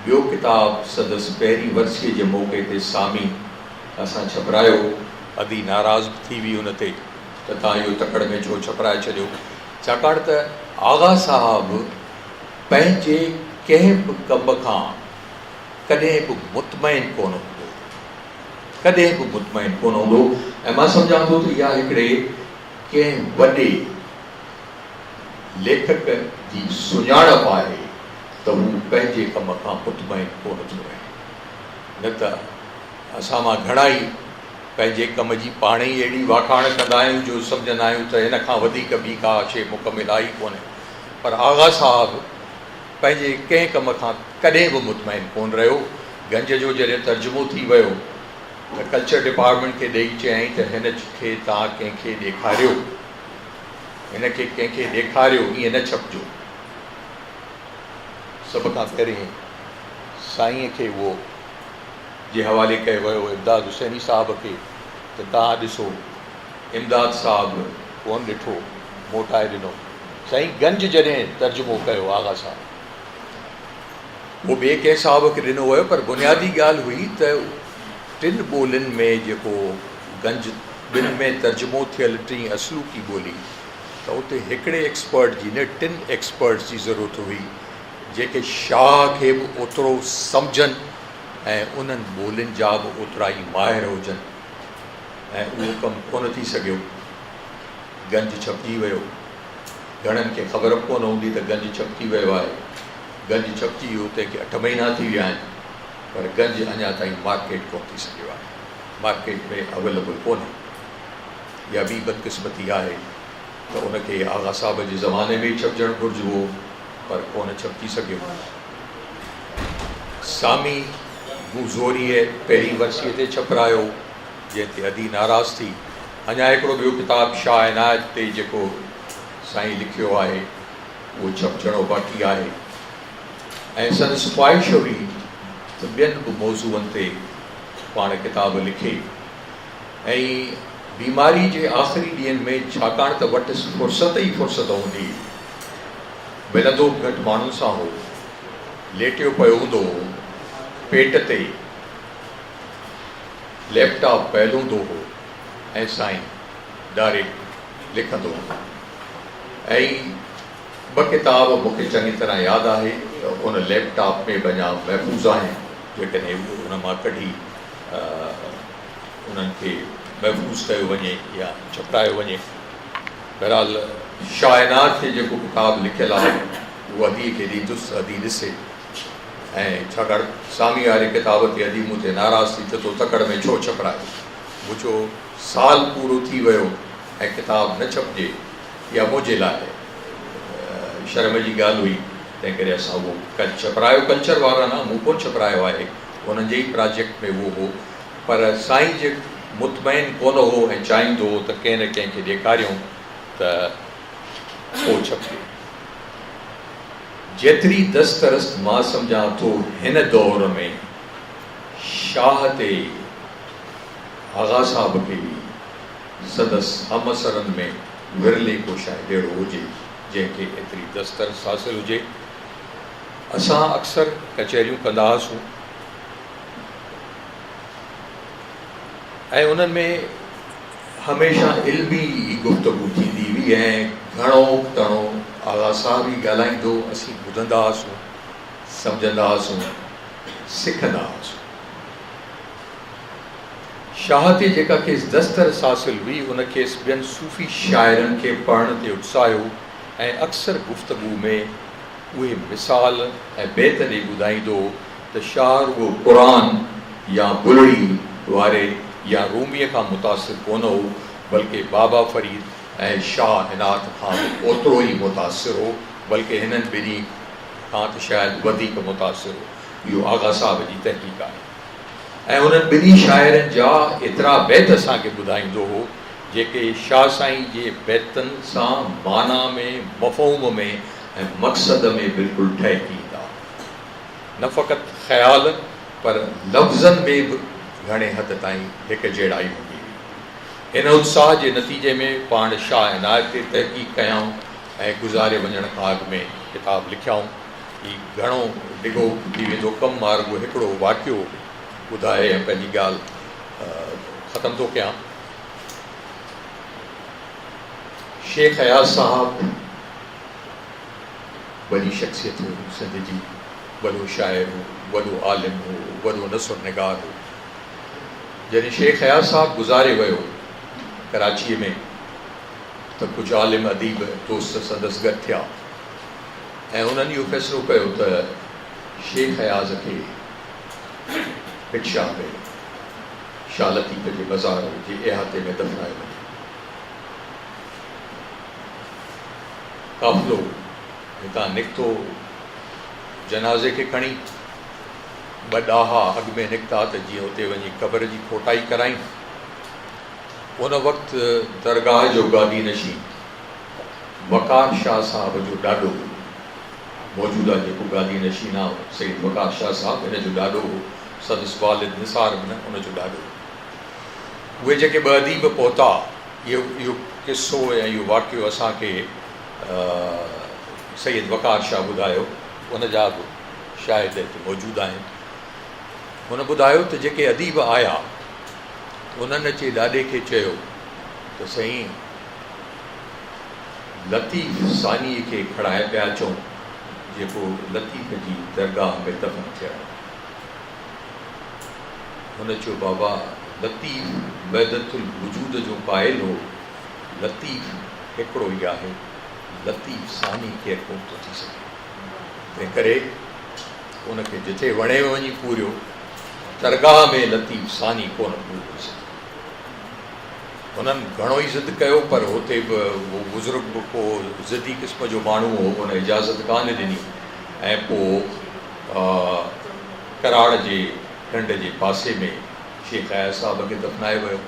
Speaker 11: ॿियो किताबु संदसि पहिरीं वर्सीअ जे मौक़े ते सामी असां छपरायो। अदी नाराज़ बि थी हुई हुन ते त तव्हां इहो तकड़ में छो छपराए छॾियो। छाकाणि त आगा साहब पंहिंजे कंहिं बि कम खां कॾहिं बि मुतमइन कोन हूंदो, कॾहिं बि मुतमइन कोन हूंदो। ऐं मां सम्झां थो त इहा हिकिड़े कंहिं वॾे लेखक जी सुञाणप आहे त हू पंहिंजे कम खां मुतमइन कोन थो रहे। न त असां मां घणाई पंहिंजे कम जी पाण ई अहिड़ी वाखाण कंदा आहियूं जो सम्झंदा आहियूं त हिन खां वधीक ॿी का शइ मुकमिल आई कोन्हे। पर आगा साहब पंहिंजे कंहिं कम खां कॾहिं बि मुतमइन कोन रहियो। गंज जो जॾहिं तर्जुमो थी वियो त कल्चर डिपार्टमेंट खे ॾेई चयईं त हिन खे तव्हां कंहिंखे ॾेखारियो, हिनखे कंहिंखे ॾेखारियो, ईअं न छपजो। सभ खां पहिरीं साईंअ खे उहो जे हवाले कयो वियो, इमदाद हुसैनी साहब खे, त तव्हां ॾिसो इमदाद साहब कोन ॾिठो, मोटाए ॾिनो। साईं गंज जॾहिं तर्जुमो कयो आगा साहब, उहो ॿिए कंहिं साहब खे ॾिनो वियो, पर बुनियादी ॻाल्हि हुई त 3 ॿोलियुनि में जेको गंज 2 में तर्जुमो थियल 3 असलूकी ॿोली, त उते हिकिड़े एक्सपर्ट जी न 3 एक्सपर्ट्स जी ज़रूरत हुई जेके शाह खे बि ओतिरो सम्झनि ऐं उन्हनि ॿोलियुनि जा बि ओतिरा ई माहिर हुजनि। ऐं उहो कमु कोन थी सघियो। गंज छपिजी वियो। घणनि खे ख़बर बि कोन हूंदी त गंज छपिजी वियो आहे। गंज छपिजी वियो, तंहिंखे 8 महीना थी विया आहिनि, पर गंज अञा ताईं मार्केट कोन थी सघियो आहे। मार्केट में अवेलेबल कोन्हे। इहा ॿी बदकिस्मती आहे त उनखे आगा साहब जे ज़माने में ई छपजणु घुरिजे हो, पर कोन छपिजी सघियो। सामी ज़ोरीअ पहिरीं वर्सीअ ते छपरायो, जंहिं ते अदी नाराज़ थी। अञा हिकिड़ो ॿियो किताबु शाह इनायत ते जेको साईं लिखियो आहे, उहो छपजणो बाक़ी आहे। ऐं संदसि ख़्वाहिश हुई त ॿियनि बि मौज़ूअनि ते पाण किताब लिखे। ऐं बीमारी जे आख़िरी ॾींहंनि में, छाकाणि त वटि फ़ुर्सत ई फ़ुर्सत हूंदी, मिलंदो घटि माण्हुनि सां हो, लेटियो पियो हूंदो हो, पेट ते लैपटॉप पयल हूंदो हो ऐं साईं डायरेक्ट लिखंदो हो। ऐं 2 किताब मूंखे चङी तरह यादि आहे त उन लैपटॉप में वञा महफ़ूज़ आहिनि, जेकॾहिं उन मां कढी उन्हनि खे महफ़ूज़ कयो वञे या छपरायो वञे। बहरहाल शाह इनायत ते जेको किताबु लिखियलु आहे उहो अदीअ खे ॾींदुसि, अदी ॾिसे। ऐं छाकाणि सामी वारे किताब ते अदी मूं ते नाराज़ थी त तो तकड़ में छो छपरायो। मुंहिंजो साल पूरो थी वियो ऐं किताबु न छपिजे, इहा मुंहिंजे लाइ शर्म जी ॻाल्हि हुई। तंहिं करे असां उहो छपरायो। कल्चर वारा न, मूं कोन छपरायो आहे, उन्हनि जे ई प्रोजेक्ट में उहो हो। पर साईं जे मुतमइन कोन हो ऐं चाहींदो हो त कंहिं न कंहिंखे ॾेखारियूं त पोइ छपिजे। जेतिरी दस्तरस्त मां सम्झां थो हिन दौर में शाह ते आगा साहब खे बि सदस्य हमसरनि में विरले को शायदि अहिड़ो हुजे जंहिंखे एतिरी दस्तरस्त हासिलु हुजे। असां अक्सर कचहरियूं कंदा हुआसीं ऐं उन्हनि में हमेशह इल्मी गुफ़्तगू थींदी हुई ऐं घणो घणो आगा साहब ई ॻाल्हाईंदो, असीं ॿुधंदा हुआसीं, सम्झंदा हुआसीं, सिखंदा हुआसीं। शाह ते जेका खेसि दस्तरस हासिलु हुई उन खेसि ॿियनि सूफ़ी शाइरनि खे पढ़ण ते उत्साहियो ऐं अक्सर गुफ़्तगू में उहे मिसाल ऐं बेत ॾेई ॿुधाईंदो त शाइर उहो क़ुरान या बुलड़ी वारे या रूमीअ खां मुतासिर कोन हो, बल्कि बाबा फ़रीद ऐं शाह इनात खां ओतिरो ई मुतासिर हो, बल्कि हिननि ॿिन्ही खां त शायदि वधीक मुतासिर हो। इहो आगा साहब जी तहक़ीक़ आहे ऐं उन्हनि ॿिन्ही शाइरनि जा एतिरा बैत असांखे ॿुधाईंदो हो जेके शाह साईं जे बैतनि सां माना में, मफ़हूम में ऐं मक़सद में बिल्कुलु ठहिकी ईंदा। न फ़क़ति ख़्याल पर लफ़्ज़नि में बि घणे हद ताईं हिकु जहिड़ाई हूंदी हुई। हिन उत्साह जे नतीजे में पाण शाह इनायत ते तहक़ीक़ कयऊं ऐं गुज़ारे वञण खां अॻु में किताब लिखियाऊं। ही घणो डिघो थी वेंदो कमु, मां रुॻो हिकिड़ो वाक़ियो ॿुधाए ऐं पंहिंजी ॻाल्हि ख़तमु थो कयां। शेख अयाज़ साहब वॾी शख़्सियत हो सिंध जी, वॾो शाइर हो, वॾो आलिम हो, वॾो नसुर निगार हो। जॾहिं शेख अयाज़ साहब गुज़ारे वियो कराचीअ में त कुझु आलिम अदीब दोस्त संदसि गॾु थिया ऐं उन्हनि इहो फ़ैसिलो कयो त शेख अयाज़ खे पिछा में शाह लतीफ़ जे बाज़ार जे इहाते में दफ़नायो वञे। काफ़िलो हितां निकितो, जनाज़े खे खणी ॿ ॾाहा अॻु में निकिता त जीअं हुते वञी क़बर जी खोटाई कराई। उन वक़्तु दरगाह जो गादी नशीं वक़ार शाह साहब जो ॾाॾो, मौजूदा जेको गादी नशीन आहे सईद वक़ार शाह साहब, हिन जो ॾाॾो हो, संदसि वालिद निसार न उनजो ॾाॾो। उहे जेके ॿ अदीब पहुता, इहो किस्सो ऐं इहो वाक़ियो असांखे सईद वक़ार शाह ॿुधायो, उनजा बि शायदि हिते मौजूदु आहिनि। हुन ॿुधायो त जेके अदीब आया उन्हनि अची ॾाॾे खे चयो त साईं लतीफ़ सानीअ खे खणाए पिया अचूं जेको लतीफ़ जी दरगाह में दफ़न थियणु। हुन चयो बाबा लतीफ़ वहदतुल वजूद जो क़ाइल हो, लतीफ़ हिकिड़ो ई आहे, लतीफ़ सानी केरु कोन थो थी सघे। तंहिं करे उनखे जिथे वणे वञी पूरियो, दरगाह में लतीफ़ सानी कोन पूरो थी सघे। उन्हनि घणो ई ज़िद कयो पर हुते बि उहो बुज़ुर्ग बि को ज़िदी क़िस्म जो माण्हू हो, उन इजाज़त कान ॾिनी ऐं पोइ कराड़ जे ढंढ जे पासे में शेख अयाज़ साहब खे दफ़नायो वियो।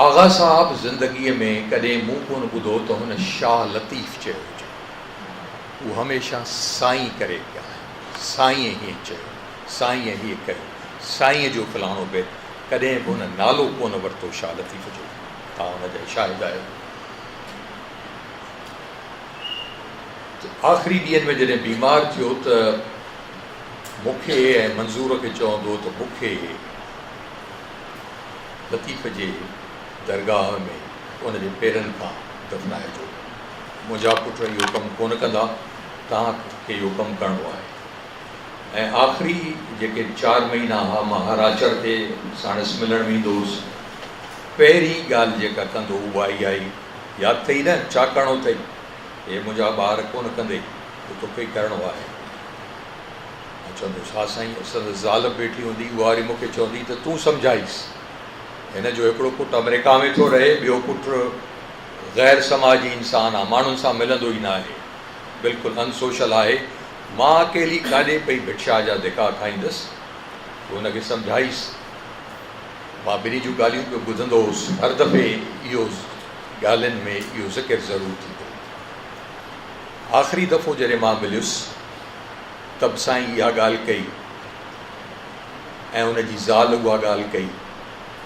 Speaker 11: आगा साहब ज़िंदगीअ में कॾहिं मूं कोन ॿुधो त हुन शाह लतीफ़ चयो हुजे। उहो हमेशह साईं करे पिया, साईं हीअं चयो, साईं हीअं कयो, साईं जो फलाणो बैत, कॾहिं बि हुन नालो कोन वरितो शाह लतीफ़ जो। तव्हां हुनजा शाहिद आहियो। आख़िरी ॾींहंनि में जॾहिं बीमार थियो त मूंखे ऐं मंज़ूर खे चवंदो त मूंखे लतीफ़ जे दरगाह में उनजे पेरनि खां दफ़नाइजो। मुंहिंजा पुट इहो कमु कोन कंदा, तव्हांखे इहो कमु करिणो आहे। ऐं आख़िरी जेके 4 महीना हुआ मां हर आचर ते साणसि मिलणु वेंदो हुउसि। पहिरीं ॻाल्हि जेका कंदो उहा इहा ई, यादि अथई न छा करिणो अथई, हे मुंहिंजा ॿार कोन कंदे, तोखे ई करिणो आहे। चवंदुसि हा साईं, असांजी ज़ाल वेठी हूंदी, उहा वरी मूंखे चवंदी त तूं सम्झाइसि, हिन जो हिकिड़ो पुटु अमेरिका में थो रहे, ॿियो पुटु ग़ैर समाजी इंसानु आहे, माण्हुनि सां मिलंदो ई न आहे, बिल्कुलु अनसोशल आहे। मां अकेली काॾे पई भिक्षा जा धिका खाईंदसि। हुनखे सम्झाईसि मां ॿिन्ही जूं ॻाल्हियूं बि ॿुधंदो हुउसि, हर दफ़े इहो ॻाल्हियुनि में इहो ज़िक्र ज़रूरु थींदो। आख़िरी दफ़ो जॾहिं मां मिलियुसि तब साईं इहा ॻाल्हि कई ऐं उनजी ज़ाल उहा ॻाल्हि कई,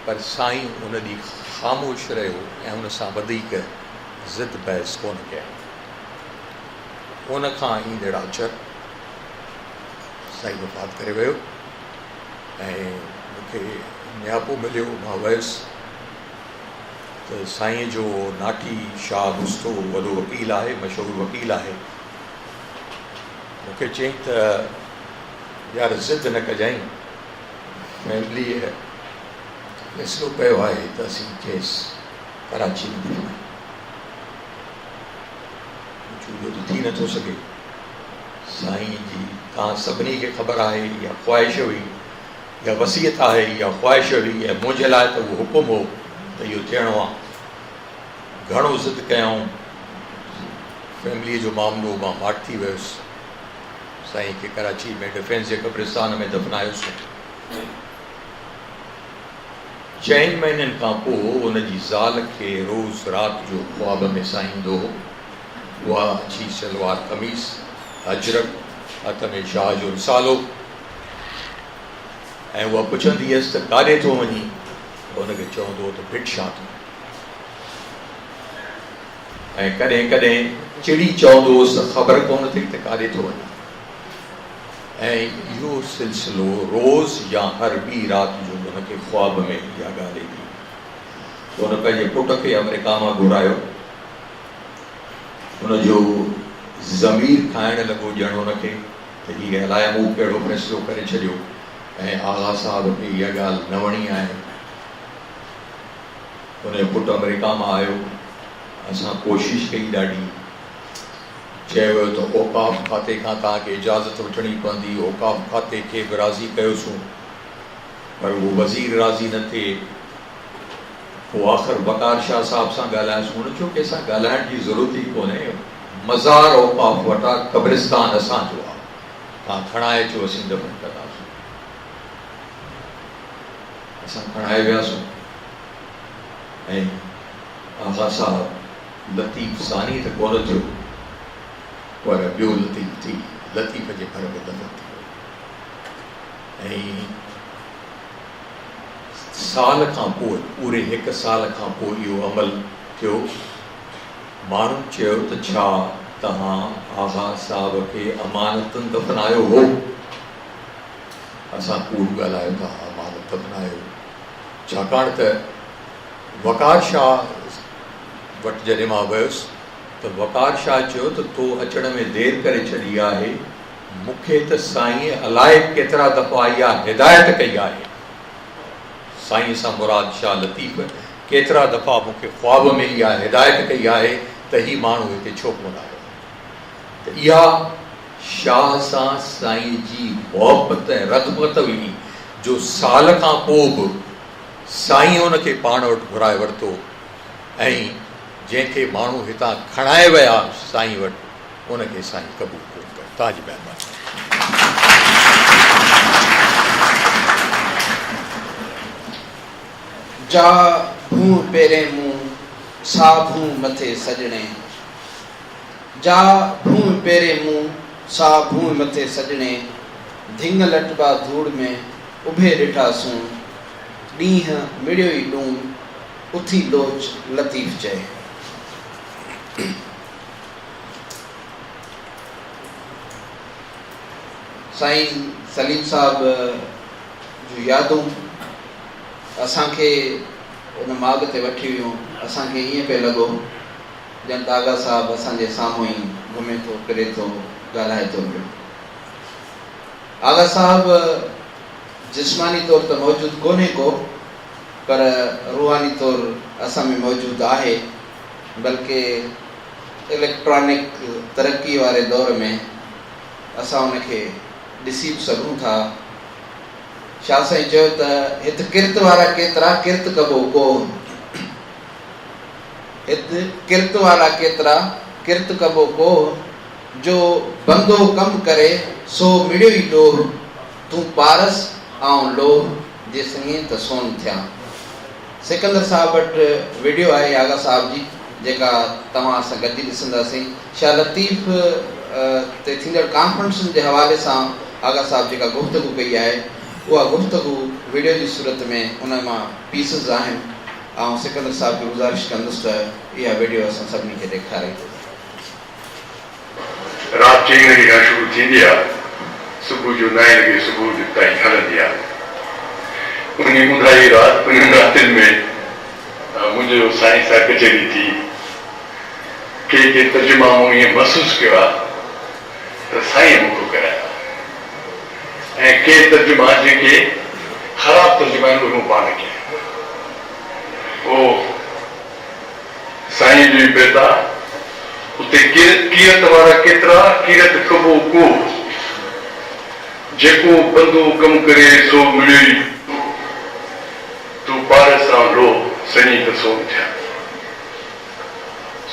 Speaker 11: पर साईं उन ॾींहुं ख़ामोश रहियो ऐं उन सां वधीक ज़िद बहस कोन कया। उन खां ईंदड़ अचर साईं वफ़ात करे वियो ऐं मूंखे नियापो मिलियो। मां वियुसि त साईं जो नाठी शाह गुस्तो वॾो वकील आहे, मशहूरु वकील आहे, मूंखे चयईं त यार ज़िद न कजांइ, फैमिलीअ फ़ैसिलो कयो आहे त असीं खेसि कराची में दफ़नायूं। इहो त थी नथो सघे। साईं जी तव्हां सभिनी खे ख़बर आहे इहा ख़्वाहिश हुई, इहा वसियत आहे, इहा ख़्वाहिश हुई ऐं मुंहिंजे लाइ त उहो हुकुम हो त इहो थियणो आहे। घणो ज़िद कयऊं, फैमिलीअ जो मामिलो, मां माठ थी वियुसि। साईं खे कराची में डिफेंस जे क़ब्रिस्तान में दफ़नायोसीं। 4 महीननि खां पोइ उनजी ज़ाल खे रोज़ राति जो ख्वाब में साईं ईंदो हो। उहा अछी सलवार कमीज़, अजरक, हथ में शाह जो रिसालो, ऐं उहा पुछंदी हुअसि त काॾे थो वञी, हुनखे चवंदो हो त भिक्षा थो। ऐं कॾहिं कॾहिं चिड़ी चवंदो हुउसि त ख़बर कोन थी त काॾे थो वञे। ऐं इहो सिलसिलो रोज़ या हर ॿी राति जो हुनखे ख्वाब में इहा ॻाल्हि ईंदी। हुन पंहिंजे पुट खे अमेरिका मां घुरायो। हुनजो ज़मीर खाइण लॻो ॼण हुनखे त हीअ अलाए मूं कहिड़ो फ़ैसिलो करे छॾियो ऐं आग़ा साहब खे इहा ॻाल्हि न वणी आहे। हुनजो पुटु अमेरिका मां आयो, असां कोशिशि कई ॾाढी, चयो वियो त औकाफ़ खाते खां तव्हांखे इजाज़त वठणी पवंदी। औकाफ़ खाते खे बि राज़ी कयोसीं, पर उहो वज़ीर राज़ी न थिए। पोइ आख़िर वकार शाह साहिब सां ॻाल्हायोसीं। हुन चयो की असां ॻाल्हाइण जी ज़रूरत ई कोन्हे, मज़ार औकाफ़ वटां क़ब्रिस्तान असांजो आहे, तव्हां खणाए अचो, असीं दफ़न कंदासीं। असां खणाए वियासीं ऐं आग़ा साहब लतीफ़ सानी त कोन थियो, पर ॿियो लतीफ़ थी, लतीफ़ जे घर में दफ़न थी वियो। ऐं साल खां पोइ, पूरे 1 साल खां पोइ इहो अमल थियो। माण्हुनि चयो त छा तव्हां आग़ा साहब खे अमानतन दफ़नायो हो? असां कूड़ ॻाल्हायो था, अमानत दफ़नायो। छाकाणि त वकार शाह वटि जॾहिं मां वियुसि त वकार शाह चयो त तो अचण में देरि करे छॾी आहे, मूंखे त साईं अलाए केतिरा दफ़ा इहा हिदायत कई आहे। साईं सां मुराद शाह लतीफ़ केतिरा दफ़ा मूंखे ख्वाब में इहा हिदायत कई आहे त हीउ माण्हू हिते छो कोन आयो। त इहा शाह सां साईं जी मोहबत ऐं रग़बत हुई जो साल खां पोइ बि साईं हुनखे पाण वटि घुराए वरितो ऐं जंहिंखे माण्हू हितां खणाए विया साईं वटि, उनखे साईं क़बूल कोन कयो। तव्हांजी महिरबानी।
Speaker 4: जा भूं पेरें मुंह सा भूं मथे सजणे, जा भूं पेरें मुंह सा भूं मथे सजणे, धिंग लटबा धूड़ में उभे ॾिठासूं, ॾींहं मिड़ियो ई ॾूं उथी लोच लतीफ़ चए। साईं सलीम साहब जूं यादूं असांखे उन माॻ ते वठी वियूं। असांखे ईअं पियो लॻो ॼण आग़ा साहब असांजे साम्हूं ई घुमे थो, फिरे थो, ॻाल्हाए थो पियो। आग़ा साहब जिस्मानी तौर ते मौजूदु कोन्हे को, पर रूहानी तौर असां में मौजूदु आहे। बल्कि इलेक्ट्रॉनिक तरक़ी वारे दौर में असां उनखे ॾिसी बि सघूं था। शाह साईं चयो त हिते किर्त वारा केतिरा, किर्त कबो को। हिते किर्त वारा केतिरा, किर्त कबो को, जो बंदो कम करे सो मिड़ियो ई ॾोह, तूं पारस आऊं लोह, जेसिताईं त सोन थिया। सिकंदर साहब वटि वीडियो आहे आगा साहब जी जेका तव्हां सां गॾु ॾिसंदासीं। शाह लतीफ़ ते थींदड़ कॉन्फ्रेंस जे हवाले सां आगा साहब जेका गुफ़्तगू कई आहे उहा गुफ़्तगू वीडियो जी सूरत में उन मां पीसिस आहिनि ऐं सिकंदर साहब खे गुज़ारिश कंदुसि त इहा वीडियो असां सभिनी खे ॾेखारे।
Speaker 8: राति 4 लॻे खां शुरू थींदी आहे, सुबुह जो 9 लॻे सुबुह ताईं हलंदी आहे। उन ॿुधाई राति उन रातिनि में मुंहिंजो साईं सां कचहरी थी। के तर्जुमा मूं ईअं महसूसु कयो आहे त साईं मूंखे कराया ऐं के तर्जुमा जेके ख़राबु तर्जुमा आहिनि उहे मूं पाण कया। उहो साईं जो बेटा उते कीरत वारा केतिरा, कीरत कबो को, जेको बंदो कमु करे सो मिलियो, तूं पार सां लो सही त सो थिया।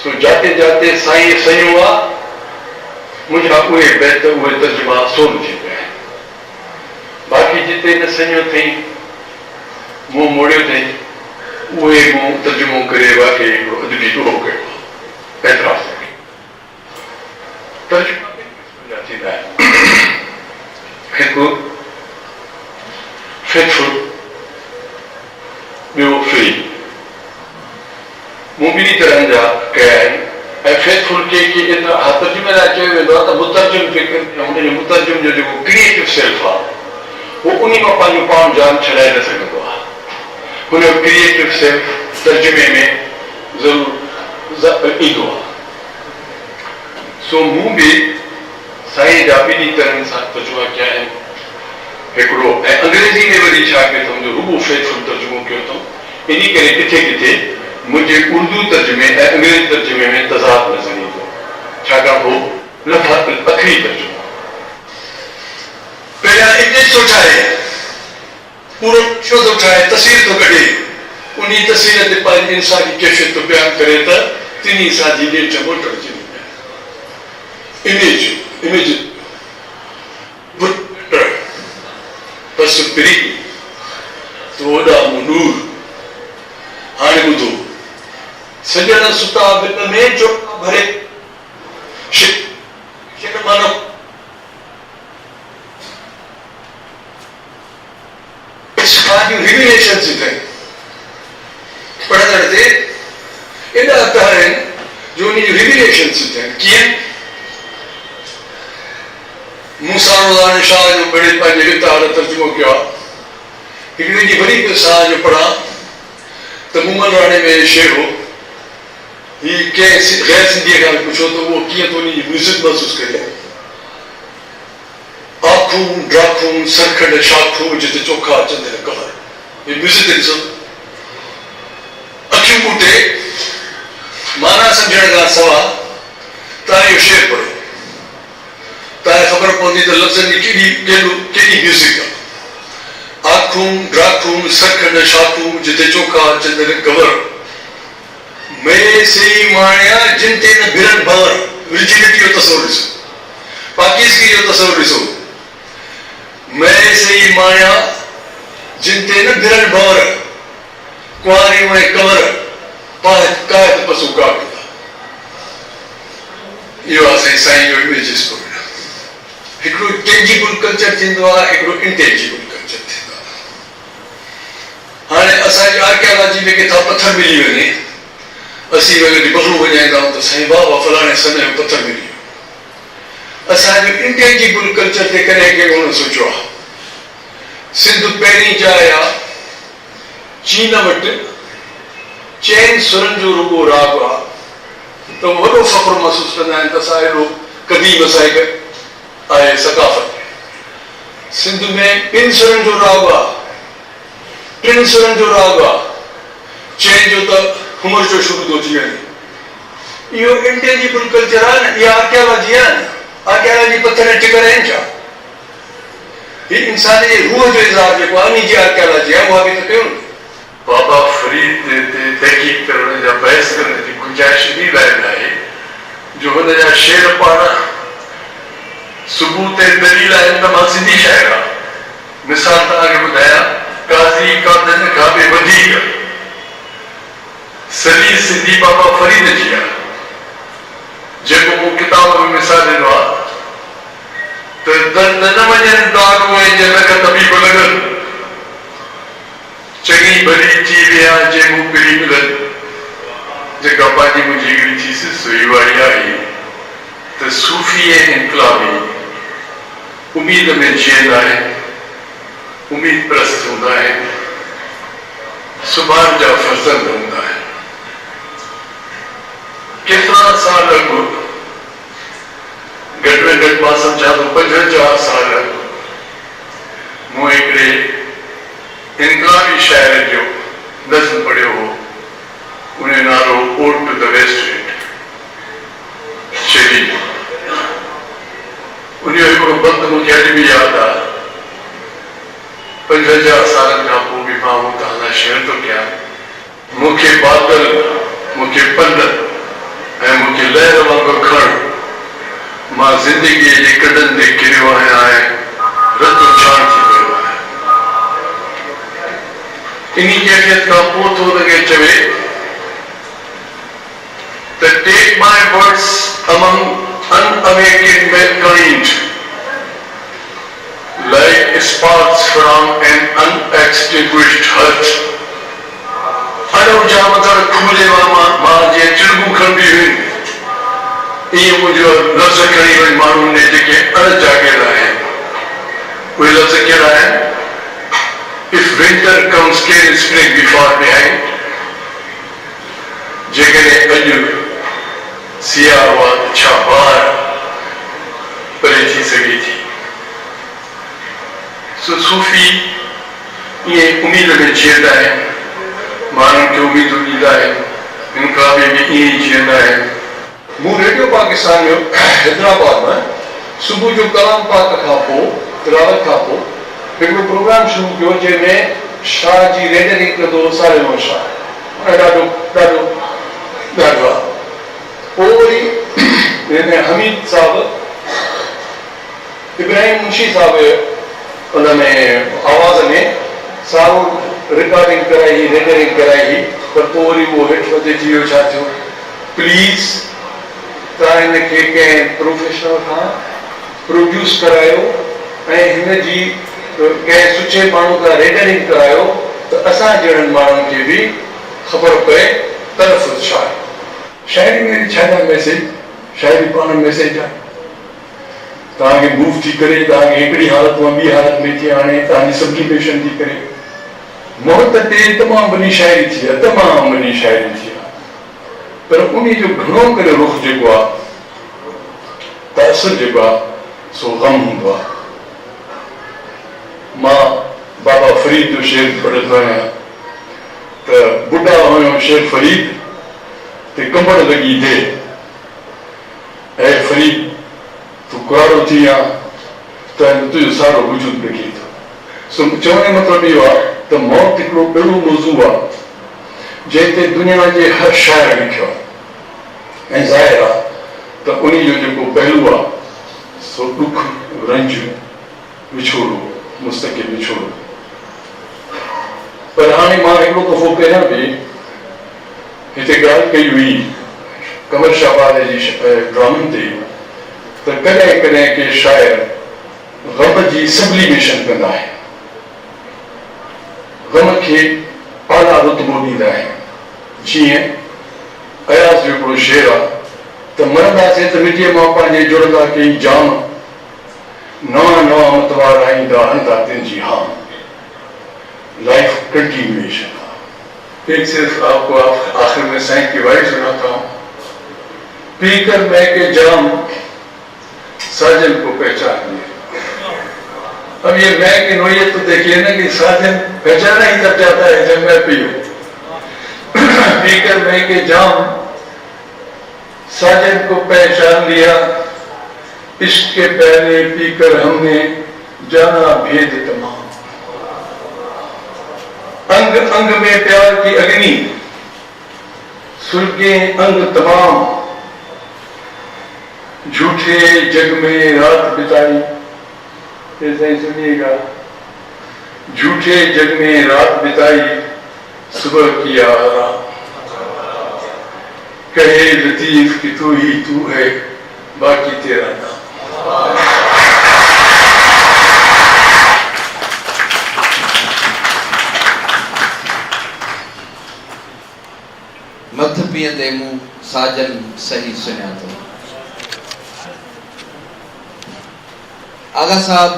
Speaker 8: सो जाते जाते साईं सयूं आहे मुंहिंजा उहे बैत उहे तर्जुमा सोन थी पिया आहिनि। बाक़ी जिते न सयूं अथई मूं मोड़ियो अथई उहे मूं तर्जुमो करे वाक़ई हिकिड़ो अदबी ॾोहो कयो एतिराफ़ तर्जुमा थींदा आहिनि। हिकु फेथफुल, ॿियो फ्री, मूं ॿिनी तरहनि जा कया आहिनि। ऐं फेथफुल खे एतिरा तर्जुमे लाइ चयो वेंदो आहे त मुतर्जुम खे हुनजो मुतर्जुम जो जेको क्रिएटिव सेल्फ आहे उहो उन मां पंहिंजो पाण जान छॾाए न सघंदो आहे। हुनजो क्रिएटिव सेल्फ तर्जुमे में ज़रूरु ईंदो आहे। सो मूं बि साईं जा ॿिनी तरहनि सां तर्जुमा कया आहिनि। हिकिड़ो ऐं अंग्रेज़ी में वरी छा कयो अथऊं जो रुगो फेथफुल तर्जुमो कयो अथऊं। इन करे किथे किथे मुंहिंजे उर्दू तर्जुमे ऐं अंग्रेज़ी तर्जुमे में तज़ाद नज़र ईंदो, छाकाणि हो अखरी तर्जुमो। पहिरियां इमेज थो ठाहे, पूरो शो थो ठाहे, तस्वीर थो कढे, उन तस्वीर ते पंहिंजी इंसानी कैफ़ियत थो बयानु करे त तिनी सां जी ॾेठ मोटड़ थी इमेज बस पिरी तो ओॾा नूर। हाणे ॿुधो, सॼण सुता बिन में चोटा भरे मानो रिविलेशन थी थियनि पढ़ंदड़ ते एॾा अख़र आहिनि जो उन जी रिविलेशन थी थियनि। कीअं मूसा रोज़ाने शाह जो बड़े पंहिंजे रितार तर्जुमो कयो आहे। हिकिड़ी ॾींहुं वरी बि शाह जो पढ़ा त मुमल राणे में शेर हो, हीउ कंहिं गैर सिंधीअ खां पुछो त उहो कीअं थो उन जी म्यूज़िक महसूसु करे। आखूं ड्राखूं सरखंड शाखूं जिते चोखा चंद न कवर, हीउ म्यूज़िक ॾिसो। अखियूं ॿूटे माना सम्झण खां सवाइ तव्हां इहो शेर पढ़ो, तव्हांखे ख़बर पवंदी त लफ़्ज़नि जी केॾी म्यूज़िक आहे। आखूं ड्राखूं सरखंड शाखूं जिते चोखा चंदन कवर, मैं से माणिया जिन ते न भिरन भंवर। विर्जिनिटी जो तस्वुर ॾिसो, पाकीज़गी जो तस्वुर ॾिसो। मैं से माणिया जिन ते न भिरन भंवर, कुंवारी में कंवर पाए कायत पसू काक। इहो आहे साईं जो इमेजिस को। हिकिड़ो टेंजिबल कल्चर थींदो आहे, हिकिड़ो इंटेंजिबल कल्चर थींदो आहे। हाणे असांजी आर्कियोलॉजी में किथां पथर मिली वञे, असीं वरी बहलू वञाईंदा आहियूं त साईं बाबा फलाणे समय में पथर मिली वियो। असांजो इंटेंजिबल कल्चर ते कॾहिं कंहिं कोन सोचियो आहे। सिंध पहिरीं जाइ आहे चीन वटि चइनि सुरनि जो रुगो राग आहे त वॾो फ़ख्रु महसूसु कंदा आहिनि त असां एॾो क़दीम असांखे आहे सकाफ़त। सिंध में 2 सुरनि जो राग आहे, 3 सुरनि जो राग आहे, चइनि जो त हुमर जो शुरू थो थी वञे। इहो इंटेंजिबल कल्चर आहे न, इहा आर्कियोलॉजी आहे न। आर्कियोलॉजी पत्थर टिकर आहिनि छा? हीउ इंसान जे रूह जो इज़हार जेको आहे उन जी आर्कियोलॉजी आहे, उहा बि त कयूं। बाबा फरीद ते तहक़ीक़ करण जा बहस करण जी गुंजाइश बि लाइ आहे जो हुन जा शेर पाण सुबुह ते दलील आहिनि त मां सिंधी शाइर आहियां। मिसाल तव्हांखे ॿुधायां, काज़ी कादन खां बि वधीक सॼी सिंधी बाबा फरीद जी आहे, जेको मूं किताब में मिसाल ॾिनो आहे त दर्द न वञनि दारू ऐं जनक तबीब लॻनि, चङी भली थी विया जे मूं पिड़ी मिलनि, जेका पंहिंजी मुंहिंजी हिकिड़ी थीसिस हुई वारी आहे त सूफ़ी ऐं इनकलाबी उम्मीद में जीअंदा आहिनि, उम्मीद परस्त हूंदा आहिनि, सुभाणे जा फर्ज़ंद हूंदा आहिनि। केतिरा साल अॻु, घटि में घटि मां सम्झा थो 55 साल अॻु, मूं हिकिड़े इनकलाबी शाइर जो नज़्म पढ़ियो हो, उन जो नालो ode to the west wind शेरी। उन जो हिकिड़ो बंद मूंखे अॼु बि यादि आहे। 55 सालनि खां पोइ बि मां उहो तव्हां शेयर थो कयां। मूंखे बादल, मूंखे पंध ऐं मूंखे लहर वांगुरु खण, मां ज़िंदगीअ जे कॾनि ते किरियो आहियां ऐं रतो छाण थी वियो आहियां। इन कैफ़ियत खां पोइ थो लॻे चवे त take my words among unawakened mankind like sparks from an unextinguished heart. अड़ो जामतर खुले मां जे चिड़गू खंबी हुई, ये मुझे लफ्ज़ खणी वई माण्हुनि ने जेके अण जाॻियल आहिनि। उहे लफ्ज़ कहिड़ा आहिनि? If winter comes, can spring be far behind? जेकॾहिं अॼु सियारो आहे त छा ॿार परे थी सघे थी? सो सूफ़ी इएं उम्मीद में जीअंदा आहिनि, माण्हुनि खे उम्मीदूं ॾींदा आहिनि, इनकलाबी बि ईअं ई जीअंदा आहिनि। मूं रेडियो पाकिस्तान जो हैदराबाद में सुबुह जो कलाम पाक खां पोइ, तिलावत खां पोइ हिकिड़ो प्रोग्राम शुरू कयो जंहिंमें शाह जी रेडरिंग कंदो सालिम शाह। ॾाढो ॾाढो ॾाढो आहे। पोइ वरी हमीद साहब, इब्राहिम मुंशी साहब उन में आवाज़ में सारो रिकॉर्डिंग कराई, रेकॉर्डिंग कराई, पर पोइ वरी उहो हेठि वधिजी वियो। छा थियो? प्लीज़ तव्हां हिनखे कंहिं प्रोफेशनल खां प्रोड्यूस करायो ऐं हिन जी कंहिं सुठे माण्हू खां रेकॉर्डिंग करायो त असां जहिड़नि माण्हुनि खे बि ख़बर पए तलफ़ुज़ छा आहे। शाइरी में छा मैसेज? शाइरी पाण मैसेज आहे। तव्हांखे मूव थी करे तव्हांखे हिकिड़ी हालत मां ॿी हालत में थी आणे, तव्हांजी सब्लिमेशन थी करे। मोहत ते तमामु वॾी शाइरी थी आहे, तमामु वॾी शाइरी थी आहे, पर उन जो घणो करे रुख जेको आहे, तासुर जेको आहे, सो ग़म हूंदो आहे। मां बाबा फरीद जो शेर पढ़ंदो आहियां त बुढा हुयो शेर फरीद ते कंबड़ लॻी दे, ऐं फरीद तूं कुआरो थी आ त तुंहिंजो सारो वजूद लिखी थो। सो चवण जो मतिलबु इहो आहे त मौत हिकिड़ो अहिड़ो मौज़ू आहे जंहिं ते दुनिया जे हर शाइर लिखियो आहे, ऐं ज़ाहिर आहे त उन जो जेको पहलू आहे सो ॾुख, रंज, विछोड़ो, मुस्तक़िल विछोड़ो। पर हाणे मां हिकिड़ो दफ़ो पहिरियां बि हिते ॻाल्हि कई हुई कमर शाहबाद जी ड्रामनि ते त कॾहिं कॾहिं के शाइर ग़म जी सब्लिमेशन कंदा आहिनि, ग़म खे आला रुतबो ॾींदा आहिनि। जीअं अयाज़ जो हिकिड़ो शेर आहे त मरंदासीं त मिटीअ मां पंहिंजे जुड़ंदा कई जाम, नवां नवां मतवार आईंदा हंधा तुंहिंजी हाम। Life continuation. एक सिर्फ आपको आखिर में साईं की वाइफ सुनाता हूँ। पीकर मैं के जाम साजन को पहचान लिया। अब ये मैं की नोयत तो देखिए ना कि साजन पहचाना ही तब जाता है जब मैं पीऊं। पीकर मैं के जाम साजन को पहचान लिया, इश्क के पहले पीकर हमने जाना भेद तमाम। अंग अंग में प्यार की अग्नि सुलगे अंग तमाम, झूठे जग में रात बिताई। ऐसा ही सुनिएगा। झूठे जग में रात बिताई, सुबह किया आराम। कहे लतीफ कि तू ही तू है, बाकी तेरा नाम।
Speaker 4: मथ पीअंदे मूं साजन सही सुञा थो। आगा साहब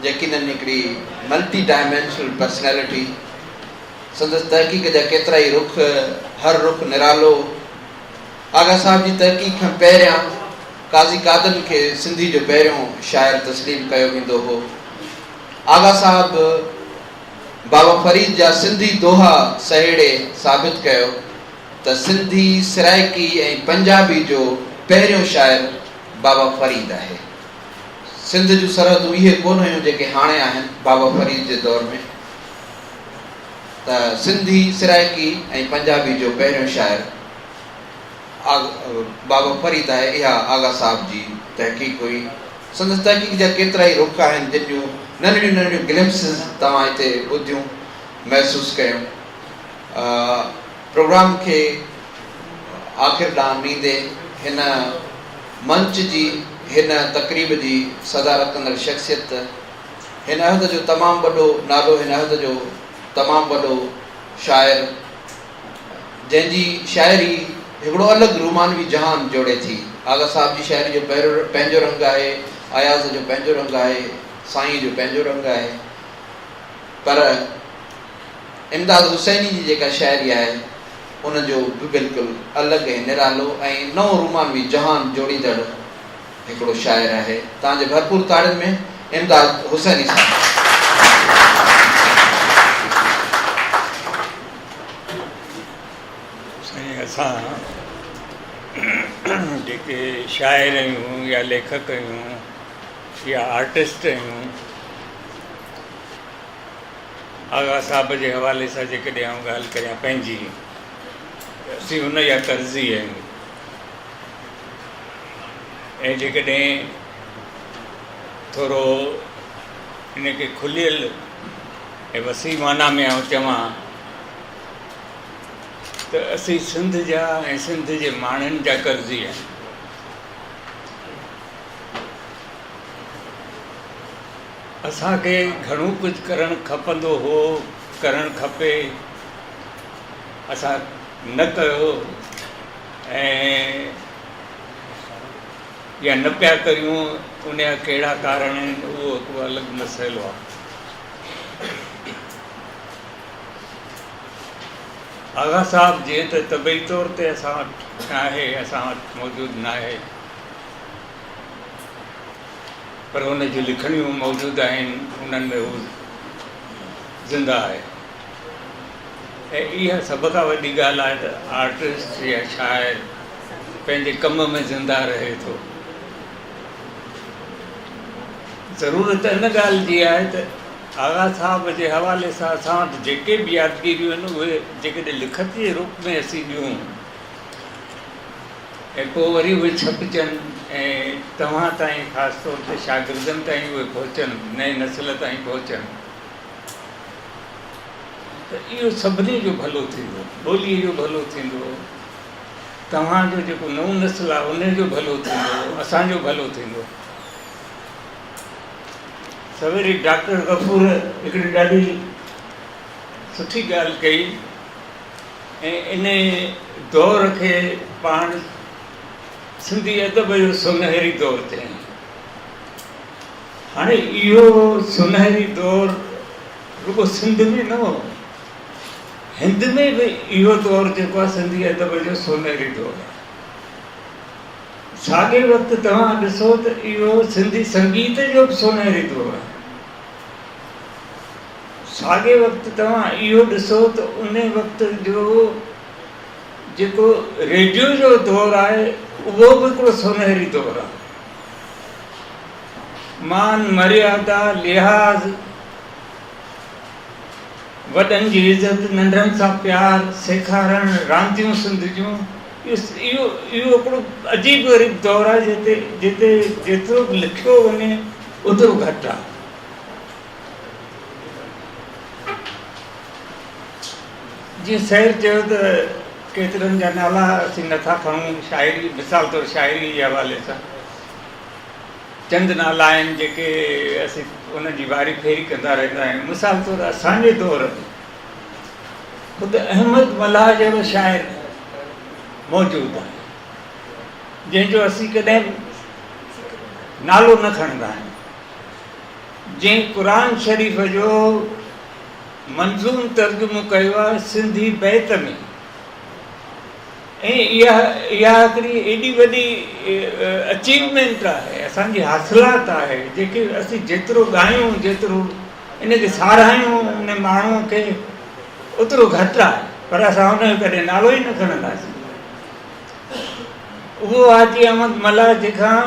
Speaker 4: यकीनन हिकिड़ी मल्टी डायमेंशनल पर्सनैलिटी, संदसि तहक़ीक़ जा केतिरा ई रुख, हर रुख निरालो। आगा साहब जी तहक़ीक़ खां पहिरियां काज़ी कादन खे सिंधी जो पहिरियों शाइर तस्लीम कयो वेंदो हो। आगा साहब बाबा फरीद जा सिंधी दोहा सहेड़े साबित कयो त सिंधी, सराइकी ऐं पंजाबी जो पहिरियों शाइर बाबा फरीद आहे। सिंध जूं सरहदूं इहे कोन हुयूं जेके हाणे आहिनि बाबा फरीद जे दौर में। त सिंधी, सराइकी ऐं पंजाबी जो पहिरियों शाइर बाबा फरीद आहे। इहा आगा साहब जी तहक़ीक़ हुई। संदसि तहक़ीक़ जा केतिरा ई रुख आहिनि जिन जूं नंढियूं नंढियूं ग्लिम्पसिस तव्हां हिते ॿुधियूं, महसूसु कयूं। प्रोग्राम खे आख़िर ॾांहुं ईंदे हिन मंच जी, हिन तक़रीब जी सदारत कंदड़ शख़्सियत, हिन अहद जो तमामु वॾो नालो, हिन अहद जो तमामु वॾो शाइर, जंहिंजी शाइरी हिकिड़ो अलॻि रूमानवी जहान जोड़े थी। आगा साहब जी शाइरी जो पंहिंजो रंग आहे, अयाज़ जो पंहिंजो रंग आहे, साईं जो पंहिंजो रंग आहे। पर इमदाद हुसैनी जी जेका शाइरी आहे उनजो बि बिल्कुलु अलॻि ऐं निरालो ऐं नओं रूमानवी जहान जोड़ींदड़ हिकिड़ो शाइर आहे। तव्हांजे भरपूर ताड़ियुनि में इमदाद हुसैनी साहब।
Speaker 12: असां जेके शाइर आहियूं या लेखक आहियूं या आर्टिस्ट आहियूं, आगा साहब जे हवाले सां जेकॾहिं आउं ॻाल्हि करियां पंहिंजी, असीं हुन जा कर्ज़ी आहियूं। ऐं जेकॾहिं थोरो इनखे खुलियल ऐं वसी माना में आउं चवां त असीं सिंध जा ऐं सिंध जे माण्हुनि जा कर्ज़ी आहियूं। असांखे घणो कुझु करणु खपंदो हो, करणु खपे, असां न कयो ऐं या न पिया करियूं। उन जा कहिड़ा कारण आहिनि उहो हिकु अलॻि मसइलो आहे। आगा साहब जीअं त तबई तौर ते असां वटि आहे, असां वटि मौजूदु न आहे, पर हुन जूं लिखणियूं मौजूदु आहिनि, उन्हनि में हू ज़िंदा आहे। ऐं इहा सभ खां वॾी ॻाल्हि आहे त आर्टिस्ट या शाइर पंहिंजे कम में ज़िंदा रहे थो। ज़रूरत इन ॻाल्हि जी आहे त आगा साहब जे हवाले सां असां वटि जेके बि यादगिरियूं आहिनि उहे जेकॾहिं लिखत जे रूप में असीं ॾियूं ऐं पोइ वरी उहे छपजनि ऐं तव्हां ताईं ख़ासि तौर ते शागिर्दनि ताईं उहे पहुचनि, नए नस्ल ताईं पहुचनि, त इहो सभिनी जो भलो थींदो, ॿोलीअ जो भलो थींदो, तव्हांजो जेको नओं नस्ल आहे उनजो भलो थींदो, असांजो भलो थींदो। सवेरी डॉक्टर गफ़ूर हिकिड़ी ॾाढी सुठी ॻाल्हि कई ऐं इन दौर खे पाण सिंधी अदब जो सुनहरी दौर चयईं। हाणे इहो सुनहरी दौर रुॻो सिंध में न हो, हिंद में बि इहो दौर जेको आहे सिंधी अदब जो सुनहरी दौर आहे। साॻे वक़्तु तव्हां ॾिसो त इहो सिंधी संगीत जो बि सुनहरी दौर आहे। साॻे वक़्तु तव्हां इहो ॾिसो त उन वक़्त जो जेको रेडियो जो दौर आहे उहो बि हिकिड़ो सुनहरी दौर आहे। मान, मर्यादा, लिहाज़, वॾनि जी इज़त, नंढनि सां प्यार सेखारणु, रांदियूं सिंध जूं, इहो हिकिड़ो अजीब ग़रीब दौर आहे जिते जेतिरो बि लिखियो वञे ओतिरो घटि आहे। जीअं सैर चयो त केतिरनि जा नाला असीं नथा खणूं शाइरी, मिसाल तौरु शाइरी जे हवाले सां चंद नाला आहिनि जेके असीं उनजी वारी फेरी कंदा रहंदा आहियूं। मिसाल तौरु असांजे दौर में ख़ुदि अहमद मल्हाह जहिड़ो शाइर मौजूदु आहे जंहिंजो असीं कॾहिं नालो न खणंदा आहियूं, जंहिं क़ुर शरीफ़ जो मंज़ूम तर्जुमो कयो आहे सिंधी बैत में। ऐं इहा हिकिड़ी एॾी वॾी अचीवमेंट आहे, असांजी हासिलात आहे जेके असीं जेतिरो ॻायूं, जेतिरो इनखे साराहियूं उन माण्हूअ खे, ओतिरो घटि आहे। पर असां हुनजो कॾहिं नालो ई न खणंदासीं। उहो हाजी अहमद मल्हाह जंहिंखां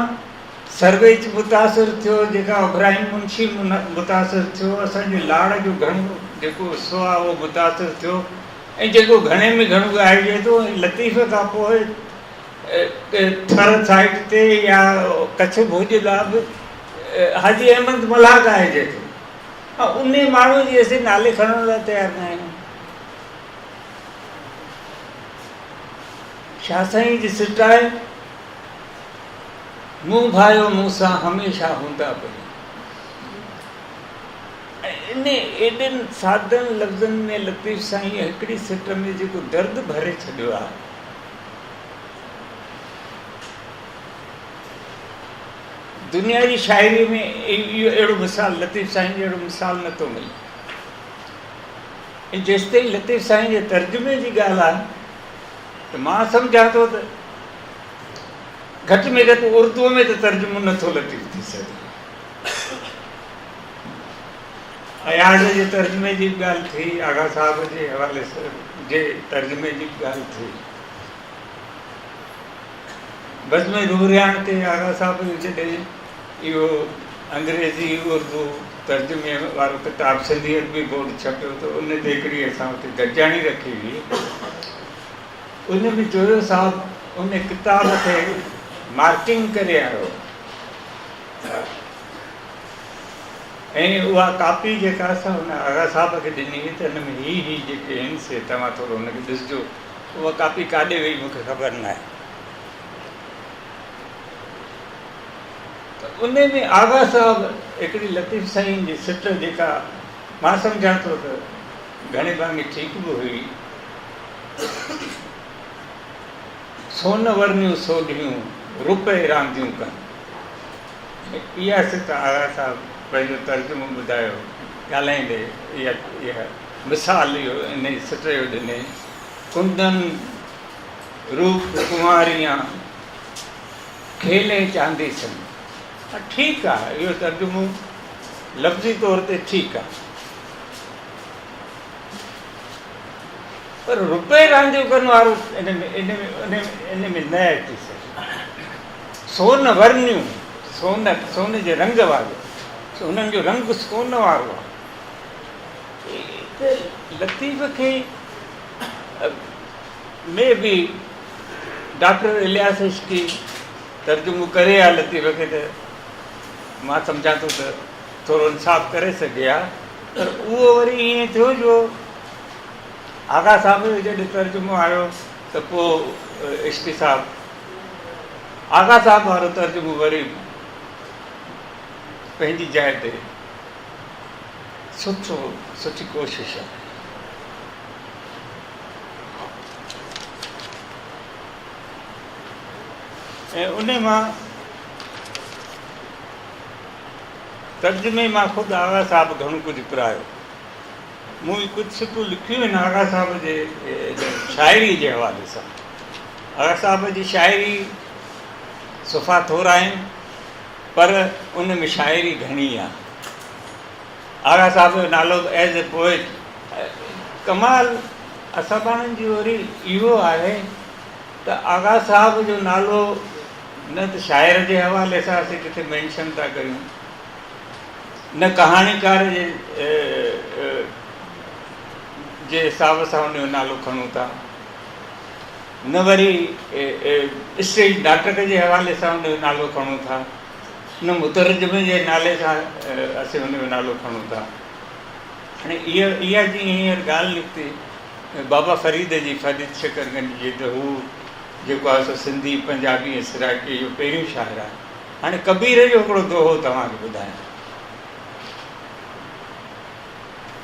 Speaker 12: सर्वेज मुतासिर थियो, जेका इब्राहिम मुंशी मुतासिर थियो, असांजे लाड़ जो घणो जेको हिसो आहे उहो मुतासिर थियो, ऐं जेको घणे में घणो ॻाइजे थो। लतीफ़ खां पोइ थर साइड ते या कच्छ भुज लाइ बि हाजी अहमद मल्हाह ॻाइजे थो। ऐं उन माण्हू जी असीं नाले खणण लाइ तयारु न आहियूं। शाह साईं जी सिट आहे, मूं भायो मूंसां हमेशह हूंदा पई। इन एॾनि सादनि लफ़्ज़नि में लतीफ़ साईं हिकिड़ी सिट में जेको दर्द भरे छॾियो आहे, दुनिया जी शाइरी में इहो अहिड़ो मिसाल लतीफ़ साईं जो अहिड़ो मिसाल नथो मिले। ऐं जेसि ताईं लतीफ़ साईं जे तर्जुमे जी ॻाल्हि आहे त मां सम्झां थो त घटि में घटि उर्दूअ में त तर्जुमो नथो लतीफ़ थी सघे। अयाज़ जे तर्जुमे जी बि ॻाल्हि थी, आगा साहब जे हवाले जे तर्जुमे जी बि ॻाल्हि थी। बज़्म रूहरियान ते आगा साहब जॾहिं इहो अंग्रेज़ी उर्दू तर्जुमे वारो किताबु सिंधियत बि बोर्ड छपियो त उन ते हिकिड़ी असां हुते गॾिजाणी रखी हुई। उन में चयो साहब उन किताब खे मार्किंग करे आयो, ऐं उहा कापी जेका असां हुन आगा साहब खे ॾिनी हुई त हिन में ही जेके आहिनि से तव्हां थोरो हुनखे ॾिसिजो। उहा कापी काॾे वई मूंखे ख़बर न आहे। त उन में आगा साहब हिकिड़ी लतीफ़ साईं जी सिट जेका मां सम्झां थो त घणे भाङे ठीकु बि हुई, सोन वर्णियूं सोढियूं रुपए रांदियूं कनि, इहा सिट आगा साहब पंहिंजो तर्जुमो ॿुधायो ॻाल्हाईंदे। इहा मिसाल इहो इन सिट जो ॾिने, कुंदन रूप कुंवारियां खेले चांदी सन। ठीकु आहे, इहो तर्जुमो लफ़्ज़ी तौर ते ठीकु आहे, पर रुपए रांदियूं करण वारो इन में न अची सघे। सोन वर्णियूं, सोन जे रंग वारो, हुननि जो रंग सोन वारो आहे। त लतीफ़ खे में बि डॉक्टर इलियास इश्की तर्जुमो करे आहे लतीफ़ खे, त मां सम्झां थो त थोरो इंसाफ़ करे सघे हा। पर उहो वरी ईअं थियो जो आगा साहब जो जॾहिं तर्जुमो आयो त पोइ इश्की साहब आगा साहब वारो तर्जुमो वरी पंहिंजी जाइ ते सुठी कोशिशि आहे। ऐं उन मां तर्जुमे मां ख़ुदि आगा साहब घणो कुझु पिरायो। मूं कुझु सिटूं लिखियूं आहिनि आगा साहब जे शाइरी जे हवाले सां। आगा साहब जी शाइरी सुफ़ा थोरा आहिनि, पर उन में शाइरी घणी आहे। आगा साहब जो नालो एज़ ए पोइट कमाल असां पाणनि जी वरी इहो आहे त आगा साहब जो नालो न त शाइर जे हवाले सां असीं किथे मेंशन था कयूं, न कहाणीकार जे हिसाब सां हुनजो नालो खणूं था, न वरी स्टेज नाटक जे हवाले सां हुनजो नालो खणूं था, न मुतरजमे जे नाले सां असीं हुनजो नालो खणूं था। हाणे इहा जीअं हींअर ॻाल्हि निकिती बाबा फरीद जी फरीद शकरगंज जी त हू जेको आहे सो सिंधी पंजाबी ऐं सराइकी जो पहिरियों शाइरु आहे। हाणे कबीर जो हिकिड़ो दोहो तव्हांखे ॿुधायां।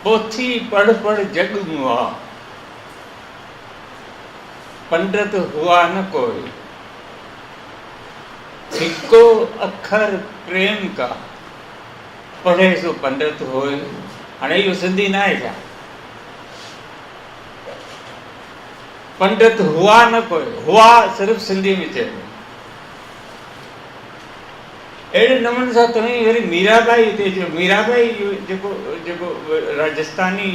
Speaker 12: पोथी पढ़ पढ़ जग मुआ, पंडित हुआ न कोई, हिको अखर प्रेम का, पढ़े सो पंडित होए। हाणे इहो सिंधी न आहे छा? पंडित हुआ न कोई, हुआ सिर्फ़ु सिंधी में चइबो। अहिड़े नमूने सां तव्हां वरी मीराबाई हिते जो मीराबाई जेको जेको राजस्थानी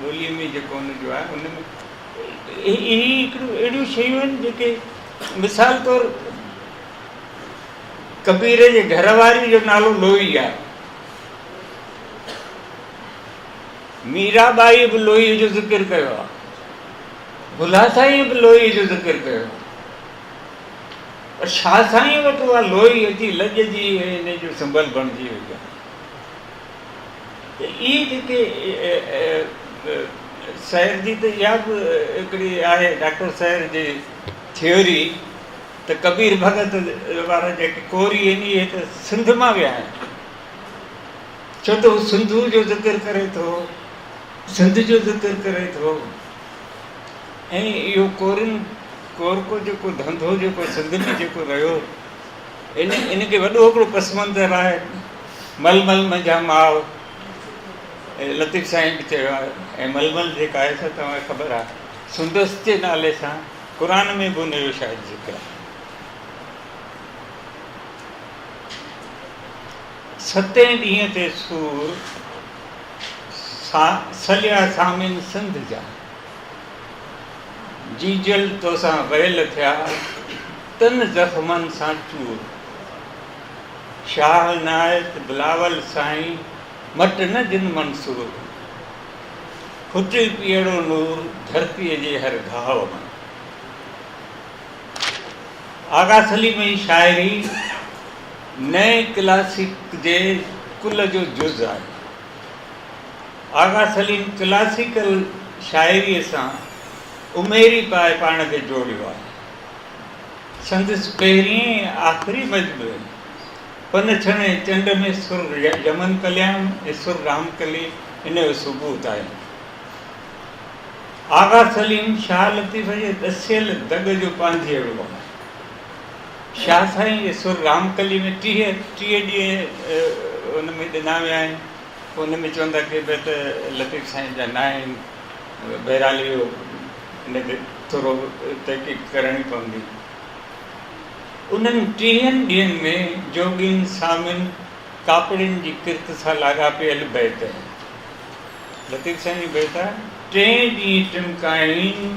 Speaker 12: ॿोलीअ में जेको हुनजो आहे हुनमें हिकिड़ियूं अहिड़ियूं शयूं आहिनि जेके मिसाल तौरु कबीर जे घरवारी जो नालो लोही आहे, मीराबाई बि लोही जो ज़िक्र कयो आहे, भुला साईं बि लोही जो ज़िक्र कयो आहे, पर शाह साईं वटि उहा लोही अची लॼ जी हिन जो सिंबल बणिजी वई आहे। त इहे जेके सैर जी त इहा बि हिकिड़ी आहे डॉक्टर सैर जी थियोरी त कबीर भगत वारा जेके कोरी आहिनि इहे त सिंध मां विया आहिनि, छो त हू सिंधू जो ज़िक्र करे थो, सिंध जो ज़िक्र करे थो। ऐं इहो कोरको जेको धंधो जेको सिंध में जेको रहियो इनखे वॾो हिकिड़ो पस मंज़र आहे। मलमल मंझा माव लतीफ़ साईं बि चयो आहे। ऐं मलमल जेका आहे त तव्हांखे ख़बर आहे सुंदस जे नाले सां क़ुर में बि हुनजो शायदि ज़िक्र आहे। 7 ॾींहं ते सूर सलिया सामिन सिंध जा, जीजल तोसां वयल थिया तन ज़ख़्मनि सां चूर, शाह नायत बिलावल साईं मट न जिन मंसूर, फुटी पीअड़ो नूर धरतीअ जे हर घाव में। आगा सलीम जी शाइरी नए क्लासिक जे कुल जो जुज़ आहे। आगा सलीम क्लासिकल शाइरीअ सां उमेरी पाए पाण खे जोड़ियो आहे। संदसि पहिरीं आख़िरी मजमूओ पन छणे चंड में सुर यमन कल्याण ऐं सुर रामकली इन जो सबूत आहे। आगा सलीम शाह लतीफ़ जे दसियल दग जो पांधीअड़ो आहे। शाह साईं जे सुर रामकली में 30 ॾींहं उन में ॾिना विया आहिनि। उन में चवंदा कि भई त लतीफ़ साईं जा न आहिनि, बहराल इहो हिनखे थोरो तहक़ीक़ करणी पवंदी। उन्हनि 30 ॾींहंनि में जोगिन सामिन कापड़ियुनि जी किर्त सां लाॻापियल बैत आहे। लतीफ़ साईं जी बैत आहे 3 ॾींहं टिमकाइनि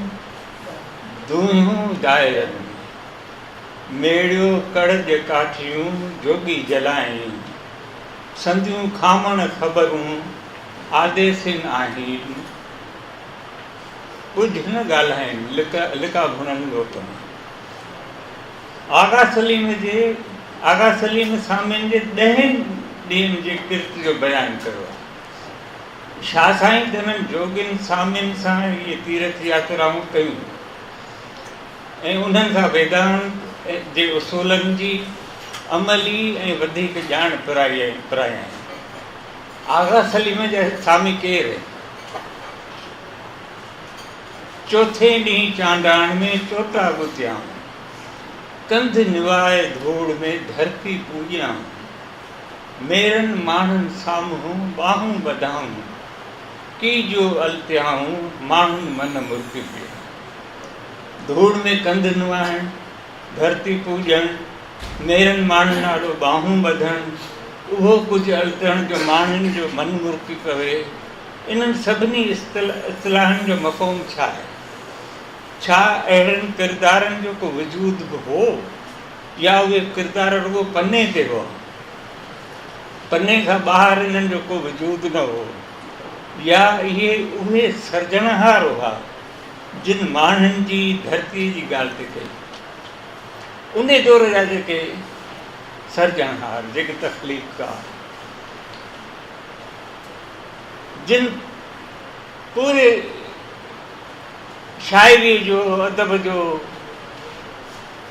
Speaker 12: दूहियूं दायरनि, मेड़ियो कड़ जे काठियूं जोगी जलाइनि, संदियूं खामण ख़बरूं आदेसिन आहिनि, कुझु न ॻाल्हाइनि लिका भुणनि लोटनि। आगा सलीम सामिन जे 10 ॾींहंनि जे किर्त जो बयानु कयो आहे। शाह साईं त हिननि जोगिन सामिन सां इहे तीर्थ यात्राऊं कयूं ऐं उन्हनि खां वेदांत जे उसूलनि जी अमली ऐं वधीक ॼाण पिराया। आगा सलीम जा सामी केरु? चौथे ॾींहुं चांडाण में चोटा गुथियां, कंध निवाए धूड़ में धरती पूॼां, मेरनि माण्हुनि साम्हूं ॿाहूं वधाऊं, की जो अलतियाऊं माण्हुनि मन मुर्की पिया। धूड़ में कंध निवाइण, धरती पूॼण, मेरनि माण्हुनि नालो ॿाहूं वधण, उहो कुझु अलतण जो माण्हुनि जो मन मुर्की पवे। इन्हनि सभिनी इस्तिलाहनि जो मफ़हूम छा आहे? छा अहिड़नि किरदारनि जो को वजूद बि हो या उहे किरदार रुॻो पने ते हुआ? पने खां ॿाहिरि इन्हनि जो को वजूद न हो, या इहे उहे सर्जनहार हुआ जिन माण्हुनि जी धरतीअ जी ॻाल्हि ते कई। उन दौर जा जेके सर्जनहार, जेके तख़लीक़कार, जिन पूरे शाइरी जो, अदब जो,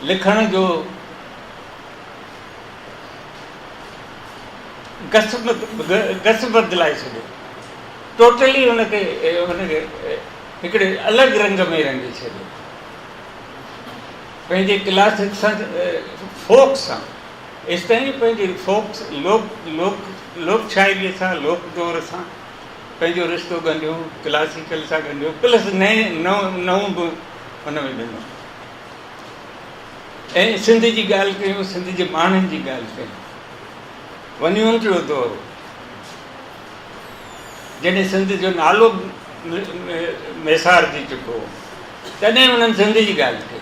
Speaker 12: लिखण जो गस बदिलाए छॾियो, टोटली हुनखे हिकिड़े अलॻि रंग में रंगे छॾियो। पंहिंजे क्लासिक सां, फोक सां, एसि ताईं पंहिंजे फोक लोक शाइरीअ सां, लोक दौर सां पंहिंजो रिश्तो ॻंढियो, क्लासिकल सां ॻंढियो, प्लस नऊं बि हुन में ॾिनो। ऐं सिंध जी ॻाल्हि कयूं, सिंध जे माण्हुनि जी ॻाल्हि कयूं, वञूं जो दौरु, जॾहिं सिंध जो नालो मैसार थी चुको, तॾहिं उन्हनि सिंध जी ॻाल्हि कई।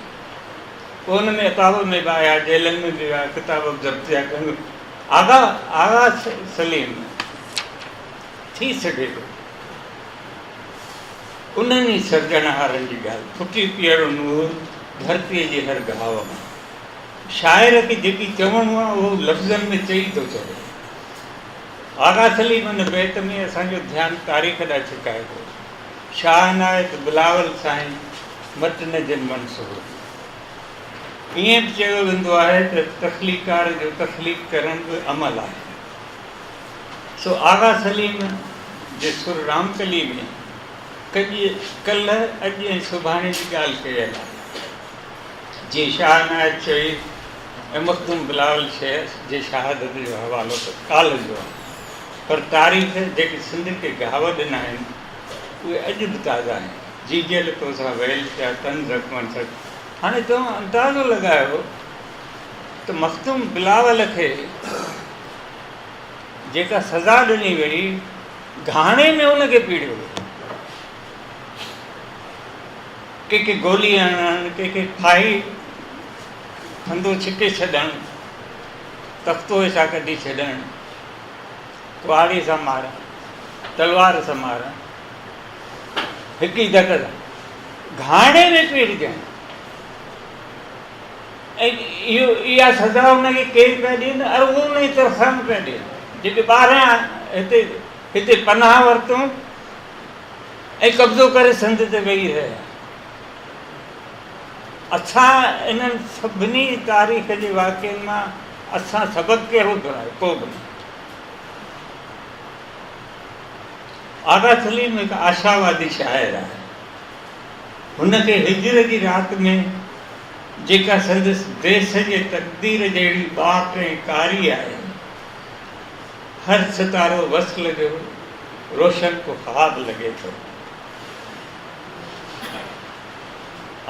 Speaker 12: पोइ हुन में अताब में बि आया, जेलनि में बि विया, किताब ज़ब्त थिया कयूं। आगा सलीम थी सघे थो उन्हनि ई सर्जणहारनि जी ॻाल्हि, फुटी पीअड़ो नूर धरतीअ जे हर घाव में। शाइर खे जेकी चवणो आहे उहो लफ़्ज़नि में चई थो चवे। आगा सलीम हिन बैत में असांजो ध्यानु तारीख़ ॾांहुं छिकाए थो। शाह इनायत बिलावल साईं मटन जिन मंसूर। ईअं बि चयो वेंदो आहे त तख़लीकार जो तख़लीक़ करण बि अमल आहे। सो आगा सलीम जे सुर रामकली में कल्ह, अॼु ऐं सुभाणे जी ॻाल्हि कयल आहे। जीअं शाह इनायत चई ऐं मखदूम बिलावल जे शहादत जो हवालो त काल जो आहे, पर तारीख़ जेके सिंध खे घाव ॾिना आहिनि उहे अॼु बि ताज़ा आहिनि। जीजल तोसां वैल थिया, तन ज़ख़्मनि सां। हाणे तव्हां अंदाज़ो लॻायो त मखदूम बिलावल खे जेका सज़ा ॾिनी वई, घाणे में उनखे पीड़ियो वियो। कंहिंखे गोली हणणु, कंहिंखे फाही हंधो छिके छॾणु, तख़्तो सां कढी छॾणु, कुहाड़ी सां मारणु, तलवार सां मारणु, हिकु ई धक सां घाणे में पीड़िजणु। ऐं इहा सज़ा हुनखे केरु पिया ॾियनि? अरबूं उन जी तरफ़ां पिया ॾियनि, जेके 12 हिते पनाह वरितूं ऐं कब्ज़ो करे सिंध ते वेही रहिया। असां इन्हनि सभिनी तारीख़ जे वाक़िअनि मां असां सबक़ु कहिड़ो घुरायो? को बि न। आगा सलीम हिकु आशावादी शाइर आहे। हुनखे हिजर जी राति में जेका संदसि देश जे तक़दीर जहिड़ी बाक़ ऐं कारी आहे, हर सितारो वसल जो रोशन को ख़्वाब लॻे थो।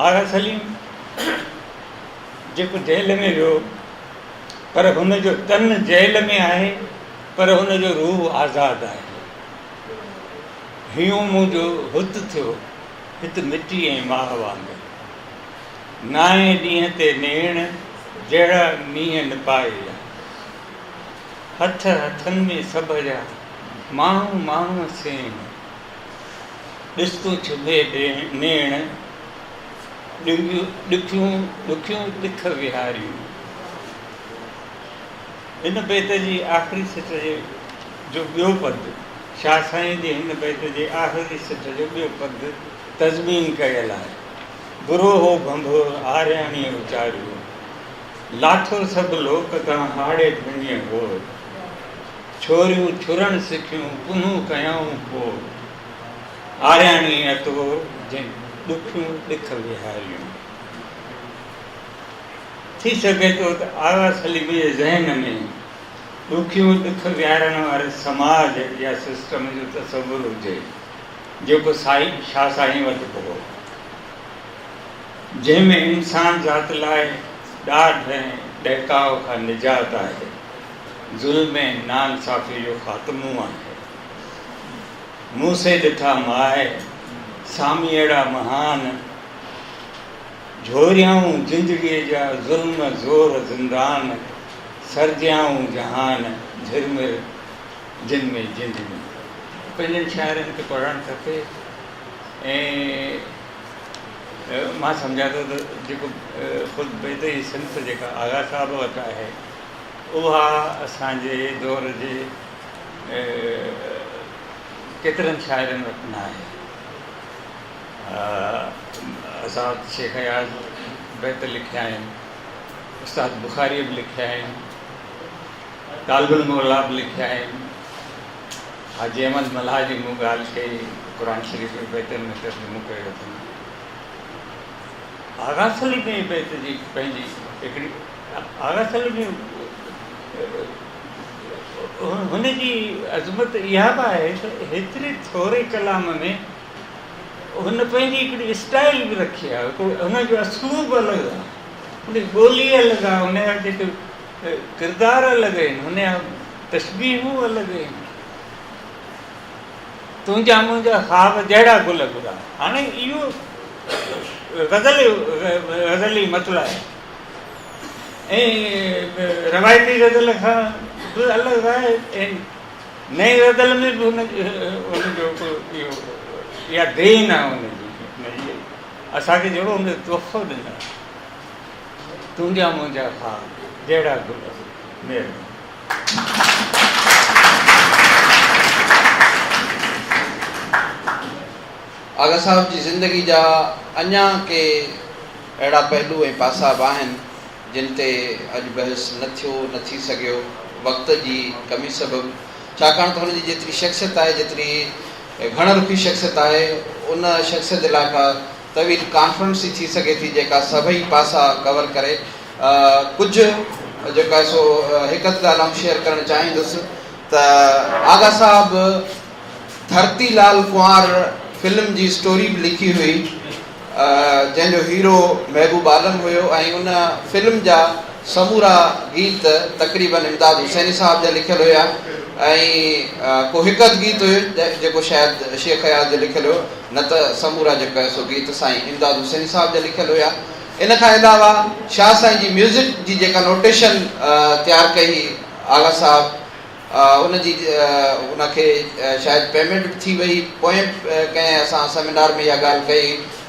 Speaker 12: आगा सलीम जेको जेल में वियो, पर हुनजो तन जेल में आहे, पर हुनजो रूह आज़ादु आहे। हियूं मुंहिंजो हुत थियो हिते मिटी ऐं माह वांगुरु, नाए ॾींहं ते नेण जहिड़ा मींहं न पाए। हथ हथनि में सभ जा माण्हू माण्हू सेण, ॾिस तूं छुभे नेण ॾुखियूं ॾुख विहारियूं। हिन बैत जी आख़िरी सिट जो ॿियो पद, शाह साईं जे हिन बैत जे आख़िरी सिट जो ॿियो पद तज़मीन कयल आहे। बुरो हो भंभो आरियाणीअ उचारियो, लाठो सभु लोक तां हाड़े धुणीअ हो। छोरियूं छुरण सिखियूं पुनूं कयाऊं पोइ, आरियाणीअ तो जंहिं ॾुखियूं ॾुख विहारियूं। थी सघे थो त आगा सलीम जे ज़हन में ॾुखियूं ॾुख विहारण वारे समाज या सिस्टम जो तसवुरु हुजे, जेको शाह साईं वटि हो, जंहिंमें इंसान ज़ात लाइ ॾाढ ऐं ॾहकाव खां निजात आहे, ज़ुल्म ऐं नाइंसाफ़ी जो ख़ात्मो आहे। मूं से ॾिठा माए सामी अहिड़ा महान, झोरियाऊं जिंदगीअ जा ज़ुल्म ज़ोर ज़िंदान, सरजियाऊं जहान झिरमिर जिन में जिंदगी। पंहिंजनि शाइरनि खे पढ़णु खपे। ऐं मां सम्झां थो त जेको ख़ुदि बैत जी सिंफ़ जेका आगा साहब वटि आहे, उहा असांजे दौर जे केतिरनि शाइरनि वटि न आहे। आज़ाद शेख हयात बैत लिखिया आहिनि, उस्ताद बुखारी बि लिखिया आहिनि, तालिबुल मौला बि लिखिया आहिनि, हाजी अहमद मल्हा जी मूं ॻाल्हि कई क़ुर शरीफ़ में बैतनि में तर्जुमो कयो अथनि। आगा सलीम में बैत जी पंहिंजी हिकिड़ी आगा सलीम में हुनजी अज़मत इहा बि आहे त हेतिरे थोरे कलाम में हुन पंहिंजी हिकिड़ी स्टाइल बि रखी आहे, हुनजो असलूब अलॻि आहे, हुनजी ॿोली अलॻि आहे, हुनजा जेके किरदार अलॻि आहिनि, हुनजा तशबीहूं अलॻि आहिनि। तुंहिंजा मुंहिंजा ख़्वाब जहिड़ा गुल गुला, हाणे इहो ग़ज़ली मतिलबु आहे ऐं रवायती ग़ज़ल खां बि अलॻि आहे ऐं नई ग़ज़ल में बि हुनजो इहो इहा देन आहे हुनजी, असांखे जहिड़ो हुन तोहफ़ो ॾिनो, तुंहिंजा मुंहिंजा ख़्वाब जहिड़ा गुल। महिरबानी।
Speaker 4: आगा साहब जी ज़िंदगी जा अञा के अहिड़ा पहलू ऐं पासा बि आहिनि जिन ते अॼु बहस न थी सघियो वक़्त जी कमी सबबु, छाकाणि त हुनजी जेतिरी शख़्सियत आहे, जेतिरी घणरुखी शख़्सियत आहे, उन शख़्सियत लाइ का तवील कॉन्फ्रेंस ई थी सघे थी जेका सभई पासा कवर करे। कुझु जेका सो हिकु ॻाल्हि आउं शेयर करणु चाहींदुसि त आगा साहब धरती लाल कुंवर फिल्म जी स्टोरी बि लिखी हुई जंहिंजो हीरो महबूब आलम हुयो ऐं उन फिल्म जा समूरा गीत तक़रीबन इमदाद हुसैनी साहब जा लिखियल हुया ऐं को हिकु अधु गीत हुयो जेको शायदि शेख हयात जो लिखियल हुयो, न त समूरा जेका सो गीत साईं इमदाद हुसैनी साहब जा लिखियल हुया। इन खां अलावा शाह साईं जी म्यूज़िक जी जेका नोटेशन तयारु कई आगा साहब, उनजी उनखे शायदि पेमेंट बि थी वई, पोइ कंहिं असां सेमिनार में इहा ॻाल्हि कई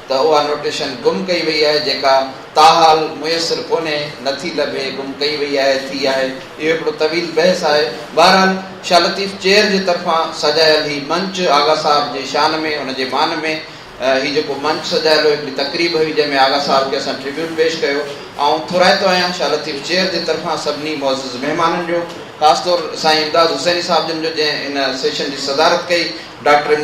Speaker 4: त उहा नोटेशन गुम कई वई आहे, जेका ताहाल मुयसरु कोन्हे, नथी लभे, गुम कई वई आहे, थी आहे। इहो हिकिड़ो तवील बहस आहे। बहरहाल शाह लतीफ़ चेयर जे तरफ़ां सजायल ही मंच आगा साहब जे शान में, हुनजे मान में ही जेको मंच सजायल हो, हिकिड़ी तक़रीब हुई जंहिंमें आगा साहब खे असां ट्रिब्यूट पेश कयो। ऐं थोराइतो आहियां शाह लतीफ़ चेयर जे तरफ़ां सभिनी मुअज़्ज़िज़ महिमाननि जो, ख़ासतौर साईं इमदाद हुसैनी साहब जन जो जंहिं इन सेशन जी सदारत कई, डॉक्टर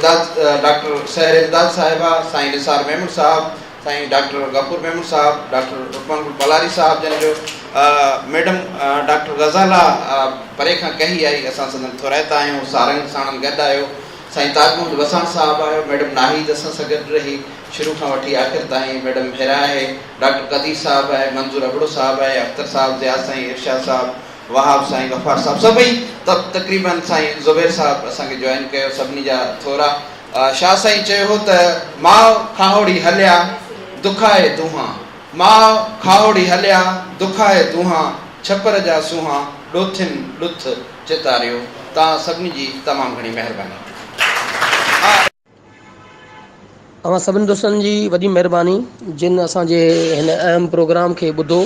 Speaker 4: सहर इमदाद साहिबा, साईं निसार महमूद साहब, साईं डॉक्टर गफूर महमूद साहब, डॉक्टर रुकमान पलारी साहब जन जो, मैडम डॉक्टर गज़ाला परे खां कही आई, असां संदन थोराइता आहियूं, सारंग साणनि गॾु आहियो, साईं ताज मोहम्मद वसाण साहब आहियो, मैडम नाहिद असां सां गॾु रही शुरू खां वठी आख़िर ताईं, मैडम हेरा आहे, डॉक्टर कदीर साहब आहे, मंज़ूर अबड़ो साहब आहे, अख्तर साहब, ज़िया साईं, इरशाद साहब, वहाब साईं, गफ़ार साहब, सभई तक़रीबन साईं ज़ुबैर साहब असांखे जॉइन कयो, सभिनी जा थोरा। शाह साईं चयो हो त माउ खाहोड़ी हलिया दुखाए दूहां, माउ खाहोड़ी हलिया दुखाए दूहां, छपर जा सूहां ॾोथिन ॾुथ चितारियो। तव्हां सभिनी जी तमामु घणी महिरबानी।
Speaker 2: अवां सभिनी दोस्तनि जी वॾी महिरबानी जिन असांजे हिन अहम प्रोग्राम खे ॿुधो।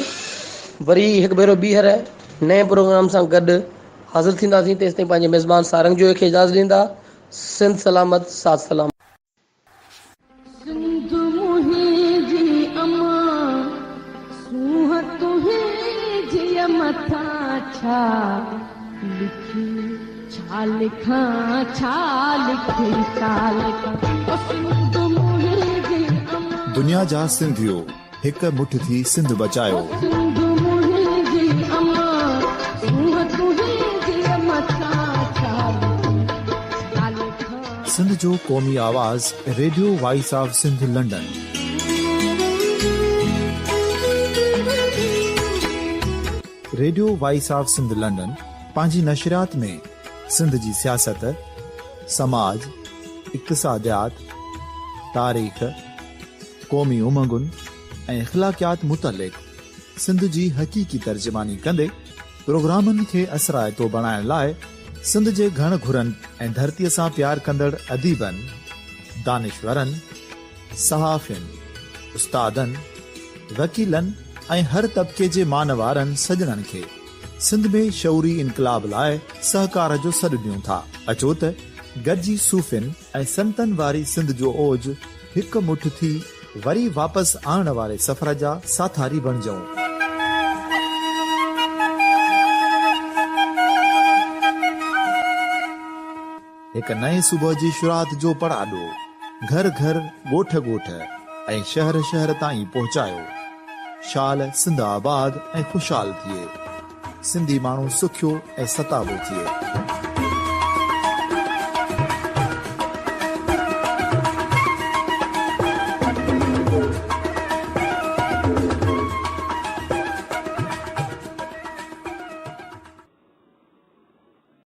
Speaker 2: वरी हिकु भेरो ॿीहर नए प्रोग्राम सां गॾु हाज़िर थींदासीं। तेसि ताईं पंहिंजे मेज़बान सारंग जो खे इजाज़त ॾींदा। सिंध सलामत, साथ सलाम।
Speaker 1: दुनिया जा सिंधियो हिक मुठ थी सिंध बचायो। सिंध जो क़ौमी आवाज़ radio voice of Sindh London. Radio voice of Sindh London पंहिंजी नशरियात में सिंध जी सियासत, समाज, इक़्तिसादियात, तारीख़, क़ौमी उमंगुनि ऐं इख़्लाक़ियात मुतलिक़ सिंध जी हक़ीक़ी तर्जुमानी कंदे प्रोग्रामनि खे असराइतो बणाइण लाइ सिंध जे घण घुरनि ऐं धरतीअ सां प्यार कंदड़ अदीबनि, दानिश्वरनि, सहाफ़ियुनि, उस्तादनि, वकीलनि ऐं हर तबिके जे मानवारनि सजणनि खे सिंध में शऊरी इनकलाब लाइ सहकार जो सॾु ॾियूं था। अचो त गॾिजी सूफ़ियुनि ऐं संतनि वारी सिंध जो ओज हिक मुठ थी वरी वापसि आणण वारे सफ़र जा साथारी बणिजऊं। हिक नए सुबुह जी शुरूआत जो पड़ाॾो घर घर ॻोठ ॻोठ ऐं शहर शहर ताईं पहुचायो। शाल सिंध आबाद ऐं ख़ुशहाल थिए, सिंधी माण्हू सुखियो ऐं सताबो थिए।